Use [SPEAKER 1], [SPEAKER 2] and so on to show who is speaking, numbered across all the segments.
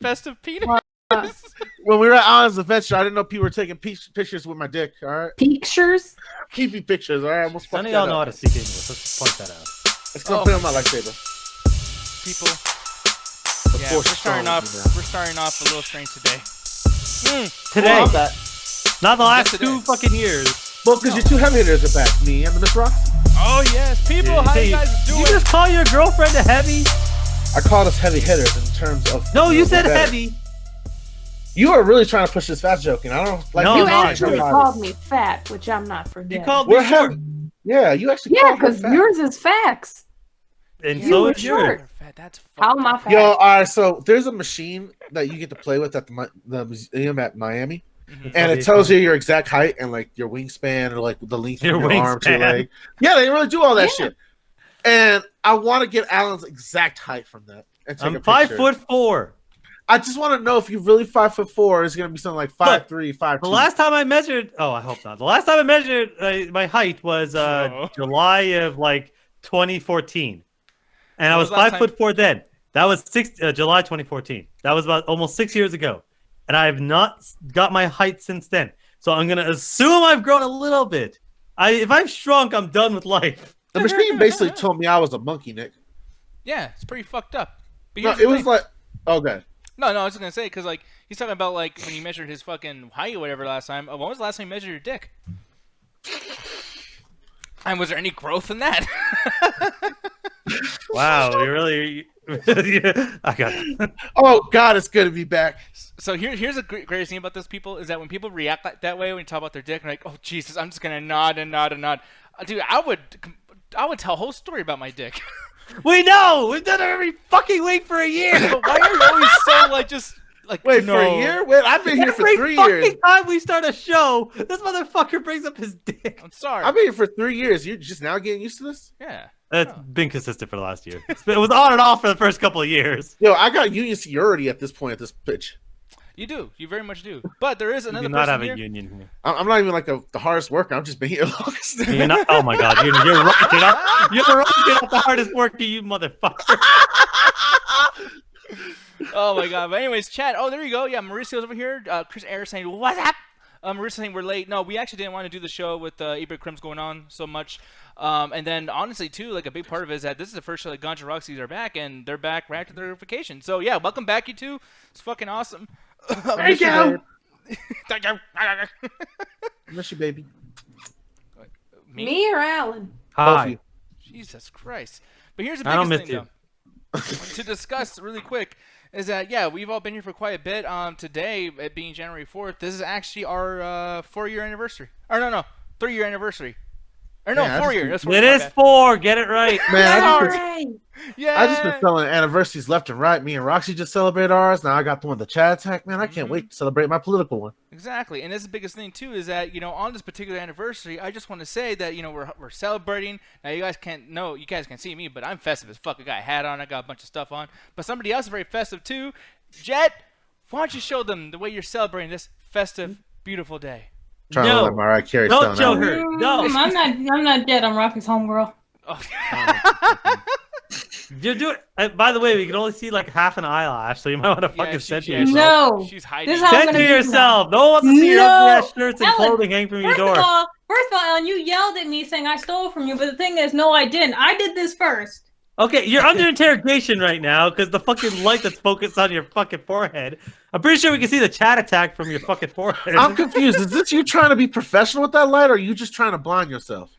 [SPEAKER 1] festive penis.
[SPEAKER 2] When we were at Alan's adventure, I didn't know people were taking pictures with my dick. All right,
[SPEAKER 3] Pictures?
[SPEAKER 2] keepy pictures. All right, almost
[SPEAKER 4] None
[SPEAKER 2] fucked
[SPEAKER 4] of
[SPEAKER 2] that
[SPEAKER 4] y'all know how
[SPEAKER 2] up.
[SPEAKER 4] to speak English. Let's point that out.
[SPEAKER 2] Let's go put on my lightsaber.
[SPEAKER 1] People. Yeah,
[SPEAKER 2] Before
[SPEAKER 1] we're starting off a little strange today.
[SPEAKER 4] Today,
[SPEAKER 2] Love that.
[SPEAKER 4] not the last
[SPEAKER 1] today.
[SPEAKER 4] 2 fucking years.
[SPEAKER 2] Well, because your two heavy hitters are back. Me and the Miss Rocks.
[SPEAKER 1] Oh yes, people, how you guys
[SPEAKER 4] Did
[SPEAKER 1] doing?
[SPEAKER 4] you just call your girlfriend a heavy?
[SPEAKER 2] I called us heavy hitters in terms of.
[SPEAKER 4] No, you said
[SPEAKER 2] better.
[SPEAKER 4] heavy.
[SPEAKER 2] You are really trying to push this fat joke, and I don't like.
[SPEAKER 4] No,
[SPEAKER 3] You
[SPEAKER 4] no,
[SPEAKER 3] actually
[SPEAKER 2] nobody.
[SPEAKER 3] called me fat, which I'm not forgetting.
[SPEAKER 4] You called
[SPEAKER 2] We're
[SPEAKER 4] me short.
[SPEAKER 2] heavy. Yeah, you actually.
[SPEAKER 3] Yeah,
[SPEAKER 2] called her
[SPEAKER 3] because
[SPEAKER 2] fat.
[SPEAKER 3] yours is facts.
[SPEAKER 4] And
[SPEAKER 3] You
[SPEAKER 4] so
[SPEAKER 3] were
[SPEAKER 4] is yours.
[SPEAKER 3] short.
[SPEAKER 1] That's
[SPEAKER 3] How am I fat?
[SPEAKER 2] Yo, all right. So there's a machine that you get to play with at the museum at Miami, and it tells you your exact height and like your wingspan or like the length
[SPEAKER 4] Your
[SPEAKER 2] of your arm to your
[SPEAKER 4] wingspan.
[SPEAKER 2] leg. Yeah, they really do all that
[SPEAKER 3] Yeah.
[SPEAKER 2] shit. And I want to get Alan's exact height from that. And take a
[SPEAKER 4] I'm 5'4".
[SPEAKER 2] picture. I just want to know if you're really 5'4", is going to be something like 5'3", 5'2".
[SPEAKER 4] The last time I measured, I hope not. The last time I measured my height was July of like 2014, and I was
[SPEAKER 1] When was the last
[SPEAKER 4] 5'4" then. That was July 2014. That was about almost 6 years ago, and I have not got my height since then. So I'm gonna assume I've grown a little bit. If I've shrunk, I'm done with life.
[SPEAKER 2] The machine basically told me I was a monkey, Nick.
[SPEAKER 1] Yeah, it's pretty fucked up. But
[SPEAKER 2] No,
[SPEAKER 1] here's the
[SPEAKER 2] it was
[SPEAKER 1] thing.
[SPEAKER 2] like, okay.
[SPEAKER 1] No, I was just gonna say because like he's talking about like when you measured his fucking height or whatever last time. When was the last time you measured your dick? And was there any growth in that?
[SPEAKER 4] Wow, you really? I got it.
[SPEAKER 2] Oh God, it's good to be back.
[SPEAKER 1] So here's the greatest thing about those people is that when people react that way when you talk about their dick, and like, oh Jesus, I'm just gonna nod and nod and nod. Dude, I would tell a whole story about my dick.
[SPEAKER 4] We know. We've done it every fucking week for a year.
[SPEAKER 1] But why are you always so like just like
[SPEAKER 2] Wait
[SPEAKER 1] no.
[SPEAKER 2] for a year? Wait, I've been here for
[SPEAKER 4] Every
[SPEAKER 2] 3
[SPEAKER 4] fucking
[SPEAKER 2] years.
[SPEAKER 4] time we start a show, this motherfucker brings up his dick.
[SPEAKER 1] I'm sorry.
[SPEAKER 2] I've been here for 3 years. You're just now getting used to this?
[SPEAKER 1] Yeah.
[SPEAKER 4] That's been consistent for the last year. It was on and off for the first couple of years.
[SPEAKER 2] Yo, I got union seniority at this point at this pitch.
[SPEAKER 1] You do. You very much do. But there is
[SPEAKER 4] We
[SPEAKER 1] another
[SPEAKER 4] do not have
[SPEAKER 1] person
[SPEAKER 4] a
[SPEAKER 1] here.
[SPEAKER 4] union here.
[SPEAKER 2] I'm not even like the hardest worker. I've just been here longest.
[SPEAKER 4] You're not. Oh my god, you're right. You're not. You're right. You're not the hardest worker, you motherfucker.
[SPEAKER 1] Oh my god. But anyways, chat. Oh, there you go. Yeah, Mauricio's over here. Chris Ayers saying, "What's up?" Mauricio saying we're late. No, we actually didn't want to do the show with Ibra Crims going on so much. And then honestly too, like a big part of it is that this is the first show that Ganja Roxy's are back, and they're back right after their vacation. So yeah, welcome back, you two. It's fucking awesome.
[SPEAKER 2] Thank you.
[SPEAKER 1] Thank you.
[SPEAKER 2] Miss you, baby.
[SPEAKER 3] Me or Alan?
[SPEAKER 2] Both of
[SPEAKER 4] Hi.
[SPEAKER 2] you.
[SPEAKER 1] Jesus Christ. But here's the
[SPEAKER 4] I don't
[SPEAKER 1] biggest
[SPEAKER 4] miss
[SPEAKER 1] thing, though. To discuss really quick is that, yeah, we've all been here for quite a bit. Today, it being January 4th, this is actually our 4-year anniversary. Or no, 3-year anniversary. Or no,
[SPEAKER 2] Man,
[SPEAKER 1] 4-year. That's
[SPEAKER 4] It is 4. Get it right.
[SPEAKER 2] Man,
[SPEAKER 3] All
[SPEAKER 2] I just,
[SPEAKER 3] right.
[SPEAKER 1] Yeah.
[SPEAKER 2] I just been celebrating anniversaries left and right. Me and Roxy just celebrated ours. Now I got the one with the Chad attack. Man, I can't wait to celebrate my political one.
[SPEAKER 1] Exactly, and this is the biggest thing too is that on this particular anniversary, I just want to say that we're celebrating. Now you guys can't see me, but I'm festive as fuck. I got a hat on, I got a bunch of stuff on, but somebody else is very festive too. Jet, why don't you show them the way you're celebrating this festive, beautiful day?
[SPEAKER 2] Trying to
[SPEAKER 4] No.
[SPEAKER 2] let Mariah Carey
[SPEAKER 4] Don't
[SPEAKER 2] sound
[SPEAKER 4] show
[SPEAKER 2] out.
[SPEAKER 4] her. No.
[SPEAKER 5] I'm not dead. I'm Rocky's homegirl.
[SPEAKER 1] Oh.
[SPEAKER 4] You do it. By the way, we can only see like half an eyelash, so you might want to fucking censor yourself.
[SPEAKER 5] No.
[SPEAKER 1] She's hiding.
[SPEAKER 5] This is how I'm
[SPEAKER 4] Censor
[SPEAKER 5] gonna be
[SPEAKER 4] yourself. No one wants to see your
[SPEAKER 5] No.
[SPEAKER 4] ugly ass shirts and
[SPEAKER 5] Ellen,
[SPEAKER 4] clothing hang from your
[SPEAKER 5] First of
[SPEAKER 4] door.
[SPEAKER 5] all, Ellen, you yelled at me saying I stole from you, but the thing is, no, I didn't. I did this first.
[SPEAKER 4] Okay, you're under interrogation right now because the fucking light that's focused on your fucking forehead. I'm pretty sure we can see the chat attack from your fucking forehead.
[SPEAKER 2] I'm confused. Is this you trying to be professional with that light, or are you just trying to blind yourself?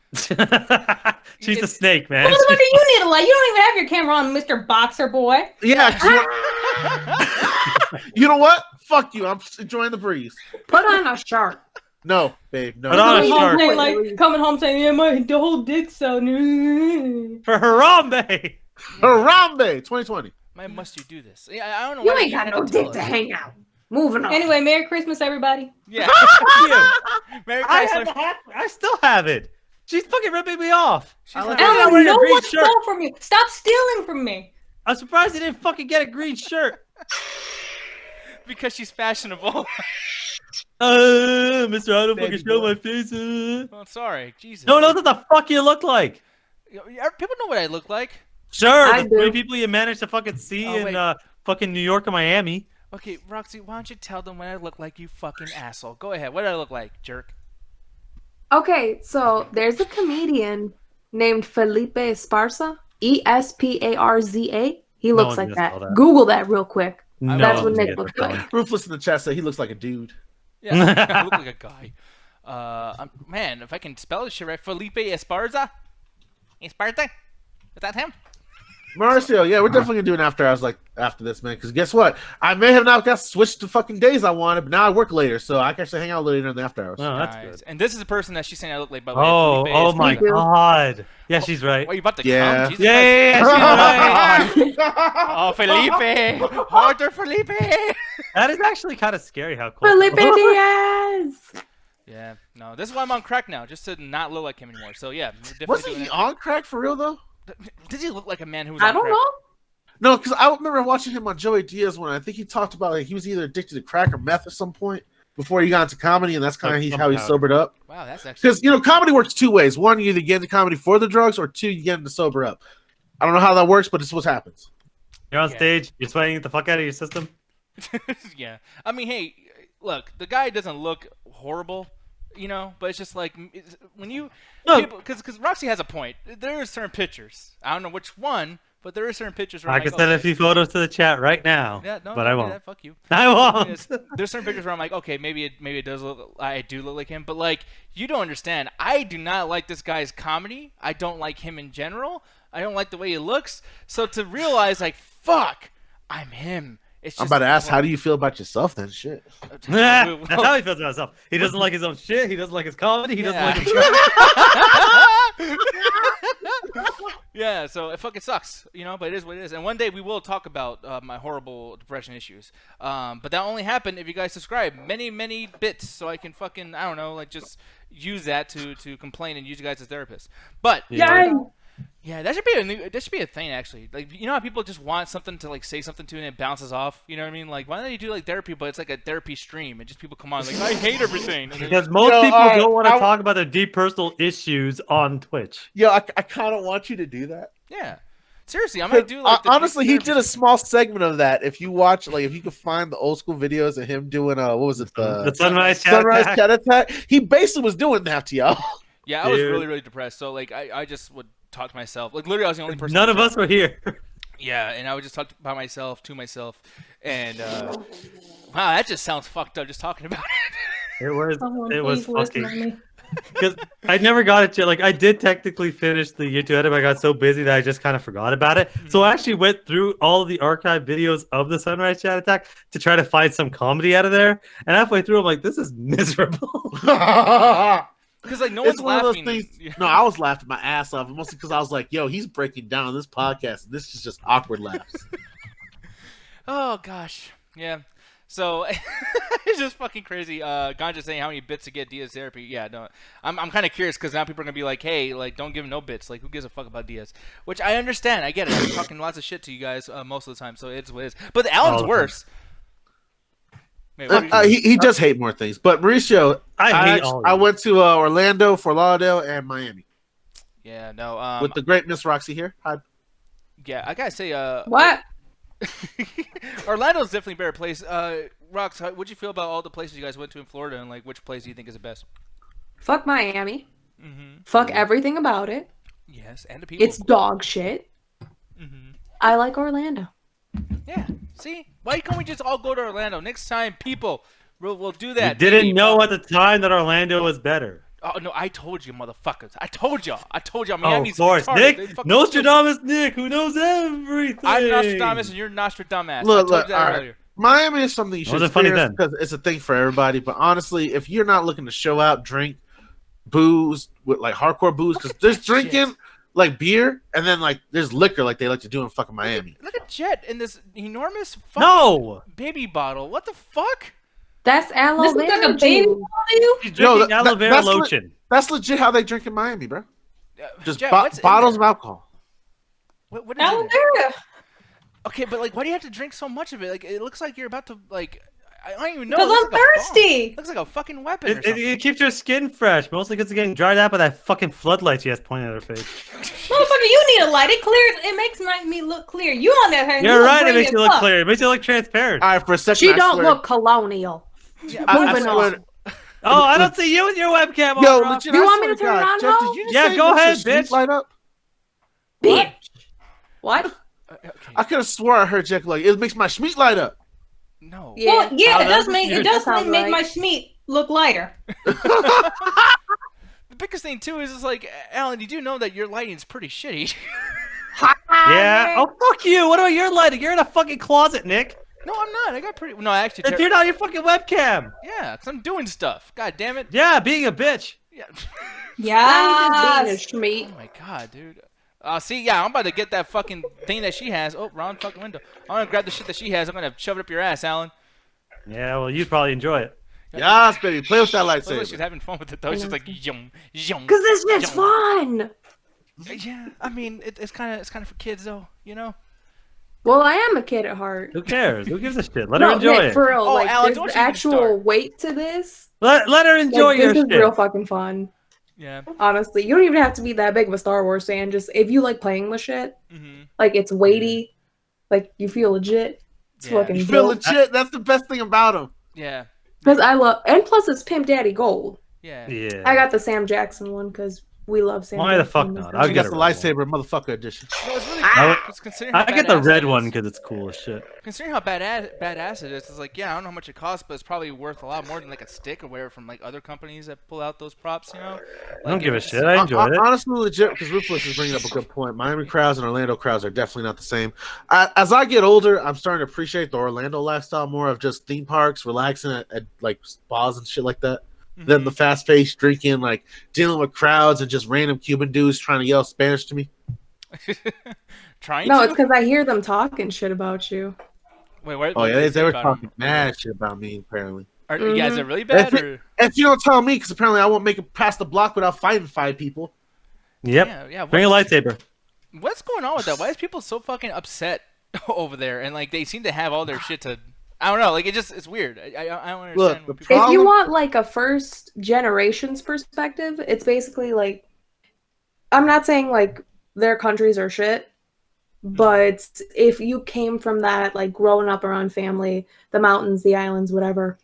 [SPEAKER 4] She's a snake, man.
[SPEAKER 5] What do you need a light? You don't even have your camera on, Mr. Boxer Boy.
[SPEAKER 2] Yeah. 'cause you know what? Fuck you. I'm just enjoying the breeze.
[SPEAKER 3] Put on a shirt.
[SPEAKER 2] No, babe. No.
[SPEAKER 4] Put on a
[SPEAKER 5] Coming home
[SPEAKER 4] shirt.
[SPEAKER 5] saying, like, coming home saying, yeah, the whole dick's out.
[SPEAKER 4] For Harambe.
[SPEAKER 2] Harambe 2020.
[SPEAKER 1] Why must you do this? Yeah, I don't know.
[SPEAKER 3] You
[SPEAKER 1] why
[SPEAKER 3] ain't got no dick to hang out. Moving on.
[SPEAKER 5] Anyway, Merry Christmas, everybody.
[SPEAKER 1] Yeah.
[SPEAKER 4] Fuck you.
[SPEAKER 1] Merry
[SPEAKER 4] I,
[SPEAKER 1] Christmas.
[SPEAKER 4] I still have it. She's fucking ripping me off.
[SPEAKER 1] She's
[SPEAKER 4] I'm
[SPEAKER 1] not-
[SPEAKER 4] wearing
[SPEAKER 5] Ellen,
[SPEAKER 4] a
[SPEAKER 5] no
[SPEAKER 4] green
[SPEAKER 5] one
[SPEAKER 4] shirt.
[SPEAKER 5] stole from you. Stop stealing from me.
[SPEAKER 4] I'm surprised you didn't fucking get a green shirt.
[SPEAKER 1] Because she's fashionable.
[SPEAKER 4] Mister, I don't
[SPEAKER 1] Baby
[SPEAKER 4] fucking show
[SPEAKER 1] boy.
[SPEAKER 4] my face.
[SPEAKER 1] Well, sorry. Jesus.
[SPEAKER 4] No one knows what the fuck you look like.
[SPEAKER 1] People know what I look like.
[SPEAKER 4] Sure,
[SPEAKER 3] I
[SPEAKER 4] the three
[SPEAKER 3] do.
[SPEAKER 4] people you managed to fucking see
[SPEAKER 1] Oh, wait.
[SPEAKER 4] in fucking New York and Miami.
[SPEAKER 1] Okay, Roxy, why don't you tell them what I look like, you fucking asshole? Go ahead. What do I look like, jerk?
[SPEAKER 3] Okay, so there's a comedian named Felipe Esparza. Esparza. He
[SPEAKER 4] No
[SPEAKER 3] looks
[SPEAKER 4] one's
[SPEAKER 3] like
[SPEAKER 4] gonna
[SPEAKER 3] that.
[SPEAKER 4] spell that.
[SPEAKER 3] Google that real quick.
[SPEAKER 4] No
[SPEAKER 3] That's what
[SPEAKER 4] one's
[SPEAKER 3] Nick
[SPEAKER 4] gonna
[SPEAKER 3] looks
[SPEAKER 4] spell
[SPEAKER 3] like.
[SPEAKER 4] it.
[SPEAKER 2] Ruthless in the chat said he looks like a dude.
[SPEAKER 1] Yeah, I look like a guy. Man, if I can spell this shit right, Felipe Esparza? Esparza? Is that him?
[SPEAKER 2] Mauricio, yeah, we're definitely gonna do an after hours like after this, man. Because guess what? I may have not got switched to fucking days I wanted, but now I work later, so I can actually hang out later in the after hours.
[SPEAKER 4] Oh, that's
[SPEAKER 1] Nice.
[SPEAKER 4] good.
[SPEAKER 1] And this is the person that she's saying I look like, by the way.
[SPEAKER 4] Oh,
[SPEAKER 1] Felipe
[SPEAKER 4] oh my
[SPEAKER 1] Esparza.
[SPEAKER 3] you.
[SPEAKER 4] God. Yeah, she's right.
[SPEAKER 1] What, you about to
[SPEAKER 2] Yeah.
[SPEAKER 1] come? Jesus
[SPEAKER 4] Yeah,
[SPEAKER 1] Christ.
[SPEAKER 4] she's right.
[SPEAKER 1] Oh, Felipe! Harder, Felipe!
[SPEAKER 4] That is actually kind of scary how cool.
[SPEAKER 3] Felipe Diaz.
[SPEAKER 1] Yeah, no, this is why I'm on crack now, just to not look like him anymore. So yeah, we're definitely
[SPEAKER 2] Wasn't
[SPEAKER 1] doing
[SPEAKER 2] he
[SPEAKER 1] it.
[SPEAKER 2] on crack for real though?
[SPEAKER 1] Does he look like a man who was
[SPEAKER 3] I
[SPEAKER 1] on
[SPEAKER 3] don't
[SPEAKER 1] crack?
[SPEAKER 3] know.
[SPEAKER 2] No, because I remember watching him on Joey Diaz when I think he talked about like he was either addicted to crack or meth at some point before he got into comedy, and that's kind of how he sobered up.
[SPEAKER 1] Wow, that's actually.
[SPEAKER 2] Because comedy works two ways: one, you either get into comedy for the drugs, or two, you get into sober up. I don't know how that works, but it's what happens.
[SPEAKER 4] You're on
[SPEAKER 1] Yeah.
[SPEAKER 4] stage. You're sweating the fuck out of your system.
[SPEAKER 1] Yeah, I mean, hey, look, the guy doesn't look horrible, but it's just like when you
[SPEAKER 4] No.
[SPEAKER 1] because Roxy has a point. There are certain pictures. I don't know which one, but there are certain pictures where
[SPEAKER 4] I
[SPEAKER 1] I'm
[SPEAKER 4] can
[SPEAKER 1] like,
[SPEAKER 4] send a
[SPEAKER 1] okay.
[SPEAKER 4] few photos to the chat right now.
[SPEAKER 1] Yeah, no,
[SPEAKER 4] but
[SPEAKER 1] don't
[SPEAKER 4] I
[SPEAKER 1] do
[SPEAKER 4] won't.
[SPEAKER 1] that, fuck you.
[SPEAKER 4] I won't.
[SPEAKER 1] Yes. There's certain pictures where I'm like, okay, maybe it does look. I do look like him, but like you don't understand. I do not like this guy's comedy. I don't like him in general. I don't like the way he looks. So to realize, like, fuck, I'm him. It's just,
[SPEAKER 2] I'm about to ask, how do you feel about yourself then? Shit.
[SPEAKER 4] That's how he feels about himself. He doesn't like his own shit. He doesn't like his comedy. He doesn't like his
[SPEAKER 1] Yeah, so it fucking sucks, but it is what it is. And one day we will talk about my horrible depression issues. But that only happened if you guys subscribe many bits, so I can fucking, I don't know, like just use that to complain and use you guys as therapists. But yeah, that should be a thing actually. Like, how people just want something to like say something to and it bounces off. You know what I mean? Like, why don't you do like therapy, but it's like a therapy stream and just people come on like, I hate everything. And
[SPEAKER 4] Because most people
[SPEAKER 2] alright,
[SPEAKER 4] don't want to
[SPEAKER 2] I-
[SPEAKER 4] talk about their deep personal issues on Twitch.
[SPEAKER 2] Yo, I kind of want you to do that.
[SPEAKER 1] yeah, seriously, I might do like.
[SPEAKER 2] Honestly, he did a small segment of that. If you watch, like, if you could find the old school videos of him doing, what was it,
[SPEAKER 4] The Sunrise Chat
[SPEAKER 2] Sunrise
[SPEAKER 4] Attack.
[SPEAKER 2] Chat Attack, he basically was doing that to y'all.
[SPEAKER 1] Yeah, I was
[SPEAKER 4] Dude.
[SPEAKER 1] really depressed. So like, I just would talk to myself. Like literally, I was the only person.
[SPEAKER 4] None of us were here.
[SPEAKER 1] Yeah, and I would just talk about myself to myself, and wow, that just sounds fucked up just talking about it.
[SPEAKER 5] Someone
[SPEAKER 4] It was
[SPEAKER 5] please listen to
[SPEAKER 4] fucking.
[SPEAKER 5] me.
[SPEAKER 4] Because I never got it to, like, I did technically finish the YouTube edit, but I got so busy that I just kind of forgot about it. So I actually went through all the archive videos of the Sunrise Chat Attack to try to find some comedy out of there. And halfway through, I'm like, this is miserable.
[SPEAKER 1] Because like no
[SPEAKER 2] It's
[SPEAKER 1] one's
[SPEAKER 2] one of those
[SPEAKER 1] laughing.
[SPEAKER 2] things.
[SPEAKER 1] Yeah.
[SPEAKER 2] No, I was laughing my ass off, mostly because I was like, "Yo, he's breaking down this podcast. And this is just awkward laughs."
[SPEAKER 1] Oh gosh, yeah. So it's just fucking crazy. Ganja saying how many bits to get Diaz therapy. Yeah, no, I'm kind of curious because now people are gonna be like, hey, like don't give him no bits. Like who gives a fuck about Diaz? Which I understand. I get it. I'm talking lots of shit to you guys most of the time, so it's what it is. But Alan's
[SPEAKER 4] All the
[SPEAKER 1] worse. Wait, what are you-
[SPEAKER 2] He does hate more things, but Mauricio,
[SPEAKER 4] I hate all of
[SPEAKER 2] I
[SPEAKER 4] you.
[SPEAKER 2] went to Orlando, Fort Lauderdale, and Miami
[SPEAKER 1] yeah, no.
[SPEAKER 2] with the great Miss Roxy here. Hi.
[SPEAKER 1] Yeah, I gotta say,
[SPEAKER 3] What?
[SPEAKER 1] Orlando's definitely a better place. Rox, what'd you feel about all the places you guys went to in Florida, and like which place do you think is the best?
[SPEAKER 3] Fuck Miami.
[SPEAKER 1] Mm-hmm.
[SPEAKER 3] Fuck everything about it.
[SPEAKER 1] Yes, and the people.
[SPEAKER 3] It's dog shit.
[SPEAKER 1] Mm-hmm.
[SPEAKER 3] I like Orlando.
[SPEAKER 1] Yeah. See, why can't we just all go to Orlando next time? People, we'll do
[SPEAKER 4] You
[SPEAKER 1] that.
[SPEAKER 4] didn't
[SPEAKER 1] Maybe-
[SPEAKER 4] know at the time that Orlando was better.
[SPEAKER 1] Oh no, I told you, motherfuckers. I told y'all.
[SPEAKER 4] Oh,
[SPEAKER 1] Miami's
[SPEAKER 4] of course.
[SPEAKER 1] retarded. They
[SPEAKER 4] Nick,
[SPEAKER 1] fucking
[SPEAKER 4] Nostradamus Nick, who knows everything.
[SPEAKER 1] I'm Nostradamus and you're Nostradamus.
[SPEAKER 2] Look,
[SPEAKER 1] I told you that
[SPEAKER 2] all right.
[SPEAKER 1] earlier.
[SPEAKER 2] Miami is something you should
[SPEAKER 4] Wasn't funny
[SPEAKER 2] experience
[SPEAKER 4] then.
[SPEAKER 2] because it's a thing for everybody. But honestly, if you're not looking to show out, drink, booze with like hardcore booze, because there's
[SPEAKER 1] that
[SPEAKER 2] drinking
[SPEAKER 1] shit.
[SPEAKER 2] like beer, and then like there's liquor like they like to do in fucking Miami.
[SPEAKER 1] Look at Jet in this enormous fucking
[SPEAKER 4] No!
[SPEAKER 1] baby bottle. What the fuck?
[SPEAKER 3] That's aloe
[SPEAKER 5] This is like
[SPEAKER 3] vera
[SPEAKER 5] a baby
[SPEAKER 3] juice.
[SPEAKER 5] bottle, you?
[SPEAKER 4] She's
[SPEAKER 2] Yo,
[SPEAKER 4] drinking aloe vera
[SPEAKER 2] that's
[SPEAKER 4] lotion.
[SPEAKER 2] That's legit how they drink in Miami, bro. Just
[SPEAKER 1] Jet, what's in
[SPEAKER 2] bottles of
[SPEAKER 1] there?
[SPEAKER 2] alcohol.
[SPEAKER 1] What is in
[SPEAKER 5] Aloe
[SPEAKER 1] there?
[SPEAKER 5] vera.
[SPEAKER 1] Okay, but like, why do you have to drink so much of it? Like, it looks like you're about to like. I don't even know.
[SPEAKER 5] Because
[SPEAKER 1] It looks
[SPEAKER 5] I'm
[SPEAKER 1] like a bomb.
[SPEAKER 5] thirsty.
[SPEAKER 1] Looks like a fucking weapon or
[SPEAKER 4] It,
[SPEAKER 1] something.
[SPEAKER 4] it keeps your skin fresh, mostly because it's getting dried out by that fucking floodlight she has pointing at her face.
[SPEAKER 5] Motherfucker, you need a light. It clears. It makes me look clear. You on that hand?
[SPEAKER 4] You're
[SPEAKER 5] look
[SPEAKER 4] right, it
[SPEAKER 5] green
[SPEAKER 4] makes
[SPEAKER 5] as
[SPEAKER 4] you look
[SPEAKER 5] fuck.
[SPEAKER 4] clear. It makes you look transparent.
[SPEAKER 2] All right, for a second.
[SPEAKER 3] She
[SPEAKER 2] I
[SPEAKER 3] don't
[SPEAKER 2] swear-
[SPEAKER 3] look colonial.
[SPEAKER 1] Yeah,
[SPEAKER 2] I
[SPEAKER 3] Moving
[SPEAKER 2] swear-
[SPEAKER 3] on.
[SPEAKER 4] Oh, I don't see you with your webcam on,
[SPEAKER 2] Yo,
[SPEAKER 4] Rob.
[SPEAKER 2] legit,
[SPEAKER 3] You
[SPEAKER 2] I
[SPEAKER 3] want me
[SPEAKER 2] swear
[SPEAKER 3] to turn it
[SPEAKER 2] God,
[SPEAKER 3] on,
[SPEAKER 2] Jeff,
[SPEAKER 3] Ho?
[SPEAKER 2] did you just
[SPEAKER 4] Yeah,
[SPEAKER 2] say
[SPEAKER 4] go
[SPEAKER 2] it makes
[SPEAKER 4] ahead,
[SPEAKER 2] your street
[SPEAKER 4] bitch.
[SPEAKER 2] light up?
[SPEAKER 3] Bitch. What?
[SPEAKER 1] Okay.
[SPEAKER 2] I could have swore I heard Jack like it makes my schmeat light up.
[SPEAKER 1] No.
[SPEAKER 3] Yeah.
[SPEAKER 5] Well, yeah,
[SPEAKER 4] Oh,
[SPEAKER 5] it does
[SPEAKER 4] that's
[SPEAKER 5] make
[SPEAKER 4] weird.
[SPEAKER 5] it does
[SPEAKER 3] That sounds
[SPEAKER 5] make
[SPEAKER 3] right.
[SPEAKER 5] my schmeat look lighter.
[SPEAKER 1] The biggest thing too is just like, Alan, you do know that your lighting's pretty shitty.
[SPEAKER 4] Yeah. Oh, fuck you. What about your lighting? You're in a fucking closet, Nick.
[SPEAKER 1] No, I'm not. I got pretty. No, I actually.
[SPEAKER 4] And turn on your fucking webcam.
[SPEAKER 1] Yeah, because I'm doing stuff. God damn it.
[SPEAKER 4] Yeah, being a bitch.
[SPEAKER 1] Yeah.
[SPEAKER 3] Now you
[SPEAKER 5] Yeah.
[SPEAKER 3] just being a
[SPEAKER 1] Oh
[SPEAKER 3] schmeat.
[SPEAKER 1] my god, dude. See, yeah, I'm about to get that fucking thing that she has. Oh, wrong fucking window. I'm gonna grab the shit that she has. I'm gonna shove it up your ass, Alan.
[SPEAKER 4] Yeah, well, you'd probably enjoy it.
[SPEAKER 2] Yes, baby, play with that
[SPEAKER 1] Look, she's
[SPEAKER 2] lightsaber.
[SPEAKER 1] having fun with it though. She's like, yum, yum.
[SPEAKER 3] Cause this shit's
[SPEAKER 1] yum.
[SPEAKER 3] fun.
[SPEAKER 1] Yeah, I mean, it's kind of for kids though, you know.
[SPEAKER 3] Well, I am a kid at heart.
[SPEAKER 4] Who cares? Who gives a shit? Let her
[SPEAKER 3] No,
[SPEAKER 4] enjoy
[SPEAKER 3] Nick,
[SPEAKER 4] it.
[SPEAKER 3] for real.
[SPEAKER 1] Oh,
[SPEAKER 3] like,
[SPEAKER 1] Alan,
[SPEAKER 3] there's
[SPEAKER 1] don't
[SPEAKER 3] the
[SPEAKER 1] you even
[SPEAKER 3] actual
[SPEAKER 1] start.
[SPEAKER 3] weight to this.
[SPEAKER 4] Let her enjoy
[SPEAKER 3] Like,
[SPEAKER 4] your
[SPEAKER 3] this is
[SPEAKER 4] shit.
[SPEAKER 3] real fucking fun.
[SPEAKER 1] Yeah.
[SPEAKER 3] Honestly, you don't even have to be that big of a Star Wars fan. Just if you like playing with shit,
[SPEAKER 1] Mm-hmm.
[SPEAKER 3] like it's weighty, like you feel legit. It's
[SPEAKER 1] Yeah.
[SPEAKER 3] fucking
[SPEAKER 2] You feel
[SPEAKER 3] dope.
[SPEAKER 2] legit. That's the best thing about him.
[SPEAKER 1] Yeah.
[SPEAKER 3] Because I love, and plus it's Pimp Daddy Gold.
[SPEAKER 1] Yeah.
[SPEAKER 4] Yeah.
[SPEAKER 3] I got the Sam Jackson one because we love Sam.
[SPEAKER 4] Why the
[SPEAKER 3] Jackson
[SPEAKER 4] fuck
[SPEAKER 3] in this
[SPEAKER 4] not?
[SPEAKER 3] country.
[SPEAKER 4] I'll
[SPEAKER 2] She
[SPEAKER 4] get
[SPEAKER 2] got
[SPEAKER 4] a
[SPEAKER 2] the
[SPEAKER 4] red one.
[SPEAKER 2] lightsaber motherfucker edition.
[SPEAKER 1] No, it's really
[SPEAKER 4] I-
[SPEAKER 1] cool. 'cause considering how
[SPEAKER 4] I get the
[SPEAKER 1] badass
[SPEAKER 4] red
[SPEAKER 1] it
[SPEAKER 4] one
[SPEAKER 1] is.
[SPEAKER 4] because it's cool as shit.
[SPEAKER 1] Considering how badass it is, it's like, yeah, I don't know how much it costs, but it's probably worth a lot more than like a stick or whatever from like other companies that pull out those props, you know?
[SPEAKER 4] I don't give a
[SPEAKER 1] it's-
[SPEAKER 4] shit. I enjoyed it.
[SPEAKER 2] Honestly, legit, because Ruthless is bringing up a good point. Miami crowds and Orlando crowds are definitely not the same. As I get older, I'm starting to appreciate the Orlando lifestyle more of just theme parks, relaxing at like spas and shit like that, than the fast-paced drinking, like dealing with crowds and just random Cuban dudes trying to yell Spanish to me.
[SPEAKER 1] Trying
[SPEAKER 3] No,
[SPEAKER 1] to?
[SPEAKER 3] it's because I hear them talking shit about you.
[SPEAKER 1] Wait, what?
[SPEAKER 2] Oh
[SPEAKER 1] what
[SPEAKER 2] yeah,
[SPEAKER 1] did
[SPEAKER 2] they
[SPEAKER 1] say
[SPEAKER 2] were
[SPEAKER 1] about him?
[SPEAKER 2] talking mad shit about me apparently.
[SPEAKER 1] Yeah, is it really bad?
[SPEAKER 2] If
[SPEAKER 1] Or?
[SPEAKER 2] If you don't tell me, because apparently I won't make it past the block without fighting 5 people.
[SPEAKER 4] Yep.
[SPEAKER 1] Yeah.
[SPEAKER 4] Bring a lightsaber.
[SPEAKER 1] What's going on with that? Why is people so fucking upset over there? And like they seem to have all their shit to. I don't know. Like it's weird. I don't understand.
[SPEAKER 2] Look,
[SPEAKER 1] what
[SPEAKER 2] the
[SPEAKER 1] people-
[SPEAKER 3] If you
[SPEAKER 2] Problem-
[SPEAKER 3] want like a first generation's perspective, it's basically like I'm not saying like their countries are shit, but if you came from that, like growing up around family, the mountains, the islands, whatever,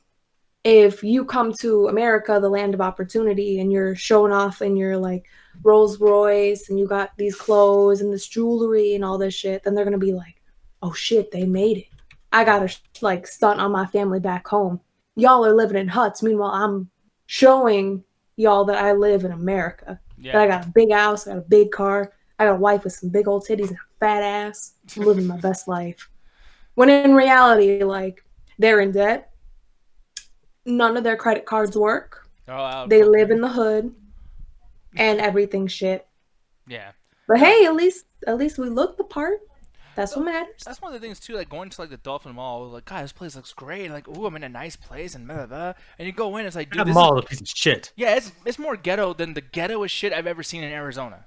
[SPEAKER 3] if you come to America, the land of opportunity, and you're showing off in your like Rolls Royce and you got these clothes and this jewelry and all this shit, then they're gonna be like, oh shit, they made it. I gotta like stunt on my family back home. Y'all are living in huts. Meanwhile, I'm showing y'all that I live in America. That I
[SPEAKER 1] yeah.
[SPEAKER 3] got a big house, I got a big car, I got a wife with some big old titties and a fat ass. I'm living my best life. When in reality, like they're in debt. None of their credit cards work.
[SPEAKER 1] Oh, wow.
[SPEAKER 3] They live in the hood, and everything's shit.
[SPEAKER 1] Yeah.
[SPEAKER 3] But hey, at least we look the part. That's what matters.
[SPEAKER 1] That's one of the things too, like going to like the Dolphin Mall, like, God, this place looks great, and like, ooh, I'm in a nice place, and blah blah blah. And you go in, it's like, dude,
[SPEAKER 4] That
[SPEAKER 1] this
[SPEAKER 4] mall
[SPEAKER 1] is,
[SPEAKER 4] is a piece of shit.
[SPEAKER 1] yeah, it's more ghetto than the ghettoest shit I've ever seen in Arizona.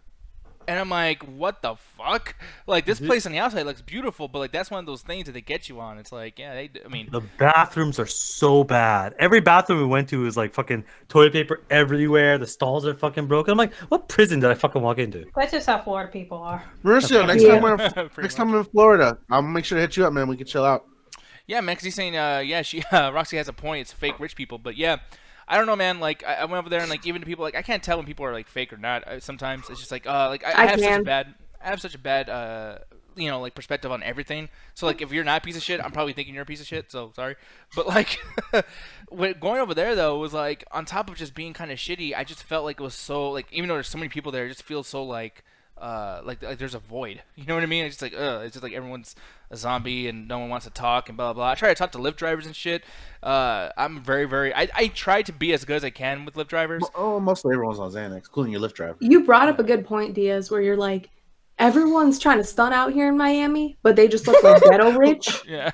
[SPEAKER 1] And I'm like, what the fuck? Like this place on the outside looks beautiful, but like that's one of those things that they get you on. It's like, yeah, I mean,
[SPEAKER 4] The bathrooms are so bad. Every bathroom we went to was like fucking toilet paper everywhere. The stalls are fucking broken. I'm like, what prison did I fucking walk into?
[SPEAKER 5] That's just how Florida people are.
[SPEAKER 2] Mauricio, next
[SPEAKER 3] Yeah.
[SPEAKER 2] time we're
[SPEAKER 1] Pretty
[SPEAKER 2] next time I'm in Florida, I'll make sure to hit you up, man. We can chill out.
[SPEAKER 1] yeah, man, because he's saying, yeah, she Roxy has a point. It's fake rich people, but yeah. I don't know, man. Like, I went over there and like even to people like I can't tell when people are like fake or not. Sometimes it's just like I have
[SPEAKER 3] can.
[SPEAKER 1] such a bad you know, like perspective on everything. So like if you're not a piece of shit, I'm probably thinking you're a piece of shit. So sorry, but like when going over there though was like on top of just being kind of shitty. I just felt like it was so like even though there's so many people there, it just feels so like there's a void. You know what I mean? It's just like it's just like everyone's a zombie and no one wants to talk and blah blah blah. I try to talk to Lyft drivers and shit. I'm very I try to be as good as I can with Lyft drivers.
[SPEAKER 2] Oh, mostly everyone's on Xanax, including your Lyft driver.
[SPEAKER 3] You brought up a good point, Diaz, where you're like, everyone's trying to stunt out here in Miami, but they just look like ghetto rich,
[SPEAKER 1] Yeah.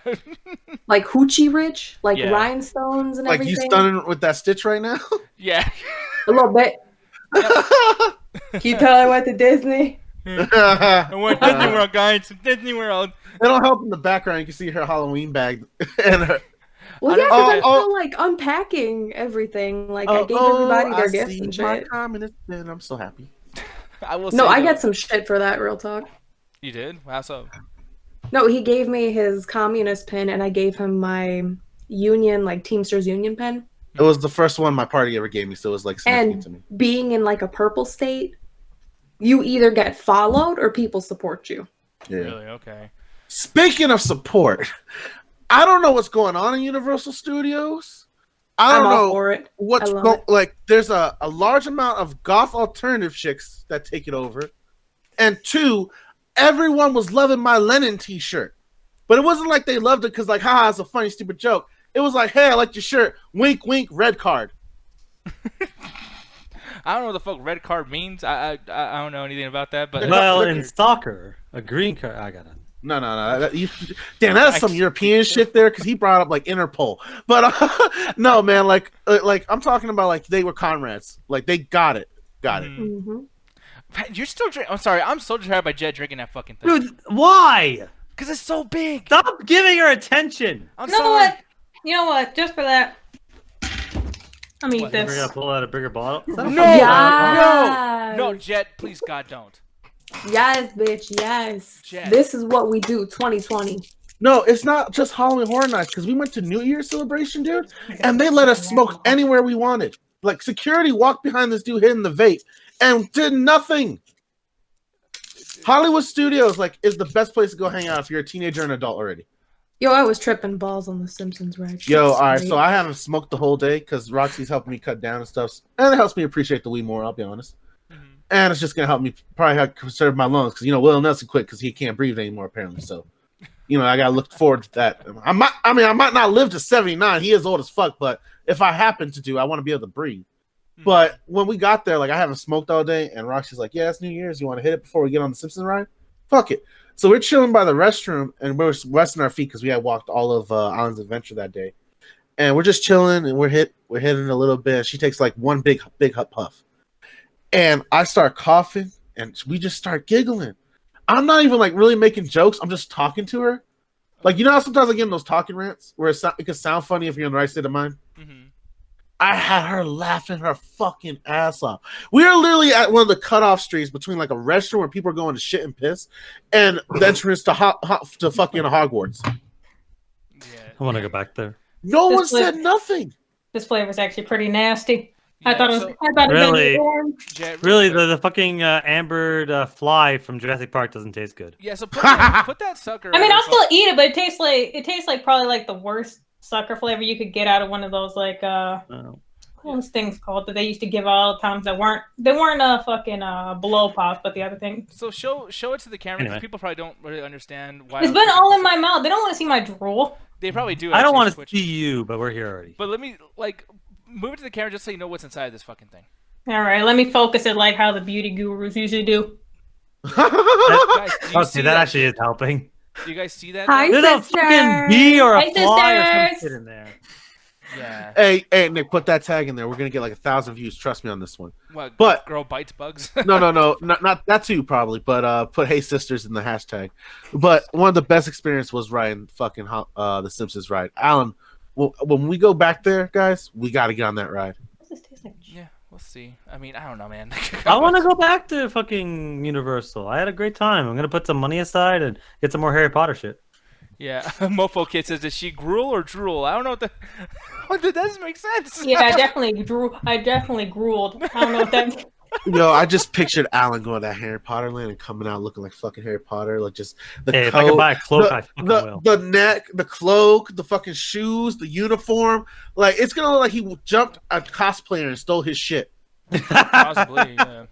[SPEAKER 3] like hoochie rich, like
[SPEAKER 1] Yeah.
[SPEAKER 3] rhinestones and
[SPEAKER 2] Like
[SPEAKER 3] everything.
[SPEAKER 2] you stunning with that stitch right now?
[SPEAKER 1] Yeah.
[SPEAKER 3] A little bit. Can you tell I went to Disney?
[SPEAKER 1] I went Disney World, guys. Disney World.
[SPEAKER 2] It'll help in the background. You can see her Halloween bag and her
[SPEAKER 3] Well,
[SPEAKER 1] I
[SPEAKER 3] yeah,
[SPEAKER 1] don't
[SPEAKER 3] because
[SPEAKER 1] know.
[SPEAKER 3] I'm still like unpacking everything. Like I gave everybody their gifts and
[SPEAKER 2] my
[SPEAKER 3] shit.
[SPEAKER 2] communist bin. I'm so happy.
[SPEAKER 1] I will
[SPEAKER 3] No,
[SPEAKER 1] say,
[SPEAKER 3] I
[SPEAKER 1] though-
[SPEAKER 3] get some shit for that. Real talk.
[SPEAKER 1] You did? How so?
[SPEAKER 3] No, he gave me his communist pin, and I gave him my union, like Teamsters Union pin.
[SPEAKER 2] It was the first one my party ever gave me, so it was like significant to
[SPEAKER 3] And
[SPEAKER 2] me.
[SPEAKER 3] being in like a purple state, you either get followed or people support you.
[SPEAKER 2] Yeah.
[SPEAKER 1] Really? Okay.
[SPEAKER 2] Speaking of support, I don't know what's going on in Universal Studios. I
[SPEAKER 3] I'm
[SPEAKER 2] don't
[SPEAKER 3] all
[SPEAKER 2] know
[SPEAKER 3] for it.
[SPEAKER 2] what's
[SPEAKER 3] I love
[SPEAKER 2] going.
[SPEAKER 3] it.
[SPEAKER 2] Like, there's a large amount of goth alternative chicks that take it over, and two, everyone was loving my Lenin T-shirt, but it wasn't like they loved it because like, haha, it's a funny stupid joke. It was like, hey, I like your shirt. Wink, wink. Red card.
[SPEAKER 1] I don't know what the fuck red card means. I don't know anything about that. But
[SPEAKER 4] Well, in soccer, a green card. I got it.
[SPEAKER 2] No. Damn, that's some European shit there because he brought up like Interpol. But no, man, like I'm talking about like they were comrades. Like they got it.
[SPEAKER 1] Mhm.
[SPEAKER 3] hmm
[SPEAKER 1] You're still drinking. I'm sorry. I'm so distracted by Jet drinking that fucking thing.
[SPEAKER 4] Dude, why?
[SPEAKER 1] Because it's so big.
[SPEAKER 4] Stop giving her attention.
[SPEAKER 1] I'm
[SPEAKER 5] You know
[SPEAKER 1] sorry.
[SPEAKER 5] what? You know what? Just for that, I'm gonna eat
[SPEAKER 1] What,
[SPEAKER 4] We're
[SPEAKER 5] this.
[SPEAKER 4] gonna pull out a bigger bottle. Is that a
[SPEAKER 1] No,
[SPEAKER 4] fucking-
[SPEAKER 3] Yes.
[SPEAKER 1] No, Jet, please, God, don't.
[SPEAKER 3] Yes, bitch. Yes.
[SPEAKER 1] Jet.
[SPEAKER 3] This is what we do. 2020.
[SPEAKER 2] No, it's not just Halloween Horror Nights because we went to New Year's celebration, dude, and they let us smoke anywhere we wanted. Like security walked behind this dude hitting the vape and did nothing. Hollywood Studios like is the best place to go hang out if you're a teenager and adult already.
[SPEAKER 3] Yo, I was tripping balls on The Simpsons, right?
[SPEAKER 2] Yo, all right, so I haven't smoked the whole day because Roxy's helping me cut down and stuff, and it helps me appreciate the weed more. I'll be honest, and it's just gonna help me probably have conserve my lungs because Will Nelson quit because he can't breathe anymore apparently. So, I gotta look forward to that. I might not live to 79. He is old as fuck, but if I happen to, I want to be able to breathe. But when we got there, like I haven't smoked all day, and Roxy's like, "Yeah, it's New Year's. You want to hit it before we get on the Simpsons ride? Fuck it." So we're chilling by the restroom, and we're resting our feet because we had walked all of Islands Adventure that day, and we're just chilling, and we're hitting a little bit. She takes like one big puff, and I start coughing, and we just start giggling. I'm not even like really making jokes. I'm just talking to her, like how sometimes I get in those talking rants where it can sound funny if you're in the right state of mind.
[SPEAKER 1] Mm-hmm.
[SPEAKER 2] I had her laughing her fucking ass off. We are literally at one of the cutoff streets between like a restaurant where people are going to shit and piss, and the entrance to to fucking Hogwarts.
[SPEAKER 1] Yeah.
[SPEAKER 4] I want to go back there.
[SPEAKER 2] No one
[SPEAKER 5] This was-
[SPEAKER 2] said nothing.
[SPEAKER 5] This flavor's actually pretty nasty. I
[SPEAKER 1] Yeah,
[SPEAKER 5] thought it was.
[SPEAKER 1] so-
[SPEAKER 5] I thought it was
[SPEAKER 4] Really?
[SPEAKER 5] orange.
[SPEAKER 1] Jet,
[SPEAKER 4] Really,
[SPEAKER 1] quick.
[SPEAKER 4] the fucking ambered fly from Jurassic Park doesn't taste good.
[SPEAKER 1] Yeah, so put that sucker.
[SPEAKER 5] I mean,
[SPEAKER 1] in
[SPEAKER 5] I'll
[SPEAKER 1] the
[SPEAKER 5] still eat it, but it tastes like probably like the worst sucker flavor you could get out of one of those like
[SPEAKER 4] Oh.
[SPEAKER 5] what was things called that they used to give all the times that weren't fucking blow pops, but the other thing.
[SPEAKER 1] So show it to the camera because
[SPEAKER 4] Anyway.
[SPEAKER 1] people probably don't really understand why.
[SPEAKER 5] It's been all in my mouth. They don't want to see my drool.
[SPEAKER 1] They probably do.
[SPEAKER 4] I don't
[SPEAKER 1] actually,
[SPEAKER 4] want to
[SPEAKER 1] Twitch.
[SPEAKER 4] see you, but we're here already.
[SPEAKER 1] But let me move it to the camera just so you know what's inside this fucking thing.
[SPEAKER 5] All right, let me focus it like how the beauty gurus usually do.
[SPEAKER 1] Guys, do you
[SPEAKER 4] Okay,
[SPEAKER 1] see
[SPEAKER 4] that actually is helping.
[SPEAKER 1] Do you guys see that?
[SPEAKER 3] Hi,
[SPEAKER 1] though?
[SPEAKER 4] There's a fucking bee or a
[SPEAKER 5] Hey,
[SPEAKER 4] fly or some
[SPEAKER 5] sisters!
[SPEAKER 4] shit in there.
[SPEAKER 1] Yeah.
[SPEAKER 2] Hey, Nick, put that tag in there. We're gonna get like 1,000 views. Trust me on this one.
[SPEAKER 1] What?
[SPEAKER 2] But-
[SPEAKER 1] girl bites bugs.
[SPEAKER 2] No, not that too probably, but put "Hey Sisters" in the hashtag. But one of the best experience was riding fucking the Simpsons ride. Alan, when we go back there, guys, we got to get on that ride.
[SPEAKER 5] What does this taste like?
[SPEAKER 1] Yeah, we'll see. I mean, I don't know, man.
[SPEAKER 4] I want to go back to fucking Universal. I had a great time. I'm gonna put some money aside and get some more Harry Potter shit.
[SPEAKER 1] Yeah, Mofo Kid says, "Does she gruel or drool?" I don't know what the. That doesn't make sense.
[SPEAKER 5] Yeah, I definitely drooled. I don't know what that.
[SPEAKER 2] Yo, I just pictured Alan going to Harry Potter land and coming out looking like fucking Harry Potter, like just the
[SPEAKER 4] Hey, if
[SPEAKER 2] coat,
[SPEAKER 4] I can buy a cloak, I fucking will.
[SPEAKER 2] the neck, the cloak, the fucking shoes, the uniform. Like it's gonna look like he jumped a cosplayer and stole his shit.
[SPEAKER 1] Possibly. Yeah.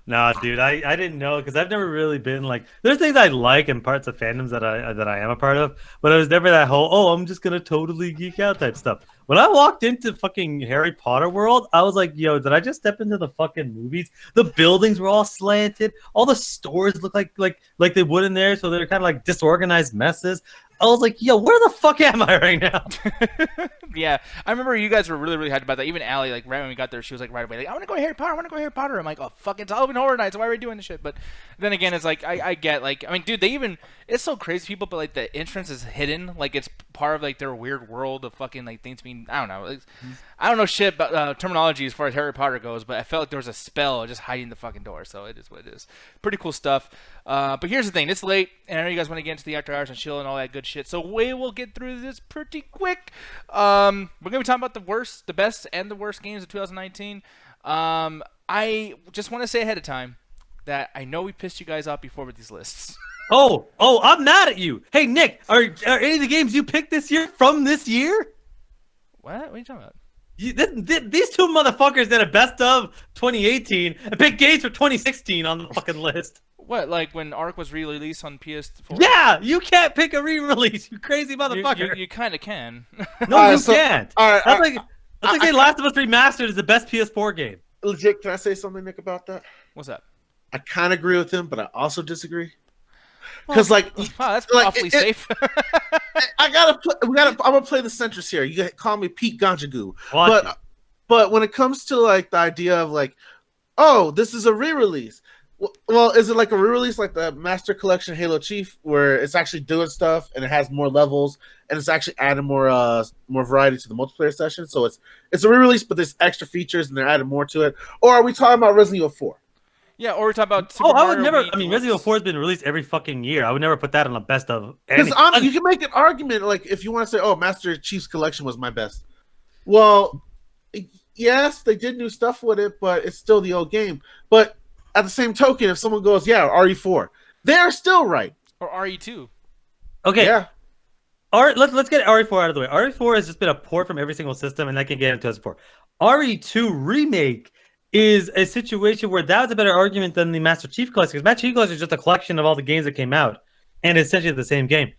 [SPEAKER 4] Nah, dude, I didn't know because I've never really been like. There's things I like and parts of fandoms that I am a part of, but it was never that whole I'm just gonna totally geek out type stuff. When I walked into fucking Harry Potter world, I was like, yo, did I just step into the fucking movies? The buildings were all slanted. All the stores look like they would in there, so they're kind of like disorganized messes. I was like, yo, where the fuck am I right now?
[SPEAKER 1] Yeah, I remember you guys were really, really hyped about that. Even Allie, like right when we got there, she was like right away, like I want to go Harry Potter. I want to go Harry Potter. I'm like, oh fuck, it's Halloween Horror Nights. Why are we doing this shit? But then again, it's like I get like I mean, dude, it's so crazy, people, but like the entrance is hidden, like it's part of like their weird world of fucking like things being I don't know, like, I don't know shit about terminology as far as Harry Potter goes, but I felt like there was a spell just hiding the fucking door. So it is what it is. Pretty cool stuff. But here's the thing, it's late, and I know you guys want to get into the after hours and chill and all that good shit. So we will get through this pretty quick. We're gonna be talking about the best, and the worst games of 2019. I just want to say ahead of time that I know we pissed you guys off before with these lists.
[SPEAKER 4] Oh, I'm mad at you. Hey, Nick, are any of the games you picked this year from this year?
[SPEAKER 1] What are you talking about?
[SPEAKER 4] These two motherfuckers did a best of 2018 and picked games for 2016 on the fucking list.
[SPEAKER 1] What, like when Ark was re-released on PS4?
[SPEAKER 4] Yeah, you can't pick a re-release, you crazy motherfucker.
[SPEAKER 1] You kind of can.
[SPEAKER 4] No, you
[SPEAKER 2] so-
[SPEAKER 4] can't.
[SPEAKER 2] all right,
[SPEAKER 4] That's like saying Last of Us Remastered is the best PS4 game.
[SPEAKER 2] Legit, can I say something, Nick, about that?
[SPEAKER 1] What's up?
[SPEAKER 2] I kind of agree with him, but I also disagree. Because like,
[SPEAKER 1] Wow, that's
[SPEAKER 2] like,
[SPEAKER 1] awfully safe.
[SPEAKER 2] I'm gonna play the centrist here. You can call me Pete Ganjagu,
[SPEAKER 4] Watch it.
[SPEAKER 2] but when it comes to like the idea of like, oh, this is a re-release. Well, is it like a re-release like the Master Collection Halo Chief, where it's actually doing stuff and it has more levels and it's actually adding more variety to the multiplayer session? So it's a re-release, but there's extra features and they're adding more to it. Or are we talking about Resident Evil 4?
[SPEAKER 1] Yeah, or we're talking about Super
[SPEAKER 4] I would
[SPEAKER 1] Mario
[SPEAKER 4] never.
[SPEAKER 1] Wii
[SPEAKER 4] I mean,
[SPEAKER 1] Deluxe.
[SPEAKER 4] Resident Evil 4 has been released every fucking year. I would never put that on the best of.
[SPEAKER 2] Because you can make an argument, like if you want to say, "Oh, Master Chief's Collection was my best." Well, yes, they did new stuff with it, but it's still the old game. But at the same token, if someone goes, "Yeah, RE4," they're still right.
[SPEAKER 1] Or RE2.
[SPEAKER 4] Okay.
[SPEAKER 2] Yeah.
[SPEAKER 4] Let's get RE4 out of the way. RE4 has just been a port from every single system, and I can get into it before. RE2 remake is a situation where that was a better argument than the Master Chief Collection, because Master Chief Collection is just a collection of all the games that came out, and it's essentially the same game.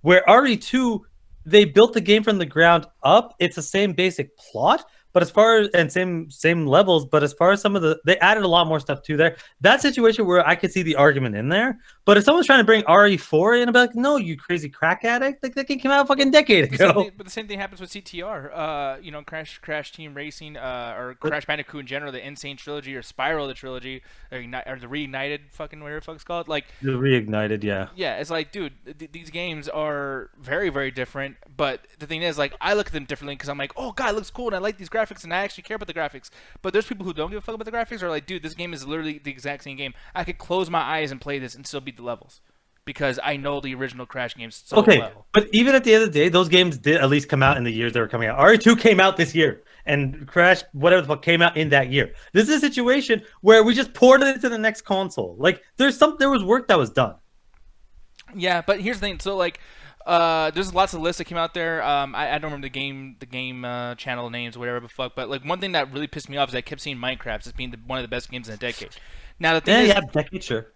[SPEAKER 4] Where RE2, they built the game from the ground up. It's the same basic plot, but as far as and same levels, but as far as they added a lot more stuff to there. That situation where I could see the argument in there. But if someone's trying to bring RE4 in, I'd be like, no, you crazy crack addict! Like that game came out a fucking decade ago.
[SPEAKER 1] But the same thing happens with CTR. Crash Team Racing, or Crash Bandicoot in general, the Insane Trilogy or Spiral the Trilogy, or the Reignited fucking whatever the fuck it's called. Like
[SPEAKER 4] The Reignited, yeah.
[SPEAKER 1] Yeah, it's like, dude, these games are very, very different. But the thing is, like, I look at them differently because I'm like, oh god, it looks cool and I like these graphics and I actually care about the graphics. But there's people who don't give a fuck about the graphics, or like, dude, this game is literally the exact same game. I could close my eyes and play this and still beat the levels because I know the original Crash games so well.
[SPEAKER 4] But even at the end of the day, those games did at least come out in the years they were coming out. RE2 came out this year, and Crash, whatever the fuck, came out in that year. This is a situation where we just ported it to the next console. Like, there was work that was done.
[SPEAKER 1] Yeah, but here's the thing. So like, there's lots of lists that came out there. I don't remember the game channel names or whatever the fuck. But like one thing that really pissed me off is I kept seeing Minecraft as being one of the best games in a decade. Now the thing is,
[SPEAKER 4] decade, sure.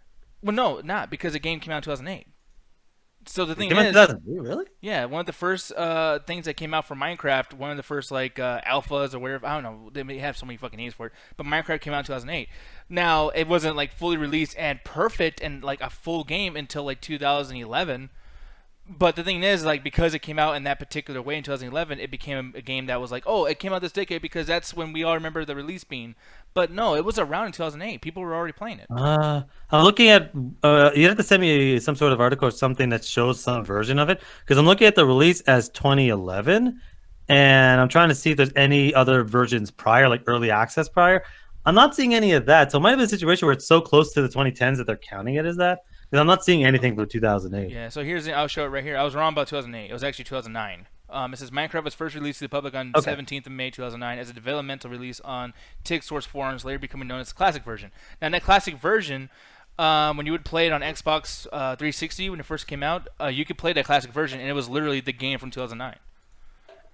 [SPEAKER 1] Well, no, not because the game came out in 2008. So the thing
[SPEAKER 4] Came out in
[SPEAKER 1] is,
[SPEAKER 4] 2008, really?
[SPEAKER 1] yeah, one of the first things that came out for Minecraft, one of the first like alphas or whatever, I don't know, they may have so many fucking names for it, but Minecraft came out in 2008. Now, it wasn't like fully released and perfect and like a full game until like 2011. But the thing is, like, because it came out in that particular way in 2011, it became a game that was like, oh, it came out this decade because that's when we all remember the release being. But no, it was around in 2008. People were already playing it.
[SPEAKER 4] I'm looking at. You have to send me some sort of article or something that shows some version of it, because I'm looking at the release as 2011, and I'm trying to see if there's any other versions prior, like early access prior. I'm not seeing any of that. So it might have been a situation where it's so close to the 2010s that they're counting it as that. Because I'm not seeing anything for 2008.
[SPEAKER 1] Yeah, so I'll show it right here. I was wrong about 2008. It was actually 2009. It says Minecraft was first released to the public on 17th of May 2009 as a developmental release on TIG Source forums, later becoming known as the classic version. Now, in that classic version, when you would play it on Xbox 360 when it first came out, you could play that classic version, and it was literally the game from 2009.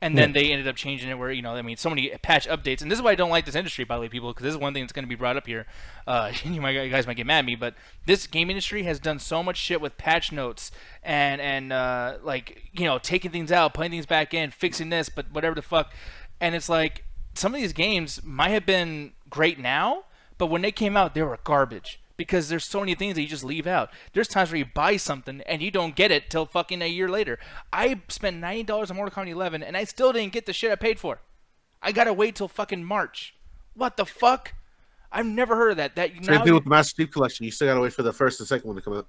[SPEAKER 1] And then they ended up changing it where, so many patch updates. And this is why I don't like this industry, by the way, people, because this is one thing that's going to be brought up here. You guys might get mad at me, but this game industry has done so much shit with patch notes and taking things out, putting things back in, fixing this, but whatever the fuck. And it's like, some of these games might have been great now, but when they came out, they were garbage. because there's so many things that you just leave out. There's times where you buy something and you don't get it till fucking a year later. I spent $90 on Mortal Kombat 11 and I still didn't get the shit I paid for. I gotta wait till fucking March. What the fuck? I've never heard of that.
[SPEAKER 2] Same thing with the Master Chief Collection. You still gotta wait for the first and second one to come out.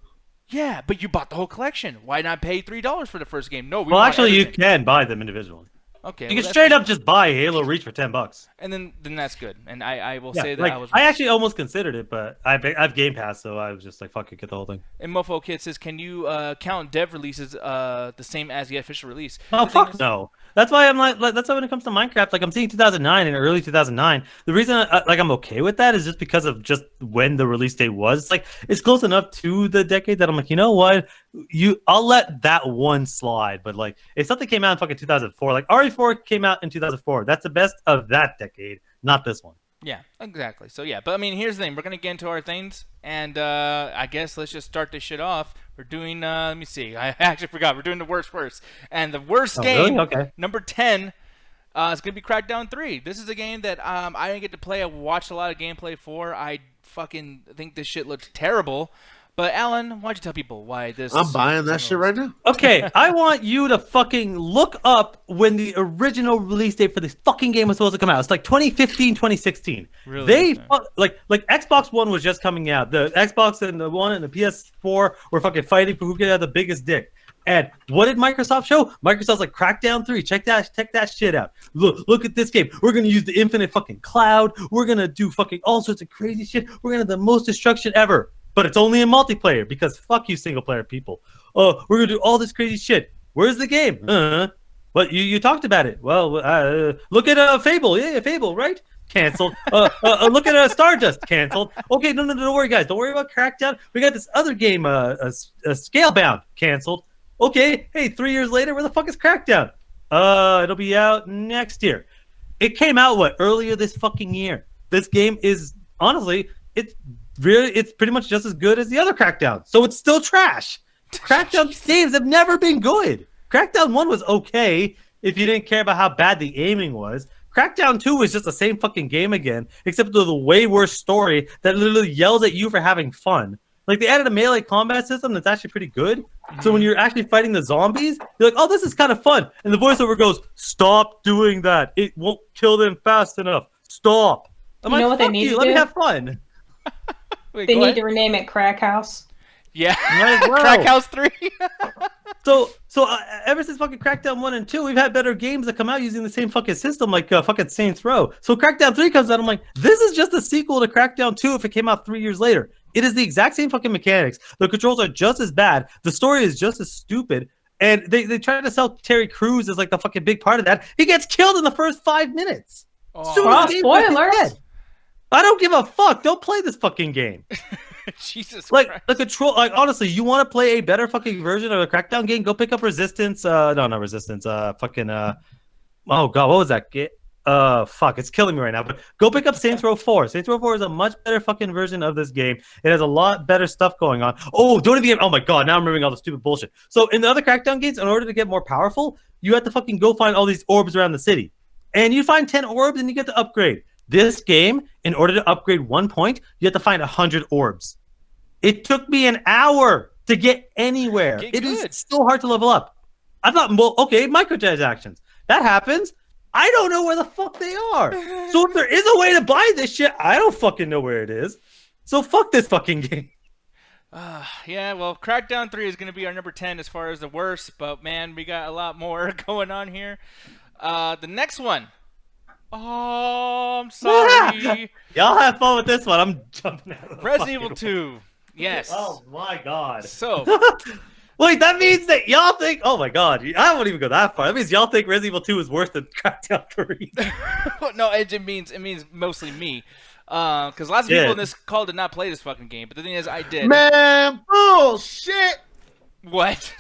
[SPEAKER 1] Yeah, but you bought the whole collection. Why not pay $3 for the first game? No, we
[SPEAKER 4] Well,
[SPEAKER 1] want
[SPEAKER 4] actually, you
[SPEAKER 1] everything.
[SPEAKER 4] can buy them individually.
[SPEAKER 1] Okay,
[SPEAKER 4] You
[SPEAKER 1] well,
[SPEAKER 4] can
[SPEAKER 1] that's
[SPEAKER 4] straight
[SPEAKER 1] good.
[SPEAKER 4] up just buy Halo Reach for $10.
[SPEAKER 1] And then that's good. And I will
[SPEAKER 4] Yeah,
[SPEAKER 1] say that
[SPEAKER 4] like,
[SPEAKER 1] I was.
[SPEAKER 4] I actually almost considered it, but I've Game Pass, so I was just like, fuck it, get the whole thing.
[SPEAKER 1] And Mofo Kid says, can you count dev releases the same as the official release?
[SPEAKER 4] Oh,
[SPEAKER 1] The thing
[SPEAKER 4] fuck
[SPEAKER 1] is-
[SPEAKER 4] no. That's why I'm like that's why when it comes to Minecraft, like I'm seeing 2009 and early 2009. The reason I'm okay with that is just because of just when the release date was. It's like it's close enough to the decade that I'm like, you know what, I'll let that one slide. But like, if something came out in fucking 2004, like RE4 came out in 2004, that's the best of that decade, not this one.
[SPEAKER 1] Yeah, exactly. So yeah, but I mean, here's the thing: we're gonna get into our things, and I guess let's just start this shit off. We're doing. Let me see. I actually forgot. We're doing the worst first, and the worst
[SPEAKER 4] Oh,
[SPEAKER 1] game,
[SPEAKER 4] really? Okay.
[SPEAKER 1] number 10, is gonna be Crackdown 3. This is a game that I didn't get to play. I watched a lot of gameplay for. I fucking think this shit looked terrible. But Alan, why don't you tell people why this?
[SPEAKER 2] I'm buying that shit right now.
[SPEAKER 4] Okay, I want you to fucking look up when the original release date for this fucking game was supposed to come out. It's like 2015, 2016.
[SPEAKER 1] Really?
[SPEAKER 4] They
[SPEAKER 1] Okay.
[SPEAKER 4] like Xbox One was just coming out. The Xbox and the One and the PS4 were fucking fighting for who could have the biggest dick. And what did Microsoft show? Microsoft's like Crackdown 3. Check that shit out. Look at this game. We're gonna use the infinite fucking cloud. We're gonna do fucking all sorts of crazy shit. We're gonna have the most destruction ever. But it's only in multiplayer because fuck you single player people. Oh, we're gonna do all this crazy shit. Where's the game? But you talked about it. Well, look at Fable. Yeah, Fable, right? Canceled. Look at Stardust. Canceled. Okay, no, don't worry, guys. Don't worry about Crackdown. We got this other game, Scalebound. Canceled. Okay, hey, 3 years later, where the fuck is Crackdown? It'll be out next year. It came out earlier this fucking year. This game is honestly, it's pretty much just as good as the other Crackdown. So it's still trash. Crackdown games have never been good. Crackdown 1 was okay if you didn't care about how bad the aiming was. Crackdown 2 is just the same fucking game again, except with a way worse story that literally yells at you for having fun. Like, they added a melee combat system that's actually pretty good. So when you're actually fighting the zombies, you're like, oh, this is kind of fun. And the voiceover goes, stop doing that. It won't kill them fast enough. Stop. I'm
[SPEAKER 5] You know
[SPEAKER 4] like,
[SPEAKER 5] what they
[SPEAKER 4] fuck
[SPEAKER 5] need
[SPEAKER 4] you.
[SPEAKER 5] to
[SPEAKER 4] Let me
[SPEAKER 5] do?
[SPEAKER 4] have fun.
[SPEAKER 1] Wait,
[SPEAKER 5] They
[SPEAKER 1] go
[SPEAKER 5] need
[SPEAKER 1] ahead.
[SPEAKER 5] to rename it Crack House.
[SPEAKER 1] Yeah.
[SPEAKER 4] Might as well.
[SPEAKER 1] Crack House 3.
[SPEAKER 4] So ever since fucking Crackdown 1 and 2, we've had better games that come out using the same fucking system, like fucking Saints Row. So Crackdown 3 comes out, I'm like, this is just a sequel to Crackdown 2 if it came out 3 years later. It is the exact same fucking mechanics. The controls are just as bad. The story is just as stupid. And they try to sell Terry Crews as like the fucking big part of that. He gets killed in the first 5 minutes.
[SPEAKER 1] Oh,
[SPEAKER 4] Soon
[SPEAKER 5] Well,
[SPEAKER 4] as the game fucking
[SPEAKER 5] spoilers.
[SPEAKER 4] dead. I don't give a fuck. Don't play this fucking game.
[SPEAKER 1] Jesus
[SPEAKER 4] Like
[SPEAKER 1] Christ.
[SPEAKER 4] the control, like honestly, you want to play a better fucking version of a Crackdown game? Go pick up Resistance. No, not Resistance. Oh god, what was that? Fuck, it's killing me right now. But go pick up Saints Row 4. Saints Row 4 is a much better fucking version of this game. It has a lot better stuff going on. Oh, don't even. Oh my god, now I'm remembering all the stupid bullshit. So in the other Crackdown games, in order to get more powerful, you have to fucking go find all these orbs around the city, and you find 10 orbs and you get to upgrade. This game, in order to upgrade 1 point, you have to find 100 orbs. It took me an hour to get anywhere.
[SPEAKER 1] Get
[SPEAKER 4] It is
[SPEAKER 1] good.
[SPEAKER 4] so hard to level up. I thought, well, okay, microtransactions. That happens. I don't know where the fuck they are. So if there is a way to buy this shit, I don't fucking know where it is. So fuck this fucking game.
[SPEAKER 1] Yeah, well, Crackdown 3 is going to be our number 10 as far as the worst, but man, we got a lot more going on here. The next one. Oh, I'm sorry.
[SPEAKER 4] Y'all have fun with this one. I'm jumping out of the
[SPEAKER 1] Resident
[SPEAKER 4] fucking
[SPEAKER 1] Evil
[SPEAKER 4] way.
[SPEAKER 1] 2. Yes.
[SPEAKER 4] Oh my god.
[SPEAKER 1] So,
[SPEAKER 4] Wait, that means that y'all think. Oh my god, I won't even go that far. That means y'all think Resident Evil 2 is worse than Crackdown 3.
[SPEAKER 1] no, it means mostly me. Because lots of people in this call did not play this fucking game, but the thing is, I did.
[SPEAKER 2] Man, bullshit.
[SPEAKER 1] What?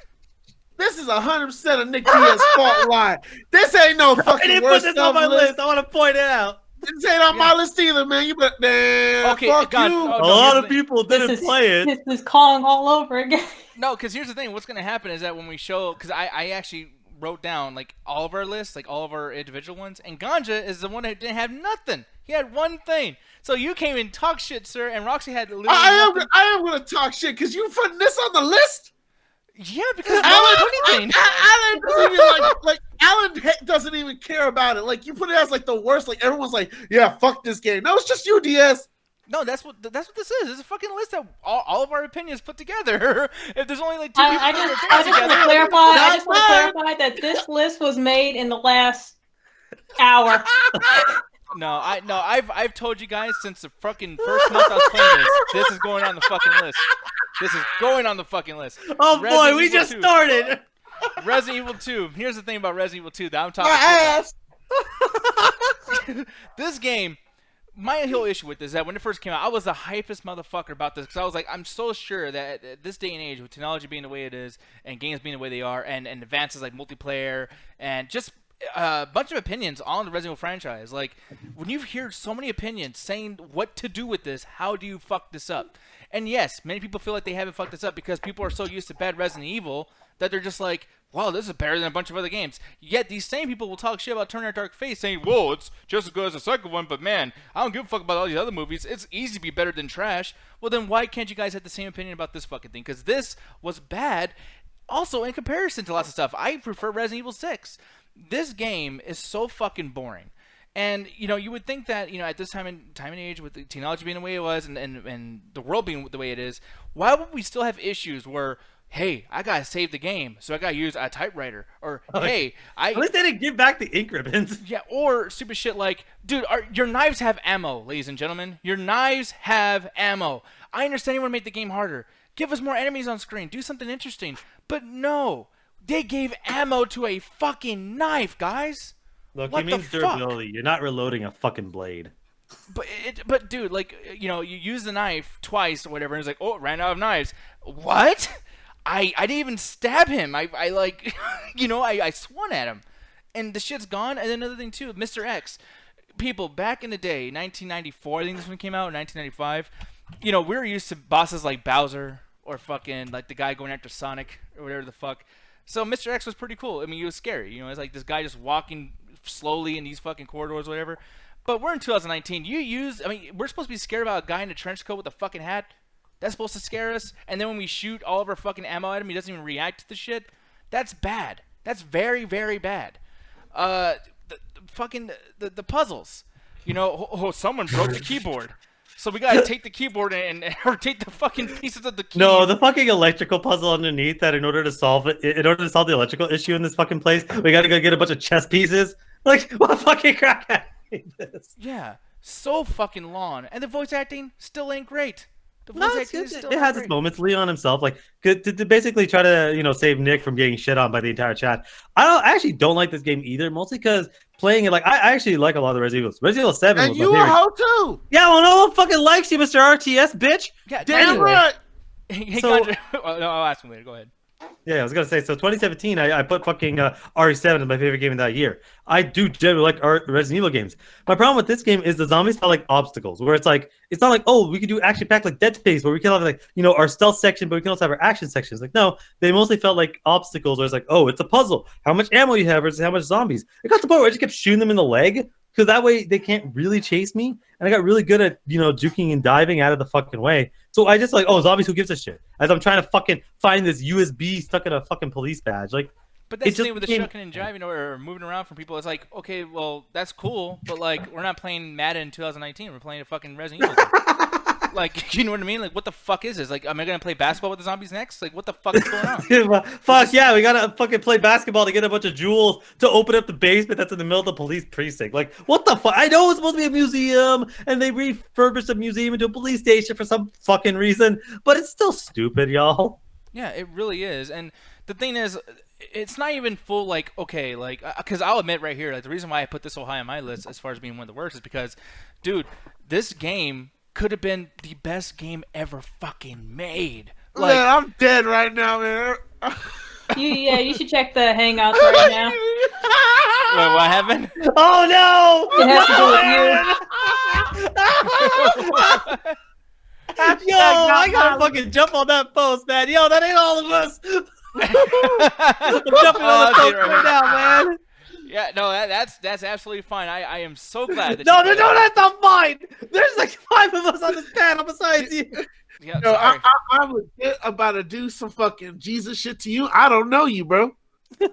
[SPEAKER 2] This is 100% a Nick Diaz fault line. This ain't no
[SPEAKER 4] I
[SPEAKER 2] fucking
[SPEAKER 4] didn't put
[SPEAKER 2] worst
[SPEAKER 4] this
[SPEAKER 2] stuff
[SPEAKER 4] on my list. I want to point it out.
[SPEAKER 2] This ain't on my list either, man. You better, man.
[SPEAKER 1] Okay,
[SPEAKER 2] fuck
[SPEAKER 1] God,
[SPEAKER 2] you.
[SPEAKER 1] oh,
[SPEAKER 4] A
[SPEAKER 1] no,
[SPEAKER 4] lot
[SPEAKER 1] here's
[SPEAKER 4] of
[SPEAKER 1] the-
[SPEAKER 4] people didn't play it.
[SPEAKER 5] This is Kong all over again.
[SPEAKER 1] No, because here's the thing. What's going to happen is that when we show, because I actually wrote down like all of our lists, like all of our individual ones, and Ganja is the one that didn't have nothing. He had one thing. So you came and talk shit, sir, and Roxy had literally nothing.
[SPEAKER 2] I am gonna talk shit because you putting this on the list.
[SPEAKER 1] Yeah, because no one put anything.
[SPEAKER 2] Alan doesn't even like Alan doesn't even care about it. Like you put it as like the worst. Like everyone's like, yeah, fuck this game. No, it's just you, DS.
[SPEAKER 1] No, that's what this is. It's a fucking list of all of our opinions put together. If there's only like two people
[SPEAKER 5] I just want to clarify that this list was made in the last hour.
[SPEAKER 1] I've told you guys since the fucking first month I was playing this is going on the fucking list. This is going on the fucking list.
[SPEAKER 4] Oh boy, we just started.
[SPEAKER 1] Resident Evil 2. Here's the thing about Resident Evil 2 that I'm talking about. This game, my whole issue with this is that when it first came out, I was the hypest motherfucker about this because I was like, I'm so sure that at this day and age, with technology being the way it is and games being the way they are and advances like multiplayer and just a bunch of opinions on the Resident Evil franchise. Like, when you've heard so many opinions saying what to do with this, how do you fuck this up? And yes, many people feel like they haven't fucked this up because people are so used to bad Resident Evil that they're just like, wow, this is better than a bunch of other games. Yet these same people will talk shit about Turn Your Dark Fate saying, whoa, it's just as good as the second one, but man, I don't give a fuck about all these other movies. It's easy to be better than trash. Well, then why can't you guys have the same opinion about this fucking thing? Because this was bad. Also, in comparison to lots of stuff, I prefer Resident Evil 6. This game is so fucking boring. And, you know, you would think that, you know, at this time and age, with the technology being the way it was and the world being the way it is, why would we still have issues where, hey, I gotta save the game, so I gotta use a typewriter, or hey,
[SPEAKER 4] at least they didn't give back the ink ribbons.
[SPEAKER 1] Yeah, or stupid shit like, dude, your knives have ammo, ladies and gentlemen. Your knives have ammo. I understand you want to make the game harder. Give us more enemies on screen. Do something interesting. But no, they gave ammo to a fucking knife, guys.
[SPEAKER 4] Look,
[SPEAKER 1] What
[SPEAKER 4] he
[SPEAKER 1] the
[SPEAKER 4] means
[SPEAKER 1] fuck?
[SPEAKER 4] durability. You're not reloading a fucking blade.
[SPEAKER 1] But dude, like, you know, you use the knife twice or whatever, and it's like, oh, it ran out of knives. What? I didn't even stab him. I like, you know, I swung at him, and the shit's gone. And then another thing too, Mr. X. People back in the day, 1994, I think this one came out, in 1995. You know, we were used to bosses like Bowser or fucking like the guy going after Sonic or whatever the fuck. So Mr. X was pretty cool. I mean, he was scary. You know, it's like this guy just walking slowly in these fucking corridors or whatever. But we're in 2019. We're supposed to be scared about a guy in a trench coat with a fucking hat. That's supposed to scare us. And then when we shoot all of our fucking ammo at him, he doesn't even react to the shit. That's bad. That's very, very bad. The puzzles. You know, someone broke the keyboard. So we gotta take the keyboard or take the fucking pieces of the key.
[SPEAKER 4] No, the fucking electrical puzzle underneath that in order to solve the electrical issue in this fucking place, we gotta go get a bunch of chess pieces. Like, what fucking crack made this?
[SPEAKER 1] Yeah, so fucking long. And the voice acting still ain't great. The voice
[SPEAKER 4] No,
[SPEAKER 1] acting is still
[SPEAKER 4] it
[SPEAKER 1] not
[SPEAKER 4] has
[SPEAKER 1] great.
[SPEAKER 4] its moments. Leon himself, like, to basically try to, you know, save Nick from getting shit on by the entire chat. I actually don't like this game either, mostly because playing it, like, I actually like a lot of the Resident Evils. Resident Evil 7
[SPEAKER 2] And
[SPEAKER 4] was
[SPEAKER 2] you
[SPEAKER 4] my
[SPEAKER 2] a
[SPEAKER 4] favorite.
[SPEAKER 2] hoe too.
[SPEAKER 4] Yeah, well, no one fucking likes you, Mr. RTS, bitch.
[SPEAKER 1] Yeah,
[SPEAKER 2] Damn
[SPEAKER 1] anyway.
[SPEAKER 2] right.
[SPEAKER 1] Hey,
[SPEAKER 4] So-
[SPEAKER 1] Gandra, oh, no, I'll ask him later. Go ahead.
[SPEAKER 4] Yeah, I was gonna say, so 2017, I put fucking RE7 as my favorite game of that year. I do generally like Resident Evil games. My problem with this game is the zombies felt like obstacles, where it's like, it's not like, oh, we could do action packed like Dead Space, where we can have like, you know, our stealth section, but we can also have our action sections. Like, no, they mostly felt like obstacles, where it's like, oh, it's a puzzle. How much ammo you have versus how much zombies. It got to the point where I just kept shooting them in the leg, because that way they can't really chase me. And I got really good at, you know, juking and diving out of the fucking way. So I just like, oh, zombies, who gives a shit? As I'm trying to fucking find this USB stuck in a fucking police badge. Like,
[SPEAKER 1] But that's
[SPEAKER 4] It
[SPEAKER 1] the thing
[SPEAKER 4] just
[SPEAKER 1] with the
[SPEAKER 4] became-
[SPEAKER 1] shucking and driving or moving around from people. It's like, okay, well, that's cool, but like, we're not playing Madden in 2019. We're playing a fucking Resident Evil game. Like, you know what I mean? Like, what the fuck is this? Like, am I gonna play basketball with the zombies next? Like, what the fuck is going on?
[SPEAKER 4] fuck yeah, we gotta fucking play basketball to get a bunch of jewels to open up the basement that's in the middle of the police precinct. Like, what the fuck? I know it's supposed to be a museum, and they refurbished the museum into a police station for some fucking reason, but it's still stupid, y'all.
[SPEAKER 1] Yeah, it really is. And the thing is, it's not even full, like, okay, like, because I'll admit right here, like, the reason why I put this so high on my list as far as being one of the worst is because, dude, this game could have been the best game ever fucking made. Like,
[SPEAKER 2] Man, I'm dead right now, man.
[SPEAKER 5] You should check the Hangouts right now.
[SPEAKER 1] wait, what happened?
[SPEAKER 4] Oh no!
[SPEAKER 5] It has to do with you.
[SPEAKER 4] Yo, I gotta fucking jump on that post, man. Yo, that ain't all of us. I'm jumping on the
[SPEAKER 1] Oh,
[SPEAKER 4] phone right now, man.
[SPEAKER 1] Yeah, no, that's absolutely fine. I am so glad that
[SPEAKER 4] No,
[SPEAKER 1] you
[SPEAKER 4] that's not fine. There's like 5 of us on this panel besides you.
[SPEAKER 1] Yeah,
[SPEAKER 2] Yo,
[SPEAKER 1] sorry.
[SPEAKER 2] I'm legit about to do some fucking Jesus shit to you. I don't know you, bro.
[SPEAKER 4] Yo,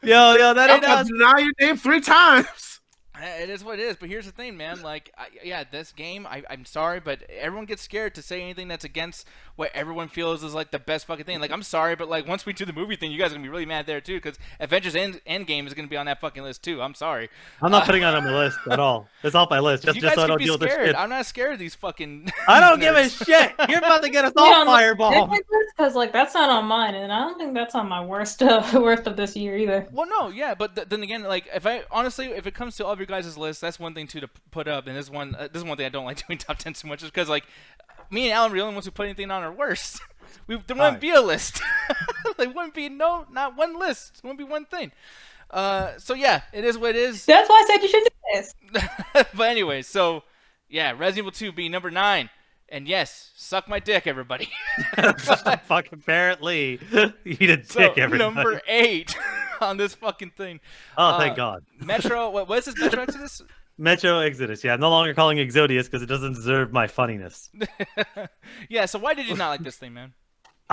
[SPEAKER 4] that
[SPEAKER 2] I'm
[SPEAKER 4] ain't
[SPEAKER 2] gonna
[SPEAKER 4] us.
[SPEAKER 2] deny your name 3 times.
[SPEAKER 1] It is what it is, but here's the thing, man. Like, yeah, this game, I'm sorry, but everyone gets scared to say anything that's against what everyone feels is like the best fucking thing. Like, I'm sorry, but like once we do the movie thing, you guys are gonna be really mad there too, because Avengers Endgame is gonna be on that fucking list too. I'm sorry.
[SPEAKER 4] I'm not putting it on my list at all. It's off my list
[SPEAKER 1] You
[SPEAKER 4] just
[SPEAKER 1] guys
[SPEAKER 4] so I
[SPEAKER 1] can
[SPEAKER 4] don't
[SPEAKER 1] be
[SPEAKER 4] deal with this
[SPEAKER 1] scared.
[SPEAKER 4] shit.
[SPEAKER 1] I'm not scared of these fucking.
[SPEAKER 4] I don't give a
[SPEAKER 1] nerds.
[SPEAKER 4] shit. You're about to get us all fireball.
[SPEAKER 5] Because like that's not on mine, and I don't think that's on my worst of this year either.
[SPEAKER 1] Well, no, yeah, but then again, like if it comes to all of your guys' list, that's one thing too to put up, and this is one thing I don't like doing top 10 too much, is because like me and Alan are the only ones who put anything on our worst. There wouldn't be a list. Like wouldn't be not one list. It wouldn't be one thing. So yeah, it is what it is.
[SPEAKER 5] That's why I said you should do this.
[SPEAKER 1] But anyway, so yeah, Resident Evil 2 being number 9, and yes, suck my dick, everybody.
[SPEAKER 4] Fuck, apparently. Eat a
[SPEAKER 1] So
[SPEAKER 4] dick, everybody.
[SPEAKER 1] number 8 on this fucking thing.
[SPEAKER 4] Oh, thank God.
[SPEAKER 1] Metro. What is this? Metro Exodus?
[SPEAKER 4] Metro Exodus. Yeah, I'm no longer calling it Exodius because it doesn't deserve my funniness.
[SPEAKER 1] Yeah. So why did you not like this thing, man?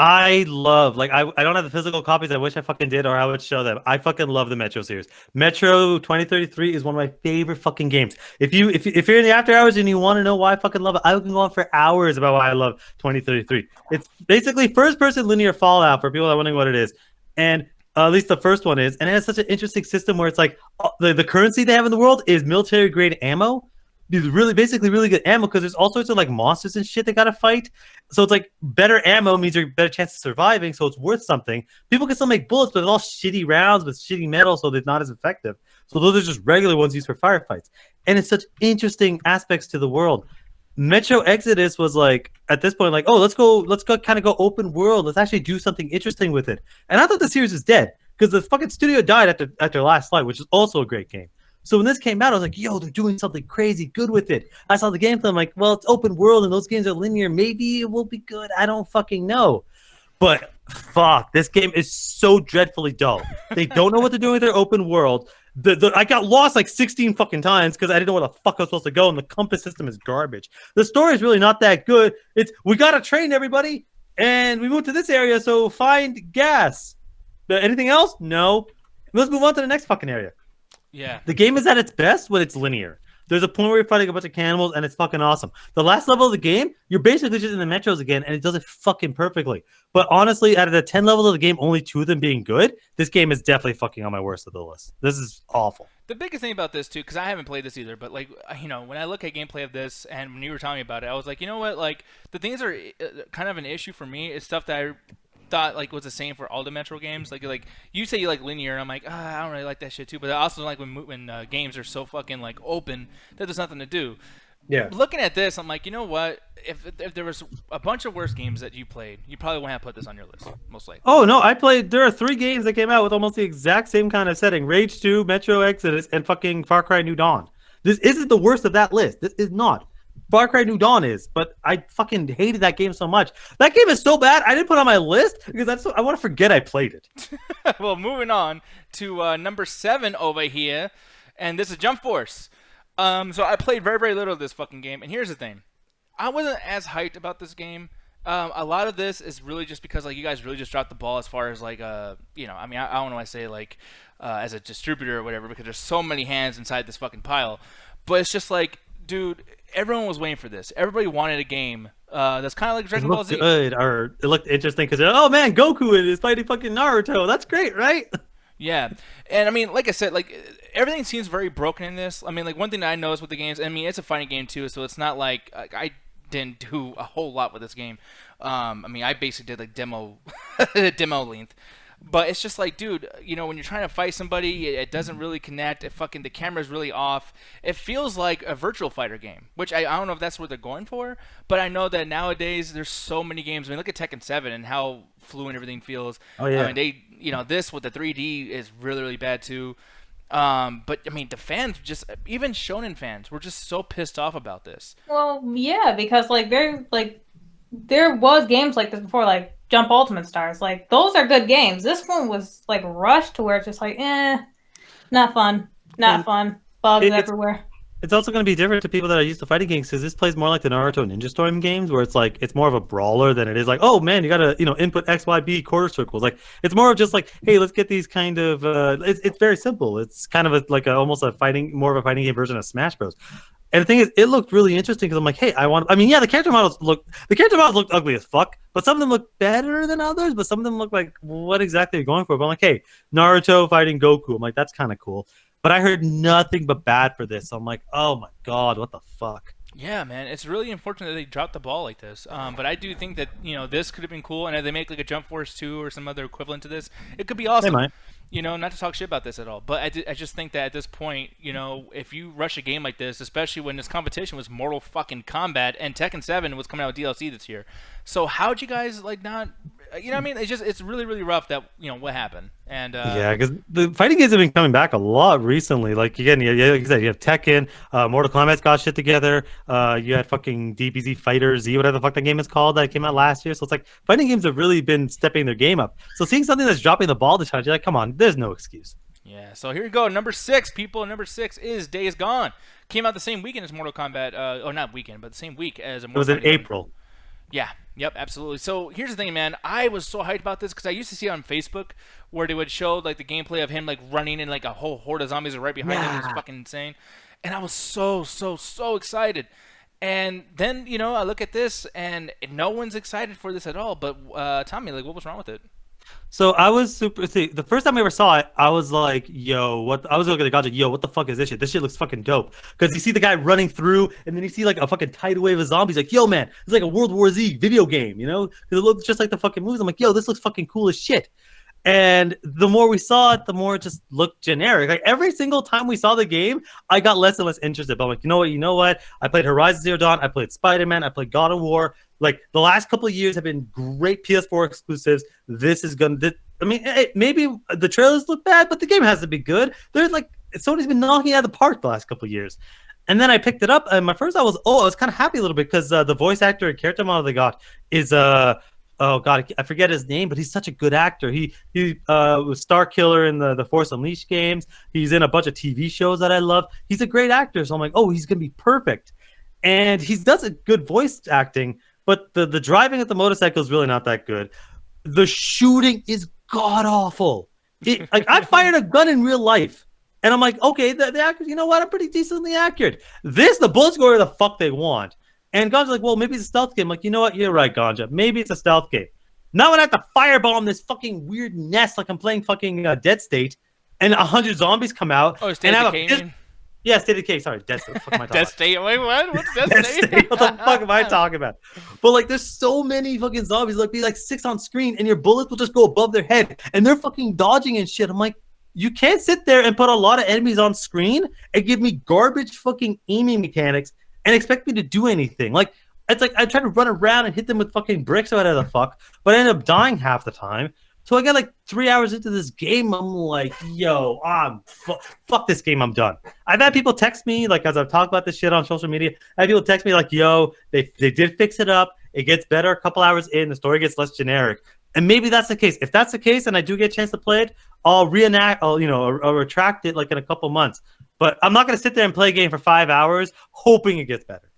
[SPEAKER 4] I love, like, I don't have the physical copies. I wish I fucking did, or I would show them. I fucking love the Metro series. Metro 2033 is one of my favorite fucking games. If you're in the after hours and you want to know why I fucking love it, I can go on for hours about why I love 2033. It's basically first-person linear Fallout for people that are wondering what it is, and at least the first one is, and it has such an interesting system where it's like the currency they have in the world is military-grade ammo. Basically really good ammo because there's all sorts of like monsters and shit they gotta fight. So it's like better ammo means you're better chance of surviving, so it's worth something. People can still make bullets, but it's all shitty rounds with shitty metal, so they're not as effective. So those are just regular ones used for firefights. And it's such interesting aspects to the world. Metro Exodus was like at this point, like, oh, let's go kind of go open world. Let's actually do something interesting with it. And I thought the series was dead because the fucking studio died after Last Light, which is also a great game. So when this came out, I was like, yo, they're doing something crazy good with it. I saw the gameplay. I'm like, well, it's open world and those games are linear. Maybe it will be good. I don't fucking know. But fuck, this game is so dreadfully dull. They don't know what they're doing with their open world. I got lost like 16 fucking times because I didn't know where the fuck I was supposed to go, and the compass system is garbage. The story is really not that good. It's, we got to train everybody, and we moved to this area, so find gas. Anything else? No. Let's move on to the next fucking area.
[SPEAKER 1] Yeah.
[SPEAKER 4] The game is at its best when it's linear. There's a point where you're fighting a bunch of cannibals, and it's fucking awesome. The last level of the game, you're basically just in the metros again, and it does it fucking perfectly. But honestly, out of the 10 levels of the game, only 2 of them being good, this game is definitely fucking on my worst of the list. This is awful.
[SPEAKER 1] The biggest thing about this too, because I haven't played this either, but like, you know, when I look at gameplay of this, and when you were telling me about it, I was like, you know what, like the things that are kind of an issue for me is stuff that I thought like was the same for all the Metro games. Like you say you like linear, and I'm like, I don't really like that shit too. But I also like when games are so fucking like open that there's nothing to do.
[SPEAKER 4] Yeah.
[SPEAKER 1] Looking at this, I'm like, you know what? If there was a bunch of worse games that you played, you probably wouldn't have put this on your list, most likely.
[SPEAKER 4] Oh no, I played. There are 3 games that came out with almost the exact same kind of setting: Rage 2, Metro Exodus, and fucking Far Cry New Dawn. This isn't the worst of that list. This is not. Far Cry New Dawn is, but I fucking hated that game so much. That game is so bad, I didn't put it on my list because I want to forget I played it.
[SPEAKER 1] Well, moving on to number 7 over here, and this is Jump Force. So I played very, very little of this fucking game, and here's the thing. I wasn't as hyped about this game. A lot of this is really just because, like, you guys really just dropped the ball as far as, like, you know, I mean, I don't want to say, like, as a distributor or whatever, because there's so many hands inside this fucking pile. But it's just like, dude, everyone was waiting for this. Everybody wanted a game that's kind of like Dragon Ball Z.
[SPEAKER 4] It looked good, or it looked interesting because, oh man, Goku is fighting fucking Naruto. That's great, right?
[SPEAKER 1] Yeah, and I mean, like I said, like everything seems very broken in this. I mean, like one thing that I noticed with the games, I mean, it's a fighting game too, so it's not like I didn't do a whole lot with this game. I mean, I basically did like demo length. But it's just like, dude, you know, when you're trying to fight somebody, it doesn't really connect. The camera's really off. It feels like a virtual fighter game, which I don't know if that's what they're going for. But I know that nowadays there's so many games. I mean, look at Tekken 7 and how fluent everything feels.
[SPEAKER 4] Oh yeah.
[SPEAKER 1] I mean, this with the 3D is really, really bad too. But I mean, the fans even Shonen fans were just so pissed off about this.
[SPEAKER 5] Well, yeah, because there was games like this before, like Jump Ultimate Stars. Like, those are good games. This one was like rushed to where it's just like, not fun. Not fun. Bugs everywhere.
[SPEAKER 4] It's also going to be different to people that are used to fighting games because this plays more like the Naruto Ninja Storm games, where it's like it's more of a brawler than it is like, oh man, you got to input X, Y, B quarter circles. Like it's more of just like, hey, let's get these kind of. It's very simple. It's kind of almost a fighting game version of Smash Bros. And the thing is, it looked really interesting because I'm like, hey, the character models looked ugly as fuck, but some of them look better than others, but some of them look like what exactly you're going for. But I'm like, hey, Naruto fighting Goku. I'm like, that's kind of cool. But I heard nothing but bad for this. So I'm like, oh my god, what the fuck?
[SPEAKER 1] Yeah, man, it's really unfortunate that they dropped the ball like this. But I do think that this could have been cool, and if they make like a Jump Force 2 or some other equivalent to this, it could be awesome.
[SPEAKER 4] They might.
[SPEAKER 1] Not to talk shit about this at all, but I just think that at this point, if you rush a game like this, especially when this competition was Mortal fucking Kombat and Tekken 7 was coming out with DLC this year, so how'd you guys not? What I mean? It's really really rough that what happened. And
[SPEAKER 4] yeah, because the fighting games have been coming back a lot recently. Like again, like you said, you have Tekken, Mortal Kombat's got shit together. You had fucking DBZ Fighter Z, whatever the fuck that game is called, that came out last year. So it's like fighting games have really been stepping their game up. So seeing something that's dropping the ball this time, you're like, come on, there's no excuse.
[SPEAKER 1] Yeah. So here we go. Number 6, people. Number 6 is Days Gone. Came out the same weekend as Mortal Kombat. Not weekend, but the same week as a Mortal Kombat.
[SPEAKER 4] It was in April.
[SPEAKER 1] Yeah, yep, absolutely. So here's the thing, man. I was so hyped about this because I used to see it on Facebook where they would show like the gameplay of him like running and like a whole horde of zombies are right behind him. It was fucking insane. And I was so excited. And then, I look at this and no one's excited for this at all. But Tommy, like, what was wrong with it?
[SPEAKER 4] So I was the first time I ever saw it, I was like, yo, what? I was looking at the gadget, yo, what the fuck is this shit? This shit looks fucking dope. Because you see the guy running through, and then you see like a fucking tidal wave of zombies. Like, yo, man, it's like a World War Z video game, Because it looks just like the fucking movies. I'm like, yo, this looks fucking cool as shit. And the more we saw it, the more it just looked generic. Like every single time we saw the game, I got less and less interested. But I'm like, you know what? I played Horizon Zero Dawn. I played Spider-Man. I played God of War. Like the last couple of years have been great PS4 exclusives. This is maybe the trailers look bad, but the game has to be good. There's like Sony's been knocking it out of the park the last couple of years. And then I picked it up, and my first I was kind of happy a little bit because the voice actor and character model they got is oh god, I forget his name, but he's such a good actor. He was Star Killer in the Force Unleashed games. He's in a bunch of TV shows that I love. He's a great actor, so I'm like, oh, he's gonna be perfect. And he does a good voice acting, but the driving of the motorcycle is really not that good. The shooting is god awful. Like I fired a gun in real life, and I'm like, okay, the actors, you know what, I'm pretty decently accurate. The bullets go where the fuck they want. And Ganja's like, well, maybe it's a stealth game. I'm like, you know what? You're right, Ganja. Maybe it's a stealth game. Now when I have to firebomb this fucking weird nest like I'm playing fucking Dead State, and 100 zombies come out.
[SPEAKER 1] Oh, State of Decay?
[SPEAKER 4] Yeah, State of Decay. Sorry, Dead State. What the fuck am I talking
[SPEAKER 1] Dead State? Wait, what? What's Dead State?
[SPEAKER 4] State? What the fuck am I talking about? But like, there's so many fucking zombies. Like, be like 6 on screen, and your bullets will just go above their head, and they're fucking dodging and shit. I'm like, you can't sit there and put a lot of enemies on screen and give me garbage fucking aiming mechanics and expect me to do anything. Like, it's like I try to run around and hit them with fucking bricks or whatever the fuck, but I end up dying half the time. So I got like 3 hours into this game. I'm like, yo, fuck this game. I'm done. I've had people text me, like, as I've talked about this shit on social media, I had people text me like, yo, they did fix it up. It gets better a couple hours in. The story gets less generic. And maybe that's the case. If that's the case and I do get a chance to play it, I'll retract it like in a couple months. But I'm not going to sit there and play a game for 5 hours hoping it gets better.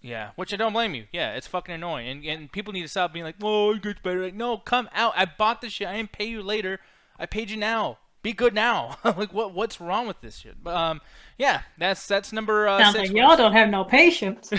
[SPEAKER 1] Yeah, which I don't blame you. Yeah, it's fucking annoying. And people need to stop being like, oh, it gets better. Like, no, come out. I bought this shit. I didn't pay you later. I paid you now. Be good now. Like, what's wrong with this shit? Yeah, that's number
[SPEAKER 5] Sounds
[SPEAKER 1] 6.
[SPEAKER 5] like y'all don't have no patience.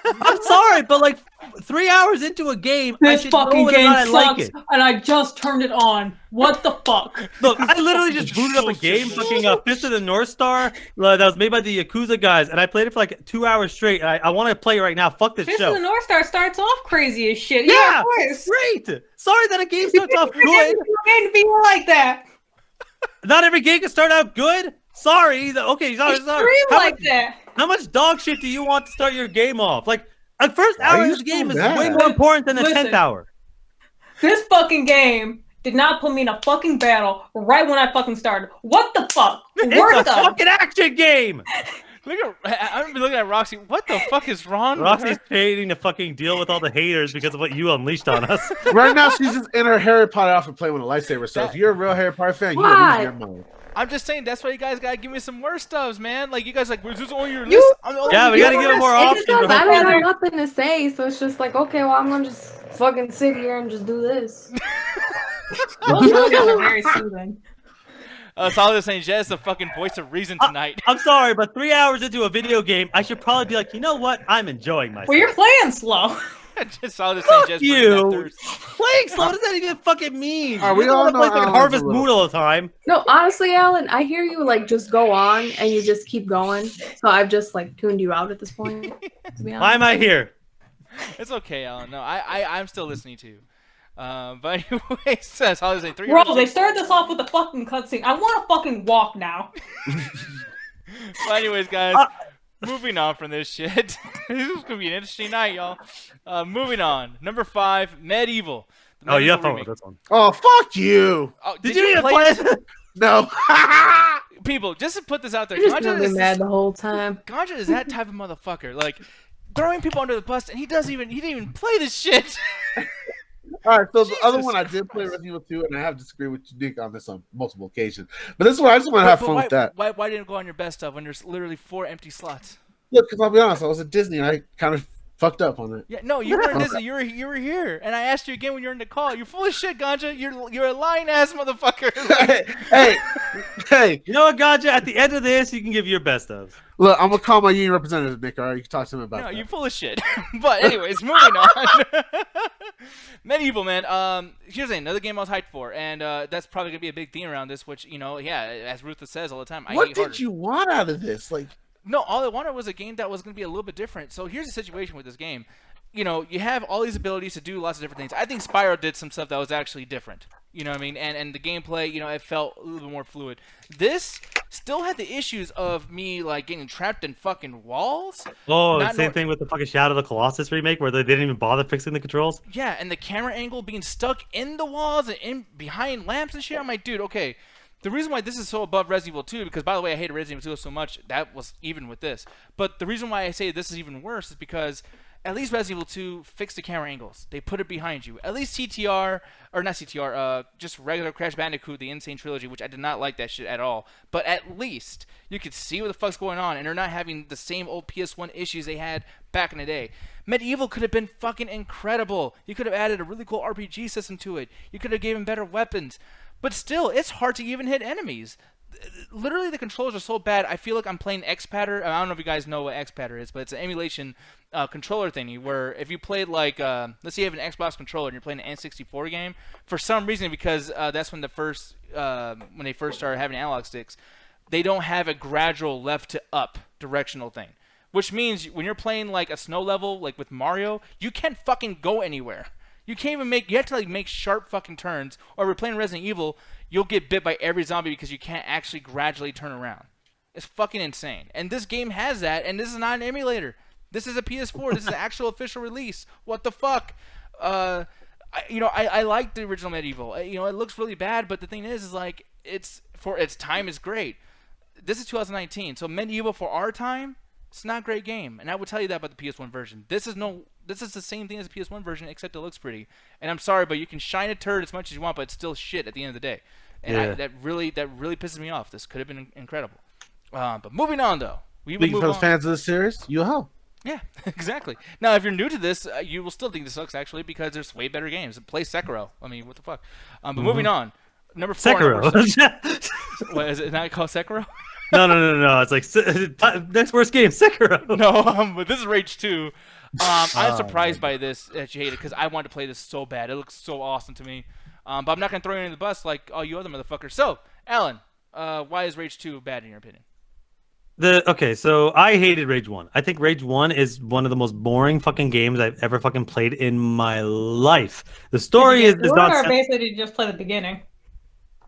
[SPEAKER 4] I'm sorry, but like 3 hours into a game,
[SPEAKER 5] This fucking game
[SPEAKER 4] I
[SPEAKER 5] sucks,
[SPEAKER 4] like it.
[SPEAKER 5] and I just turned it on. What the fuck?
[SPEAKER 4] Look, I literally just booted up a game, fucking Fist of the North Star, that was made by the Yakuza guys, and I played it for like 2 hours straight. And I want to play it right now. Fuck this
[SPEAKER 5] Fist
[SPEAKER 4] show.
[SPEAKER 5] of the North Star starts off crazy as shit.
[SPEAKER 4] Yeah,
[SPEAKER 5] of course.
[SPEAKER 4] great. Sorry that a game starts off good.
[SPEAKER 5] You made to be like that.
[SPEAKER 4] Not every game can start out good. Sorry. Okay, sorry.
[SPEAKER 5] That.
[SPEAKER 4] How much dog shit do you want to start your game off? Like, the first hour of the game is way more important than the 10th hour.
[SPEAKER 5] This fucking game did not put me in a fucking battle right when I fucking started. What the fuck?
[SPEAKER 4] It's a fucking action game.
[SPEAKER 1] Look at I'm gonna be looking at Roxy. What the fuck is wrong? with
[SPEAKER 4] Roxy's
[SPEAKER 1] her?
[SPEAKER 4] hating to fucking deal with all the haters because of what you unleashed on us.
[SPEAKER 2] Right now, she's just in her Harry Potter outfit playing with a lightsaber. So if you're a real Harry Potter fan, you're
[SPEAKER 3] Why?
[SPEAKER 2] losing your mind.
[SPEAKER 1] I'm just saying that's why you guys gotta give me some more stuffs, man. Like you guys like, was this only your
[SPEAKER 3] You-
[SPEAKER 1] list? I'm the only
[SPEAKER 4] Yeah, we
[SPEAKER 1] one
[SPEAKER 4] gotta
[SPEAKER 1] on
[SPEAKER 4] give it
[SPEAKER 1] this?
[SPEAKER 4] more
[SPEAKER 3] It's
[SPEAKER 4] options.
[SPEAKER 3] because I
[SPEAKER 4] Right?
[SPEAKER 3] don't have nothing to say, so it's just like, okay, well, I'm gonna just fucking sit here and just do this.
[SPEAKER 5] Those videos are very soothing.
[SPEAKER 1] Solid is saying Jez the fucking voice of reason tonight.
[SPEAKER 4] I'm sorry, but 3 hours into a video game, I should probably be like, you know what? I'm enjoying myself.
[SPEAKER 5] Well, you're playing slow.
[SPEAKER 1] Just Solid is saying
[SPEAKER 4] Fuck
[SPEAKER 1] Jez bringing that
[SPEAKER 4] you.
[SPEAKER 1] thirst.
[SPEAKER 4] Playing slow, what does that even fucking mean?
[SPEAKER 2] All right, we
[SPEAKER 4] You're the
[SPEAKER 2] all
[SPEAKER 4] one that plays
[SPEAKER 2] know
[SPEAKER 4] fucking
[SPEAKER 2] Alan's
[SPEAKER 4] Harvest
[SPEAKER 2] a little-
[SPEAKER 4] Moon all the time.
[SPEAKER 3] No, honestly, Alan, I hear you like just go on and you just keep going. So I've just like tuned you out at this point. To be honest.
[SPEAKER 4] Why am I here?
[SPEAKER 1] It's okay, Alan. No, I'm still listening to you. But anyway, says Solid is saying 3
[SPEAKER 5] Bro,
[SPEAKER 1] hours.
[SPEAKER 5] they started this off with the fucking cutscene. I want to fucking walk now.
[SPEAKER 1] Well, anyways, guys, moving on from this shit. This is gonna be an interesting night, y'all. Moving on. Number 5, Medieval. The
[SPEAKER 4] Oh, you have
[SPEAKER 1] Medieval
[SPEAKER 4] fun
[SPEAKER 1] remake.
[SPEAKER 4] with this one.
[SPEAKER 2] Oh, fuck you!
[SPEAKER 1] Oh,
[SPEAKER 4] Did you even play it?
[SPEAKER 2] No.
[SPEAKER 1] People, just to put this out there,
[SPEAKER 3] You're just
[SPEAKER 1] Ganja
[SPEAKER 3] gonna be
[SPEAKER 1] is,
[SPEAKER 3] mad the whole time.
[SPEAKER 1] Ganja is that type of motherfucker. Like throwing people under the bus, and he didn't even play this shit.
[SPEAKER 2] All right, so the other
[SPEAKER 1] Jesus
[SPEAKER 2] one I did play Resident Evil 2, and I have disagreed with Nick on this on multiple occasions. But this one, I just want to have fun
[SPEAKER 1] why,
[SPEAKER 2] with that.
[SPEAKER 1] Why didn't it go on your best of when there's literally 4 empty slots?
[SPEAKER 2] Look, because I'll be honest, I was at Disney, and I kind of fucked up on it.
[SPEAKER 1] Yeah, no, you were in Disney. You were here, and I asked you again when you were in the call. You're full of shit, Ganja. You're a lying ass motherfucker.
[SPEAKER 2] hey,
[SPEAKER 4] You know what, Gotcha? At the end of this, you can give your best of.
[SPEAKER 2] look, I'm gonna call my union representative, Nick. All right, you can talk to him about
[SPEAKER 1] No,
[SPEAKER 2] that.
[SPEAKER 1] you're full of shit. But anyways, moving on. Medieval, man. Here's the thing, another game I was hyped for, and that's probably gonna be a big theme around this. Which as Ruthless says all the time, I
[SPEAKER 2] What
[SPEAKER 1] hate
[SPEAKER 2] did
[SPEAKER 1] harder.
[SPEAKER 2] you want out of this? Like,
[SPEAKER 1] No, all I wanted was a game that was going to be a little bit different. So here's the situation with this game. You have all these abilities to do lots of different things. I think Spyro did some stuff that was actually different. You know what I mean? And the gameplay, it felt a little bit more fluid. This still had the issues of me, like, getting trapped in fucking walls.
[SPEAKER 4] Oh,
[SPEAKER 1] Not
[SPEAKER 4] same
[SPEAKER 1] nor-
[SPEAKER 4] thing with the fucking Shadow of the Colossus remake, where they didn't even bother fixing the controls.
[SPEAKER 1] Yeah, and the camera angle being stuck in the walls and in behind lamps and shit. I'm like, dude, okay. The reason why this is so above Resident Evil 2, because by the way, I hated Resident Evil 2 so much, that was even with this. But the reason why I say this is even worse is because at least Resident Evil 2 fixed the camera angles. They put it behind you. At least CTR, or not CTR, just regular Crash Bandicoot, the Insane Trilogy, which I did not like that shit at all. But at least you could see what the fuck's going on, and they're not having the same old PS1 issues they had back in the day. Medieval could have been fucking incredible. You could have added a really cool RPG system to it. You could have given better weapons. But still, it's hard to even hit enemies. Literally, the controls are so bad. I feel like I'm playing X-Patter. I don't know if you guys know what X-Patter is, but it's an emulation controller thingy where if you played like, let's say you have an Xbox controller and you're playing an N64 game, for some reason, because that's when when they first started having analog sticks, they don't have a gradual left to up directional thing. Which means when you're playing like a snow level, like with Mario, you can't fucking go anywhere. You can't even you have to like make sharp fucking turns, or if you're playing Resident Evil, you'll get bit by every zombie because you can't actually gradually turn around. It's fucking insane. And this game has that, and this is not an emulator. This is a PS4. This is an actual official release. What the fuck? I like the original Medieval. It looks really bad, but the thing is like, it's for its time is great. This is 2019, so Medieval for our time, it's not a great game, and I would tell you that about the PS1 version. This is the same thing as the PS1 version, except it looks pretty. And I'm sorry, but you can shine a turd as much as you want, but it's still shit at the end of the day. And
[SPEAKER 4] Yeah.
[SPEAKER 1] that really pisses me off. This could have been incredible. But moving on, though. We will
[SPEAKER 2] speaking
[SPEAKER 1] move
[SPEAKER 2] for the
[SPEAKER 1] on.
[SPEAKER 2] fans of the series, you hell.
[SPEAKER 1] Yeah, exactly. Now, if you're new to this, you will still think this sucks, actually, because there's way better games. Play Sekiro. I mean, what the fuck? But moving on. Number 4.
[SPEAKER 4] Sekiro.
[SPEAKER 1] What, is it not called Sekiro?
[SPEAKER 4] No. It's like next worst game, Sekiro.
[SPEAKER 1] No, but this is Rage 2. I'm
[SPEAKER 4] Oh,
[SPEAKER 1] surprised by this that you hate it because I wanted to play this so bad. It looks so awesome to me. But I'm not going to throw you under the bus like all you other motherfuckers. So, Alan, why is Rage 2 bad in your opinion?
[SPEAKER 4] Okay, so I hated Rage 1. I think Rage 1 is one of the most boring fucking games I've ever fucking played in my life. The story is
[SPEAKER 5] Or
[SPEAKER 4] not...
[SPEAKER 5] basically just play the beginning.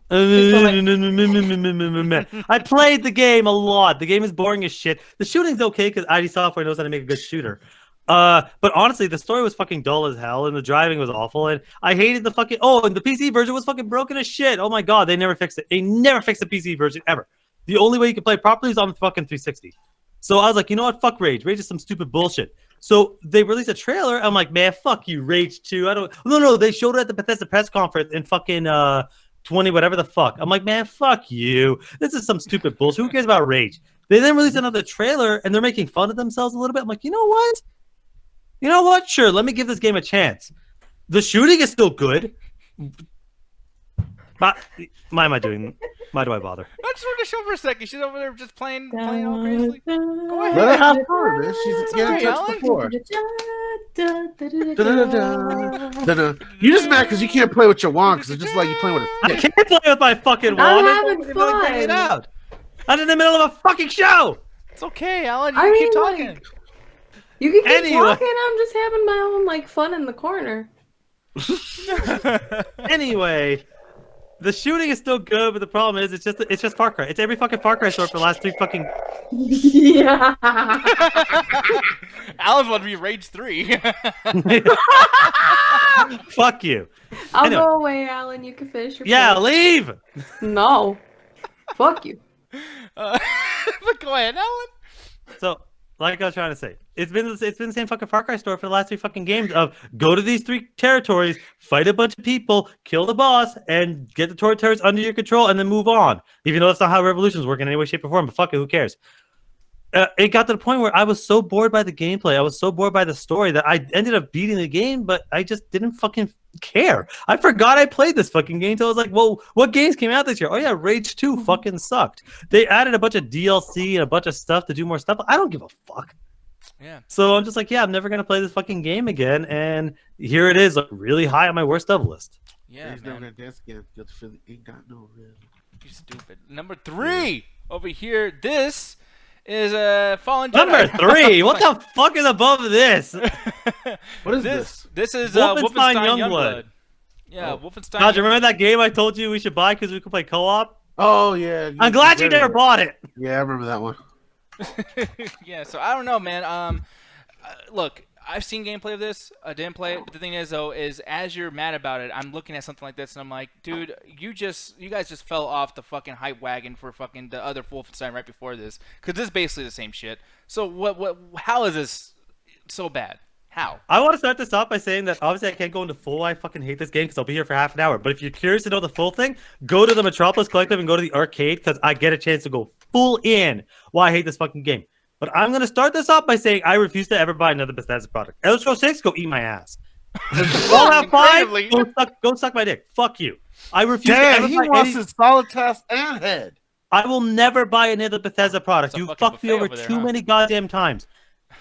[SPEAKER 4] I played the game a lot. The game is boring as shit. The shooting's okay because ID Software knows how to make a good shooter. But honestly, the story was fucking dull as hell, and the driving was awful, and I hated the fucking... Oh, and the PC version was fucking broken as shit. Oh my god, they never fixed it. They never fixed the PC version ever. The only way you can play properly is on the fucking 360. So I was like, you know what? Fuck Rage. Rage is some stupid bullshit. So they released a trailer. I'm like, man, fuck you, Rage 2. I don't. No. They showed it at the Bethesda press conference in fucking 20 whatever the fuck. I'm like, man, fuck you. This is some stupid bullshit. Who cares about Rage? They then released another trailer and they're making fun of themselves a little bit. I'm like, you know what? You know what? Sure, let me give this game a chance. The shooting is still good. But why am I doing? Why do I bother?
[SPEAKER 1] I just wanted to show for a second. She's over there just playing all crazily. Go
[SPEAKER 2] Let
[SPEAKER 1] ahead.
[SPEAKER 2] her have fun, man. She's getting
[SPEAKER 1] Sorry,
[SPEAKER 2] touched
[SPEAKER 1] Alan.
[SPEAKER 2] before. Da-da-da. You just mad because you can't play with your wand because it's just like you playing with a
[SPEAKER 4] I
[SPEAKER 2] stick.
[SPEAKER 4] can't play with my fucking
[SPEAKER 3] I'm
[SPEAKER 4] wand.
[SPEAKER 3] having
[SPEAKER 4] It's like, bring it
[SPEAKER 3] fun.
[SPEAKER 4] out. I'm in the middle of a fucking show.
[SPEAKER 1] It's okay, Alan. You
[SPEAKER 3] I
[SPEAKER 1] can
[SPEAKER 3] mean,
[SPEAKER 1] keep talking.
[SPEAKER 3] like, you can keep
[SPEAKER 4] Anyway.
[SPEAKER 3] talking. I'm just having my own like fun in the corner.
[SPEAKER 4] Anyway, the shooting is still good, but the problem is it's just Far Cry. It's every fucking Far Cry story for the last 3 fucking.
[SPEAKER 3] Yeah.
[SPEAKER 1] Alan's want to be Rage 3.
[SPEAKER 4] Fuck you.
[SPEAKER 3] I'll
[SPEAKER 4] Anyway.
[SPEAKER 3] go away, Alan. You can finish your
[SPEAKER 4] Yeah,
[SPEAKER 3] point.
[SPEAKER 4] leave.
[SPEAKER 3] No. Fuck you.
[SPEAKER 1] But go ahead, Alan.
[SPEAKER 4] So, like I was trying to say, it's been the same fucking Far Cry story for the last 3 fucking games of go to these 3 territories, fight a bunch of people, kill the boss, and get the territories under your control, and then move on. Even though that's not how revolutions work in any way, shape, or form, but fuck it, who cares? It got to the point where I was so bored by the gameplay, I was so bored by the story that I ended up beating the game, but I just didn't fucking care. I forgot I played this fucking game until I was like, well, what games came out this year? Oh yeah, Rage 2 fucking sucked. They added a bunch of DLC and a bunch of stuff to do more stuff. I don't give a fuck.
[SPEAKER 1] Yeah.
[SPEAKER 4] So I'm just like, yeah, I'm never gonna play this fucking game again. And here it is, like really high on my worst of list.
[SPEAKER 1] Yeah,
[SPEAKER 2] He's never
[SPEAKER 1] man.
[SPEAKER 2] gonna dance again. Guilty feeling ain't got no rhythm.
[SPEAKER 1] You stupid. Number 3 over here. This is Fallen Jedi.
[SPEAKER 4] Number 3. What the fuck is above this?
[SPEAKER 2] What is this?
[SPEAKER 1] This is
[SPEAKER 4] Wolfenstein
[SPEAKER 1] Wolfenstein
[SPEAKER 4] Youngblood.
[SPEAKER 1] Youngblood. Yeah,
[SPEAKER 2] Oh.
[SPEAKER 1] Wolfenstein.
[SPEAKER 4] Now, do you remember that game I told you we should buy because we could play co-op?
[SPEAKER 2] Oh yeah.
[SPEAKER 4] I'm glad you never bought it.
[SPEAKER 2] Yeah, I remember that one.
[SPEAKER 1] Yeah, so I don't know, man. Look, I've seen gameplay of this. I didn't play it, but the thing is, though, is as you're mad about it, I'm looking at something like this, and I'm like, dude, you guys just fell off the fucking hype wagon for fucking the other Wolfenstein right before this, because this is basically the same shit. So how is this so bad? How?
[SPEAKER 4] I want to start this off by saying that obviously I can't go into full I fucking hate this game because I'll be here for half an hour. But if you're curious to know the full thing, go to the Metropolis Collective and go to the arcade because I get a chance to go full in why I hate this fucking game. But I'm going to start this off by saying I refuse to ever buy another Bethesda product. Elder Scrolls 6, go eat my ass. Fallout 5,
[SPEAKER 1] Incredibly.
[SPEAKER 4] go suck my dick. Fuck you. I refuse to
[SPEAKER 2] Damn,
[SPEAKER 4] ever
[SPEAKER 2] he
[SPEAKER 4] buy
[SPEAKER 2] wants
[SPEAKER 4] any...
[SPEAKER 2] his solid task and head.
[SPEAKER 4] I will never buy another Bethesda product.
[SPEAKER 1] It's a
[SPEAKER 4] You
[SPEAKER 1] fucking
[SPEAKER 4] fucked me
[SPEAKER 1] buffet
[SPEAKER 4] over
[SPEAKER 1] over there,
[SPEAKER 4] too
[SPEAKER 1] huh?
[SPEAKER 4] many goddamn times.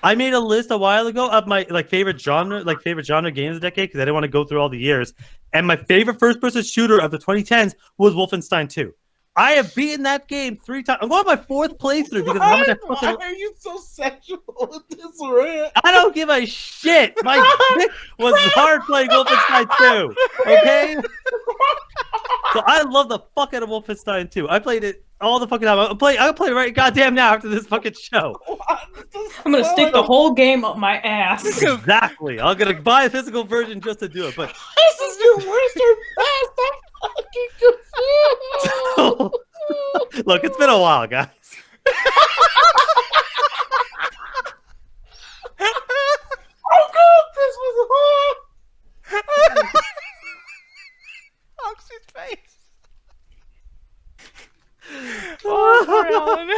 [SPEAKER 4] I made a list a while ago of my favorite genre games of the decade because I didn't want to go through all the years. And my favorite first-person shooter of the 2010s was Wolfenstein 2. I have beaten that game 3 times. I'm going on my 4th playthrough because of how much I
[SPEAKER 2] Why
[SPEAKER 4] fucking...
[SPEAKER 2] are you so sexual with this rant?
[SPEAKER 4] I don't give a shit. My dick was hard playing Wolfenstein 2. Okay? So I love the fuck out of Wolfenstein 2. I played it all the fucking time. I'll play it right goddamn now after this fucking show.
[SPEAKER 5] I'm gonna stick the whole game up my ass.
[SPEAKER 4] Exactly. I'm gonna buy a physical version just to do it. But
[SPEAKER 2] This is your worst or best. I'm fucking confused.
[SPEAKER 4] look, it's been a while, guys.
[SPEAKER 2] Oh god, this was hard.
[SPEAKER 1] Oxy's face. Oh, poor Alan.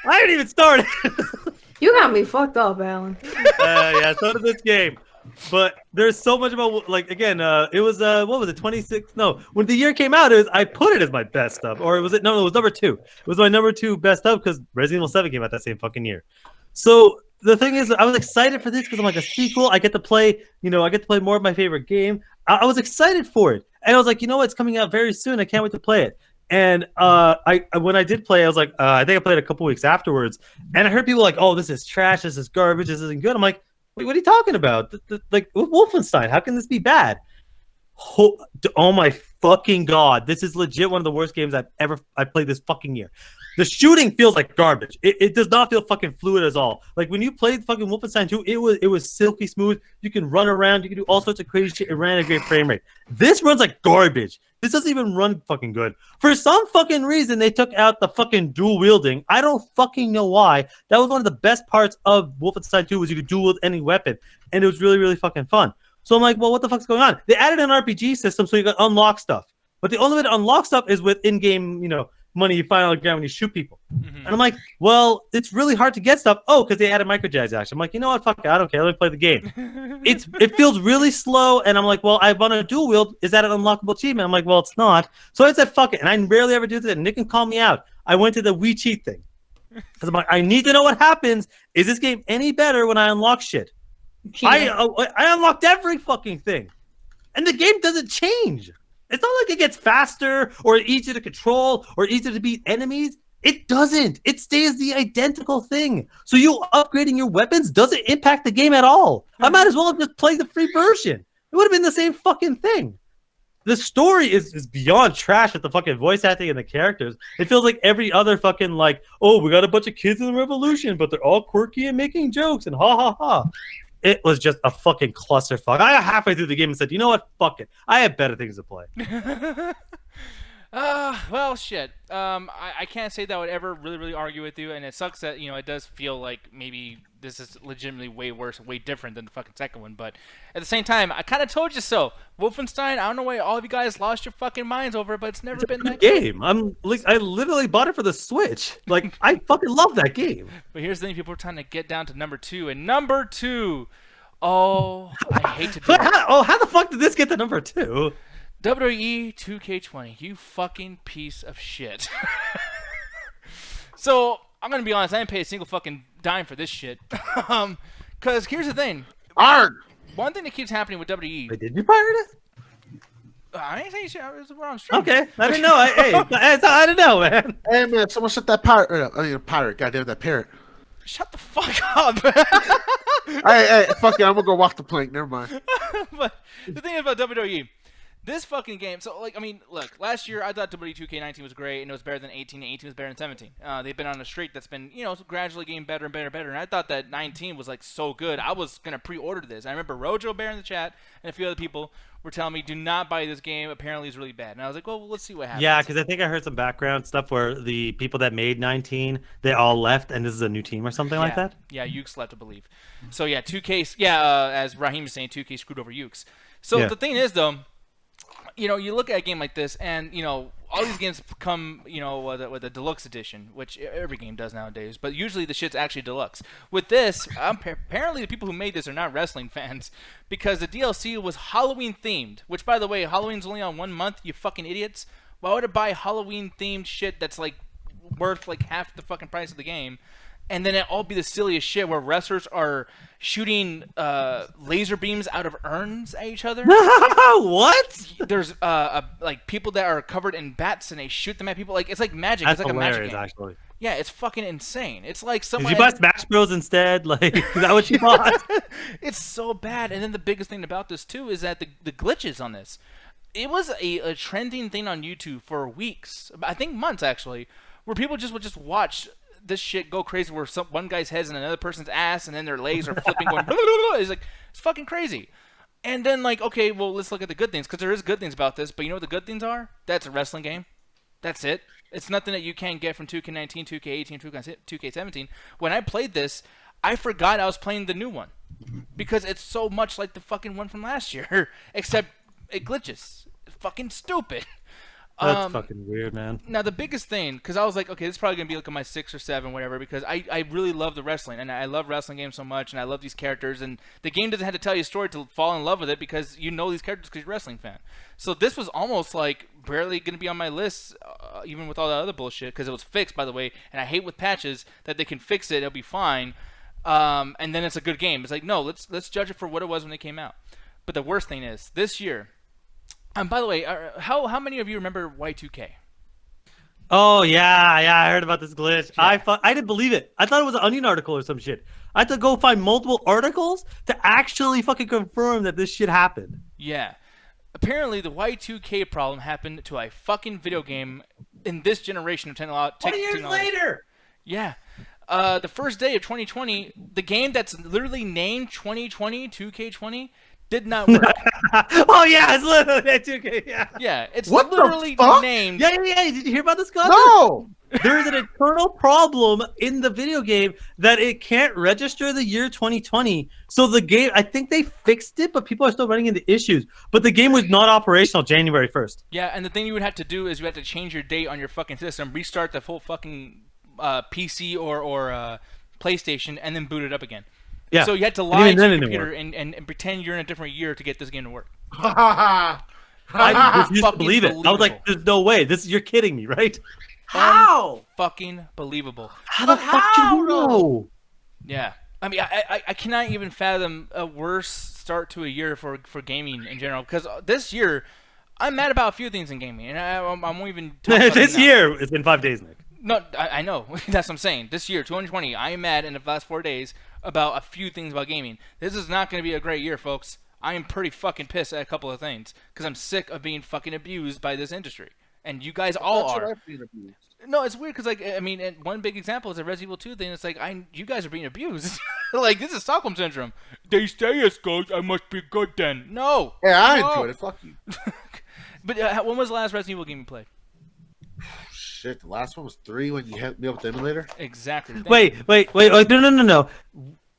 [SPEAKER 4] I didn't even start it.
[SPEAKER 3] You got me fucked up, Alan.
[SPEAKER 4] Yeah, so did this game. But there's so much about it was what was it 26? No, when the year came out, I put it as my best stuff, or was it? No, it was number 2. It was my number 2 best stuff because Resident Evil 7 came out that same fucking year. So the thing is, I was excited for this because I'm like a sequel. I get to play, more of my favorite game. I was excited for it, and I was like, you know what, it's coming out very soon. I can't wait to play it. And when I did play, I was like, I think I played a couple weeks afterwards, and I heard people like, oh, this is trash, this is garbage, this isn't good. I'm like, wait, what are you talking about? Like Wolfenstein, how can this be bad? Oh my fucking god, this is legit one of the worst games I played this fucking year. The shooting feels like garbage. It does not feel fucking fluid at all. Like when you played fucking Wolfenstein 2, it was silky smooth. You can run around, you can do all sorts of crazy shit. It ran at a great frame rate. This runs like garbage. This doesn't even run fucking good. For some fucking reason, they took out the fucking dual wielding. I don't fucking know why. That was one of the best parts of Wolfenstein 2 was you could dual wield any weapon, and it was really, really fucking fun. So I'm like, well, what the fuck's going on? They added an RPG system so you can unlock stuff. But the only way to unlock stuff is with in-game, money you find on the ground when you shoot people. And I'm like, well, it's really hard to get stuff. Oh, because they added microjags action. I'm like, you know what? Fuck it. I don't care. Let me play the game. It feels really slow. And I'm like, well, I want to dual wield. Is that an unlockable achievement? I'm like, well, it's not. So I said, fuck it. And I rarely ever do this. And Nick can call me out. I went to the We Cheat thing. Because I'm like, I need to know what happens. Is this game any better when I unlock shit? I unlocked every fucking thing. And the game doesn't change. It's not like it gets faster or easier to control or easier to beat enemies. It doesn't. It stays the identical thing. So you upgrading your weapons doesn't impact the game at all. I might as well have just played the free version. It would have been the same fucking thing. The story is beyond trash with the fucking voice acting and the characters. It feels like every other fucking like, oh, we got a bunch of kids in the revolution, but they're all quirky and making jokes and ha ha ha. It was just a fucking clusterfuck. I got halfway through the game and said, you know what? Fuck it. I have better things to play.
[SPEAKER 1] Well, shit. I can't say that I would ever really, really argue with you, and it sucks that, it does feel like maybe this is legitimately way worse, way different than the fucking second one, but at the same time, I kind of told you so. Wolfenstein, I don't know why all of you guys lost your fucking minds over it, but it's never been that
[SPEAKER 4] game. I literally bought it for the Switch. Like, I fucking love that game.
[SPEAKER 1] But here's the thing, people are trying to get down to number 2, and number 2, oh, I hate to do it.
[SPEAKER 4] How the fuck did this get to number 2?
[SPEAKER 1] WWE 2K20, you fucking piece of shit. So, I'm going to be honest, I didn't pay a single fucking dime for this shit. Because here's the thing.
[SPEAKER 2] Arg!
[SPEAKER 1] One thing that keeps happening with WWE...
[SPEAKER 4] Wait, did you pirate it?
[SPEAKER 1] I ain't saying shit. I was on stream.
[SPEAKER 4] Okay, I didn't know. I didn't know, man.
[SPEAKER 2] Hey, man, someone shut that pirate. Goddamn that parrot.
[SPEAKER 1] Shut the fuck up.
[SPEAKER 2] hey, fuck it. I'm going to go walk the plank. Never mind.
[SPEAKER 1] But the thing about WWE... This fucking game, look, last year I thought WWE 2K19 was great, and it was better than 18, and 18 was better than 17. They've been on a streak that's been, gradually getting better and better and better, and I thought that 19 was, so good. I was going to pre-order this. I remember Rojo Bear in the chat and a few other people were telling me, do not buy this game. Apparently it's really bad. And I was like, well, let's see what happens.
[SPEAKER 4] Yeah, because I think I heard some background stuff where the people that made 19, they all left, and this is a new team or something like that?
[SPEAKER 1] Yeah, Ukes left, I believe. So, yeah, 2K, as Raheem is saying, 2K screwed over Ukes. So, The thing is, though, you look at a game like this, and all these games come, with a deluxe edition, which every game does nowadays. But usually the shit's actually deluxe. With this, apparently the people who made this are not wrestling fans, because the DLC was Halloween themed. Which, by the way, Halloween's only on 1 month. You fucking idiots. Why would I buy Halloween themed shit that's worth half the fucking price of the game? And then it all be the silliest shit where wrestlers are shooting laser beams out of urns at each other.
[SPEAKER 4] What?
[SPEAKER 1] There's people that are covered in bats and they shoot them at people. It's like magic.
[SPEAKER 4] That's
[SPEAKER 1] it's like
[SPEAKER 4] hilarious,
[SPEAKER 1] a magic game.
[SPEAKER 4] actually.
[SPEAKER 1] Yeah, it's fucking insane. It's like someone.
[SPEAKER 4] Did you buy Smash Bros instead? Is that what you bought?
[SPEAKER 1] It's so bad. And then the biggest thing about this too is that the glitches on this. It was a trending thing on YouTube for weeks. I think months actually, where people would just watch this shit go crazy where one guy's head's in another person's ass and then their legs are flipping going blah, blah, blah. It's fucking crazy. And then okay, well, let's look at the good things, because there is good things about this, but you know what the good things are? That's a wrestling game. That's it. It's nothing that you can't get from 2K19, 2K18, 2K17. When I played this, I forgot I was playing the new one because it's so much like the fucking one from last year, except it glitches. It's fucking stupid.
[SPEAKER 4] That's fucking weird, man.
[SPEAKER 1] Now, the biggest thing, because I was like, okay, this is probably going to be my 6 or 7, whatever, because I really love the wrestling, and I love wrestling games so much, and I love these characters, and the game doesn't have to tell you a story to fall in love with it, because you know these characters because you're a wrestling fan. So this was almost barely going to be on my list, even with all that other bullshit, because it was fixed, by the way, and I hate with patches that they can fix it, it'll be fine, and then it's a good game. It's no, let's judge it for what it was when it came out. But the worst thing is, this year... by the way, how many of you remember Y2K?
[SPEAKER 4] Oh, yeah, I heard about this glitch.
[SPEAKER 1] Yeah.
[SPEAKER 4] I didn't believe it. I thought it was an Onion article or some shit. I had to go find multiple articles to actually fucking confirm that this shit happened.
[SPEAKER 1] Yeah. Apparently, the Y2K problem happened to a fucking video game in this generation of
[SPEAKER 4] 20 years
[SPEAKER 1] technology.
[SPEAKER 4] later.
[SPEAKER 1] Yeah. The first day of 2020, the game that's literally named 2020, 2K20, did not work.
[SPEAKER 4] Oh yeah, it's literally 2K. Yeah.
[SPEAKER 1] Yeah, it's
[SPEAKER 2] What the
[SPEAKER 1] literally
[SPEAKER 2] fuck?
[SPEAKER 1] named.
[SPEAKER 4] Yeah. Did you hear about this, Scott?
[SPEAKER 2] No.
[SPEAKER 4] There is an internal problem in the video game that it can't register the year 2020. So the game, I think they fixed it, but people are still running into issues. But the game was not operational January 1st.
[SPEAKER 1] Yeah, and the thing you would have to do is you have to change your date on your fucking system, restart the full fucking PC or PlayStation, and then boot it up again.
[SPEAKER 4] Yeah.
[SPEAKER 1] So you had to
[SPEAKER 4] And
[SPEAKER 1] lie
[SPEAKER 4] even
[SPEAKER 1] to
[SPEAKER 4] then
[SPEAKER 1] your
[SPEAKER 4] it didn't
[SPEAKER 1] computer and pretend you're in a different year to get this game to work.
[SPEAKER 4] I refused to
[SPEAKER 1] Fucking
[SPEAKER 4] believe it. I was like, "There's no way. You're kidding me, right?"
[SPEAKER 2] How?
[SPEAKER 1] Fucking believable.
[SPEAKER 4] How the fuck did you know?
[SPEAKER 1] Yeah. I mean, I cannot even fathom a worse start to a year for gaming in general. Because this year, I'm mad about a few things in gaming, and I won't even talk about
[SPEAKER 4] This
[SPEAKER 1] it now.
[SPEAKER 4] year, it's been 5 days, Nick.
[SPEAKER 1] No, I know. That's what I'm saying. This year, 2020, I am mad in the last 4 days about a few things about gaming. This is not going to be a great year, folks. I am pretty fucking pissed at a couple of things because I'm sick of being fucking abused by this industry. And you guys all are. No, it's weird because, like, I mean, and one big example is a Resident Evil 2 thing. It's like, you guys are being abused. Like, this is Stockholm Syndrome. They say it's good, I must be good then. No.
[SPEAKER 2] Yeah, I
[SPEAKER 1] No.
[SPEAKER 2] enjoyed it. Fuck you.
[SPEAKER 1] But when was the last Resident Evil game you played?
[SPEAKER 2] Shit, the last one was 3 when you hit me up with the emulator.
[SPEAKER 1] Exactly. Thank
[SPEAKER 4] Wait. No.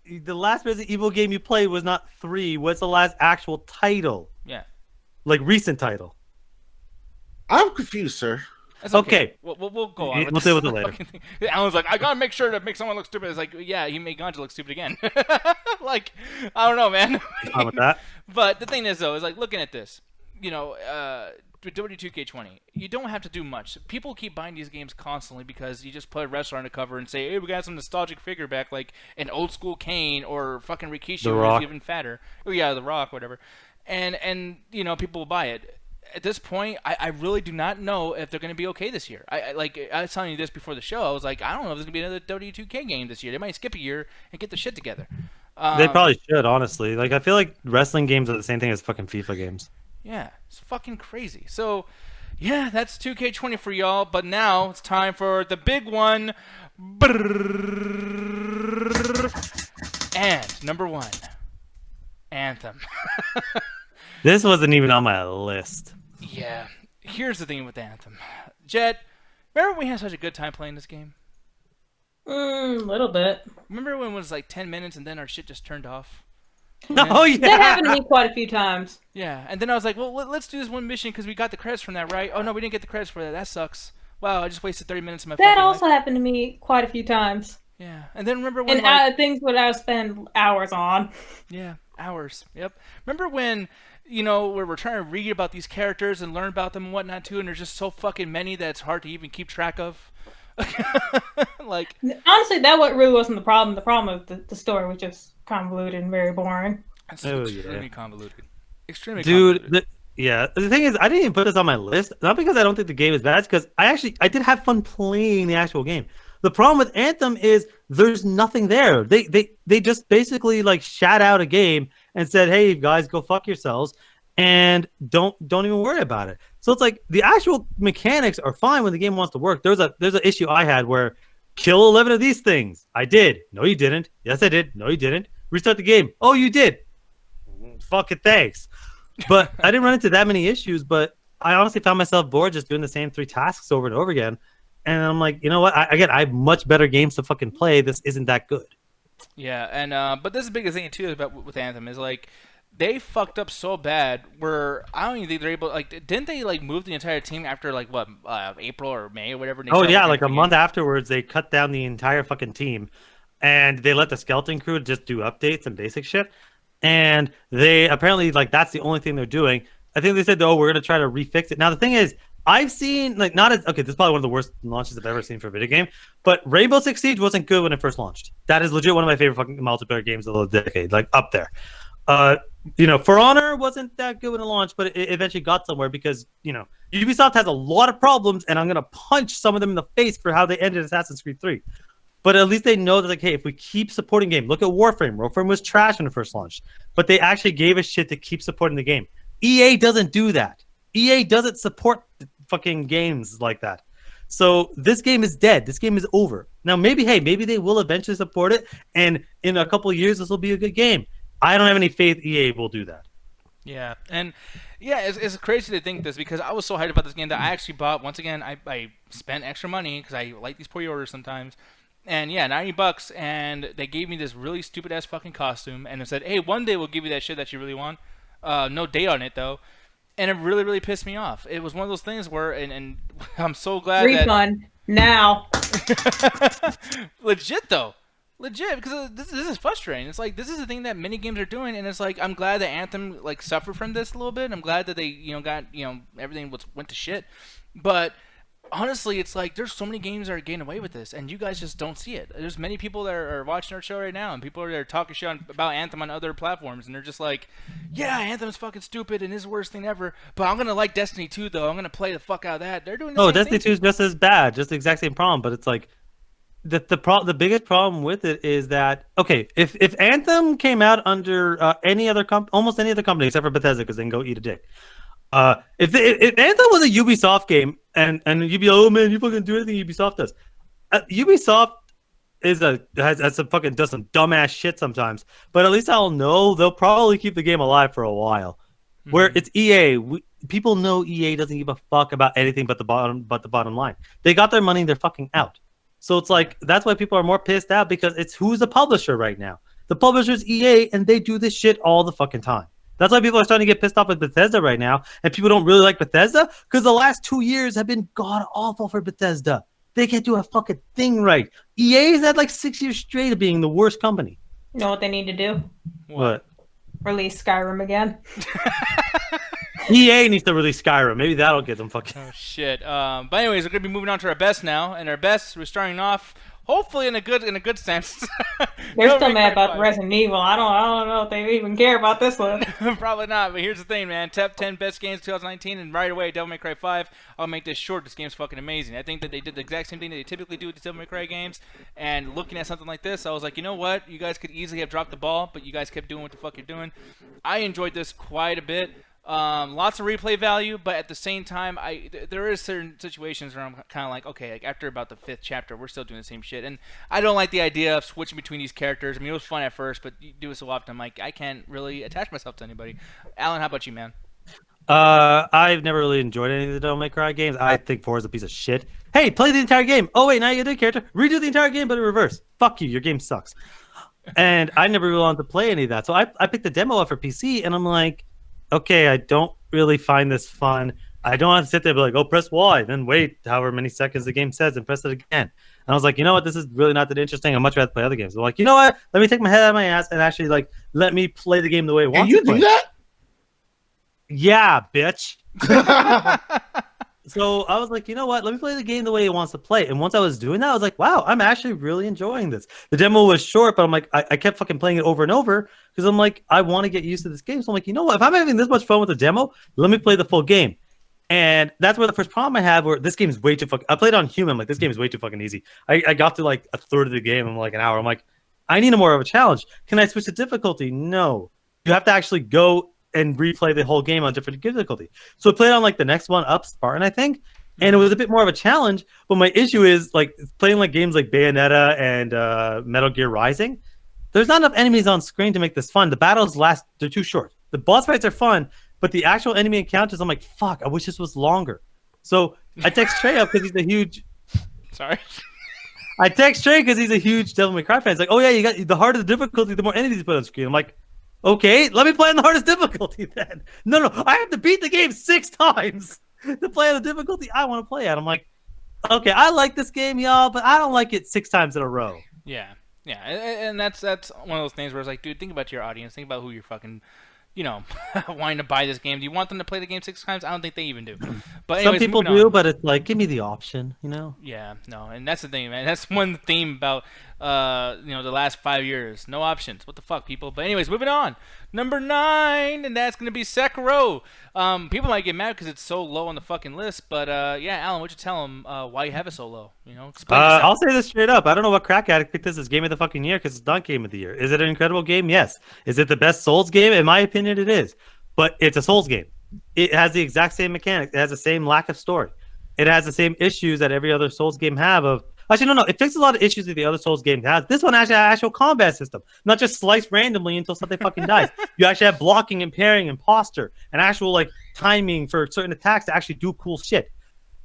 [SPEAKER 4] The last Resident Evil game you played was not 3. What's the last actual title?
[SPEAKER 1] Yeah.
[SPEAKER 4] Like, recent title.
[SPEAKER 2] I'm confused, sir.
[SPEAKER 1] That's
[SPEAKER 4] Okay.
[SPEAKER 1] We'll go on.
[SPEAKER 4] We'll deal with it later.
[SPEAKER 1] fucking thing. Alan's like, I gotta make sure to make someone look stupid. It's like, yeah, he made Ganja look stupid again. Like, I don't know, man.
[SPEAKER 4] Fine with that.
[SPEAKER 1] But the thing is, though, is like looking at this, you know, W2K20, you don't have to do much. People keep buying these games constantly because you just put a wrestler on the cover and say, hey, we got some nostalgic figure back, like an old school Kane or fucking Rikishi,
[SPEAKER 4] The
[SPEAKER 1] who's
[SPEAKER 4] Rock.
[SPEAKER 1] even fatter. Oh yeah, The Rock, whatever. And you know, people will buy it. At this point, I really do not know if they're going to be okay this year. I was telling you this before the show. I was like, I don't know if there's going to be another W2K game this year. They might skip a year and get the shit together.
[SPEAKER 4] They probably should, honestly. Like, I feel like wrestling games are the same thing as fucking FIFA games.
[SPEAKER 1] Yeah, it's fucking crazy. So, yeah, that's 2K20 for y'all. But now it's time for the big one. And number 1, Anthem.
[SPEAKER 4] This wasn't even on my list.
[SPEAKER 1] Yeah, here's the thing with Anthem. Jet, remember when we had such a good time playing this game?
[SPEAKER 5] A little bit.
[SPEAKER 1] Remember when it was like 10 minutes and then our shit just turned off?
[SPEAKER 4] Oh, yeah.
[SPEAKER 5] That happened to me quite a few times.
[SPEAKER 1] Yeah, and then I was like, well, let's do this one mission because we got the credits from that, right? Oh, no, we didn't get the credits for that. That sucks. Wow, I just wasted 30 minutes of my
[SPEAKER 5] That
[SPEAKER 1] fucking
[SPEAKER 5] also
[SPEAKER 1] life.
[SPEAKER 5] happened to me quite a few times.
[SPEAKER 1] Yeah, and then remember when,
[SPEAKER 5] And
[SPEAKER 1] like,
[SPEAKER 5] things that I would spend hours on.
[SPEAKER 1] yeah, hours. Yep. Remember when, you know, where we're trying to read about these characters and learn about them and whatnot too, and there's just so fucking many that it's hard to even keep track of? Like,
[SPEAKER 5] Honestly, that really wasn't the problem. The problem was the story was just convoluted and very boring.
[SPEAKER 1] it's
[SPEAKER 4] Oh,
[SPEAKER 1] extremely
[SPEAKER 4] yeah.
[SPEAKER 1] convoluted. Extremely
[SPEAKER 4] Dude,
[SPEAKER 1] convoluted.
[SPEAKER 4] the thing is, I didn't even put this on my list. Not because I don't think the game is bad, it's because I did have fun playing the actual game. The problem with Anthem is there's nothing there. They just basically like shat out a game and said, "Hey guys, go fuck yourselves," and don't even worry about it. So it's like the actual mechanics are fine when the game wants to work. There's an issue I had where kill 11 of these things. I did. No, you didn't. Yes, I did. No, you didn't. Restart the game. Oh, you did. Fuck it, thanks. But I didn't run into that many issues. But I honestly found myself bored just doing the same 3 tasks over and over again. And I'm like, you know what? I have much better games to fucking play. This isn't that good.
[SPEAKER 1] Yeah, and but this is the biggest thing too about with Anthem is like they fucked up so bad where I don't even think they're able. Like, didn't they like move the entire team after like what April or May or whatever? And they
[SPEAKER 4] Oh
[SPEAKER 1] started
[SPEAKER 4] yeah,
[SPEAKER 1] working
[SPEAKER 4] like a
[SPEAKER 1] again?
[SPEAKER 4] month afterwards, they cut down the entire fucking team, and they let the skeleton crew just do updates and basic shit. And they apparently like that's the only thing they're doing. I think they said, "Oh, we're gonna try to refix it." Now the thing is, I've seen like not as okay. This is probably one of the worst launches I've ever seen for a video game. But Rainbow Six Siege wasn't good when it first launched. That is legit one of my favorite fucking multiplayer games of the decade, like up there. You know, For Honor wasn't that good when it launched, but it eventually got somewhere because you know Ubisoft has a lot of problems, and I'm gonna punch some of them in the face for how they ended Assassin's Creed 3. But at least they know that, like, hey, if we keep supporting the game, look at Warframe. Warframe was trash when it first launched, but they actually gave us shit to keep supporting the game. EA doesn't do that. EA doesn't support fucking games like that. So this game is dead. This game is over. Now maybe they will eventually support it, and in a couple of years this will be a good game. I don't have any faith EA will do that.
[SPEAKER 1] Yeah, and yeah, it's crazy to think this because I was so hyped about this game that I actually bought. Once again, I spent extra money because I like these pre-orders sometimes. And yeah, $90, and they gave me this really stupid ass fucking costume, and it said, "Hey, one day we'll give you that shit that you really want." No date on it though, and it really, really pissed me off. It was one of those things where, and I'm so glad
[SPEAKER 5] Refund now.
[SPEAKER 1] Legit though, legit, because this is frustrating. It's like this is the thing that many games are doing, and it's like I'm glad that Anthem like suffered from this a little bit. I'm glad that they got everything went to shit, but honestly, it's like there's so many games that are getting away with this, and you guys just don't see it. There's many people that are watching our show right now, and people are talking shit about Anthem on other platforms, and they're just like, "Yeah, Anthem's fucking stupid and is the worst thing ever." But I'm gonna like Destiny 2 though. I'm gonna play the fuck out of that. They're doing the same
[SPEAKER 4] Destiny
[SPEAKER 1] thing.
[SPEAKER 4] 2 is just as bad, just the exact same problem. But it's like the biggest problem with it is that if Anthem came out under almost any other company except for Bethesda, because they can go eat a dick. If Anthem was a Ubisoft game, and you'd be like, oh man, you fucking do anything Ubisoft does. Ubisoft does some dumbass shit sometimes, but at least I'll know they'll probably keep the game alive for a while. Mm-hmm. Where it's EA, people know EA doesn't give a fuck about anything but the bottom line. They got their money, they're fucking out. So it's like that's why people are more pissed out, because it's who's the publisher right now. The publisher's EA, and they do this shit all the fucking time. That's why people are starting to get pissed off with Bethesda right now, and people don't really like Bethesda because the last 2 years have been god awful for Bethesda. They can't do a fucking thing right. EA's had like 6 years straight of being the worst company.
[SPEAKER 5] You know what they need to do?
[SPEAKER 4] What?
[SPEAKER 5] Release Skyrim again.
[SPEAKER 4] EA needs to release Skyrim. Maybe that'll get them fucking.
[SPEAKER 1] Oh shit. But anyways, we're gonna be moving on to our best now, and our best we're starting off hopefully in a good sense.
[SPEAKER 5] They're still mad about Resident Evil. I don't know if they even care about this one.
[SPEAKER 1] Probably not, but here's the thing, man. Top 10 best games 2019, and right away, Devil May Cry 5. I'll make this short. This game's fucking amazing. I think that they did the exact same thing that they typically do with the Devil May Cry games, and looking at something like this, I was like, you know what? You guys could easily have dropped the ball, but you guys kept doing what the fuck you're doing. I enjoyed this quite a bit. Lots of replay value, but at the same time, there is certain situations where I'm kind of like, okay, like after about the 5th chapter, we're still doing the same shit, and I don't like the idea of switching between these characters. I mean, it was fun at first, but you do it so often, I'm like, I can't really attach myself to anybody. Alan, how about you, man?
[SPEAKER 4] I've never really enjoyed any of the Devil May Cry games. I think 4 is a piece of shit. Hey, play the entire game. Oh wait, now you get a character. Redo the entire game, but in reverse. Fuck you. Your game sucks. And I never really wanted to play any of that, so I picked the demo up for PC, and I'm like, okay, I don't really find this fun. I don't have to sit there and be like, oh, press Y, then wait however many seconds the game says and press it again. And I was like, you know what? This is really not that interesting. I'd much rather play other games. I'm like, you know what? Let me take my head out of my ass and actually let me play the game the way I want to play.
[SPEAKER 2] Can you do that?
[SPEAKER 4] Yeah, bitch. So I was like, you know what? Let me play the game the way it wants to play. And once I was doing that, I was like, wow, I'm actually really enjoying this. The demo was short, but I'm like, I kept fucking playing it over and over because I'm like, I want to get used to this game. So I'm like, you know what? If I'm having this much fun with the demo, let me play the full game. And that's where the first problem I had, where this game is way too fucking. I played on human. I'm like, this game is way too fucking easy. I got to like a third of the game in like an hour. I'm like, I need more of a challenge. Can I switch to difficulty? No. You have to actually go and replay the whole game on different difficulty. So I played on like the next one up, Spartan, I think, and it was a bit more of a challenge. But my issue is like playing like games like Bayonetta and Metal Gear Rising. There's not enough enemies on screen to make this fun. The battles they're too short. The boss fights are fun, but the actual enemy encounters, I'm like, fuck, I wish this was longer. So I text Trey up because he's a huge.
[SPEAKER 1] Sorry.
[SPEAKER 4] I text Trey because he's a huge Devil May Cry fan. He's like, oh yeah, you got the harder the difficulty, the more enemies you put on screen. I'm like, okay, let me play on the hardest difficulty then. No, I have to beat the game 6 times to play on the difficulty I want to play at. I'm like, okay, I like this game, y'all, but I don't like it 6 times in a row.
[SPEAKER 1] Yeah, and that's one of those things where it's like, dude, think about your audience, think about who you're fucking, wanting to buy this game. Do you want them to play the game 6 times? I don't think they even do. But anyways,
[SPEAKER 4] some people do, but it's like, give me the option,
[SPEAKER 1] Yeah, no, and that's the thing, man. That's one theme about the last 5 years. No options. What the fuck, people? But anyways, moving on. Number 9, and that's gonna be Sekiro. People might get mad because it's so low on the fucking list, but yeah, Alan, why don't you tell them why you have it so low? Explain yourself.
[SPEAKER 4] I'll say this straight up. I don't know what crack addict picked this as game of the fucking year because it's not game of the year. Is it an incredible game? Yes. Is it the best Souls game? In my opinion, it is. But it's a Souls game. It has the exact same mechanics. It has the same lack of story. it has the same issues that every other Souls game have. Actually, no, it fixes a lot of issues that the other Souls game has. This one actually has an actual combat system, not just slice randomly until something fucking dies. You actually have blocking and parrying and posture and actual like timing for certain attacks to actually do cool shit.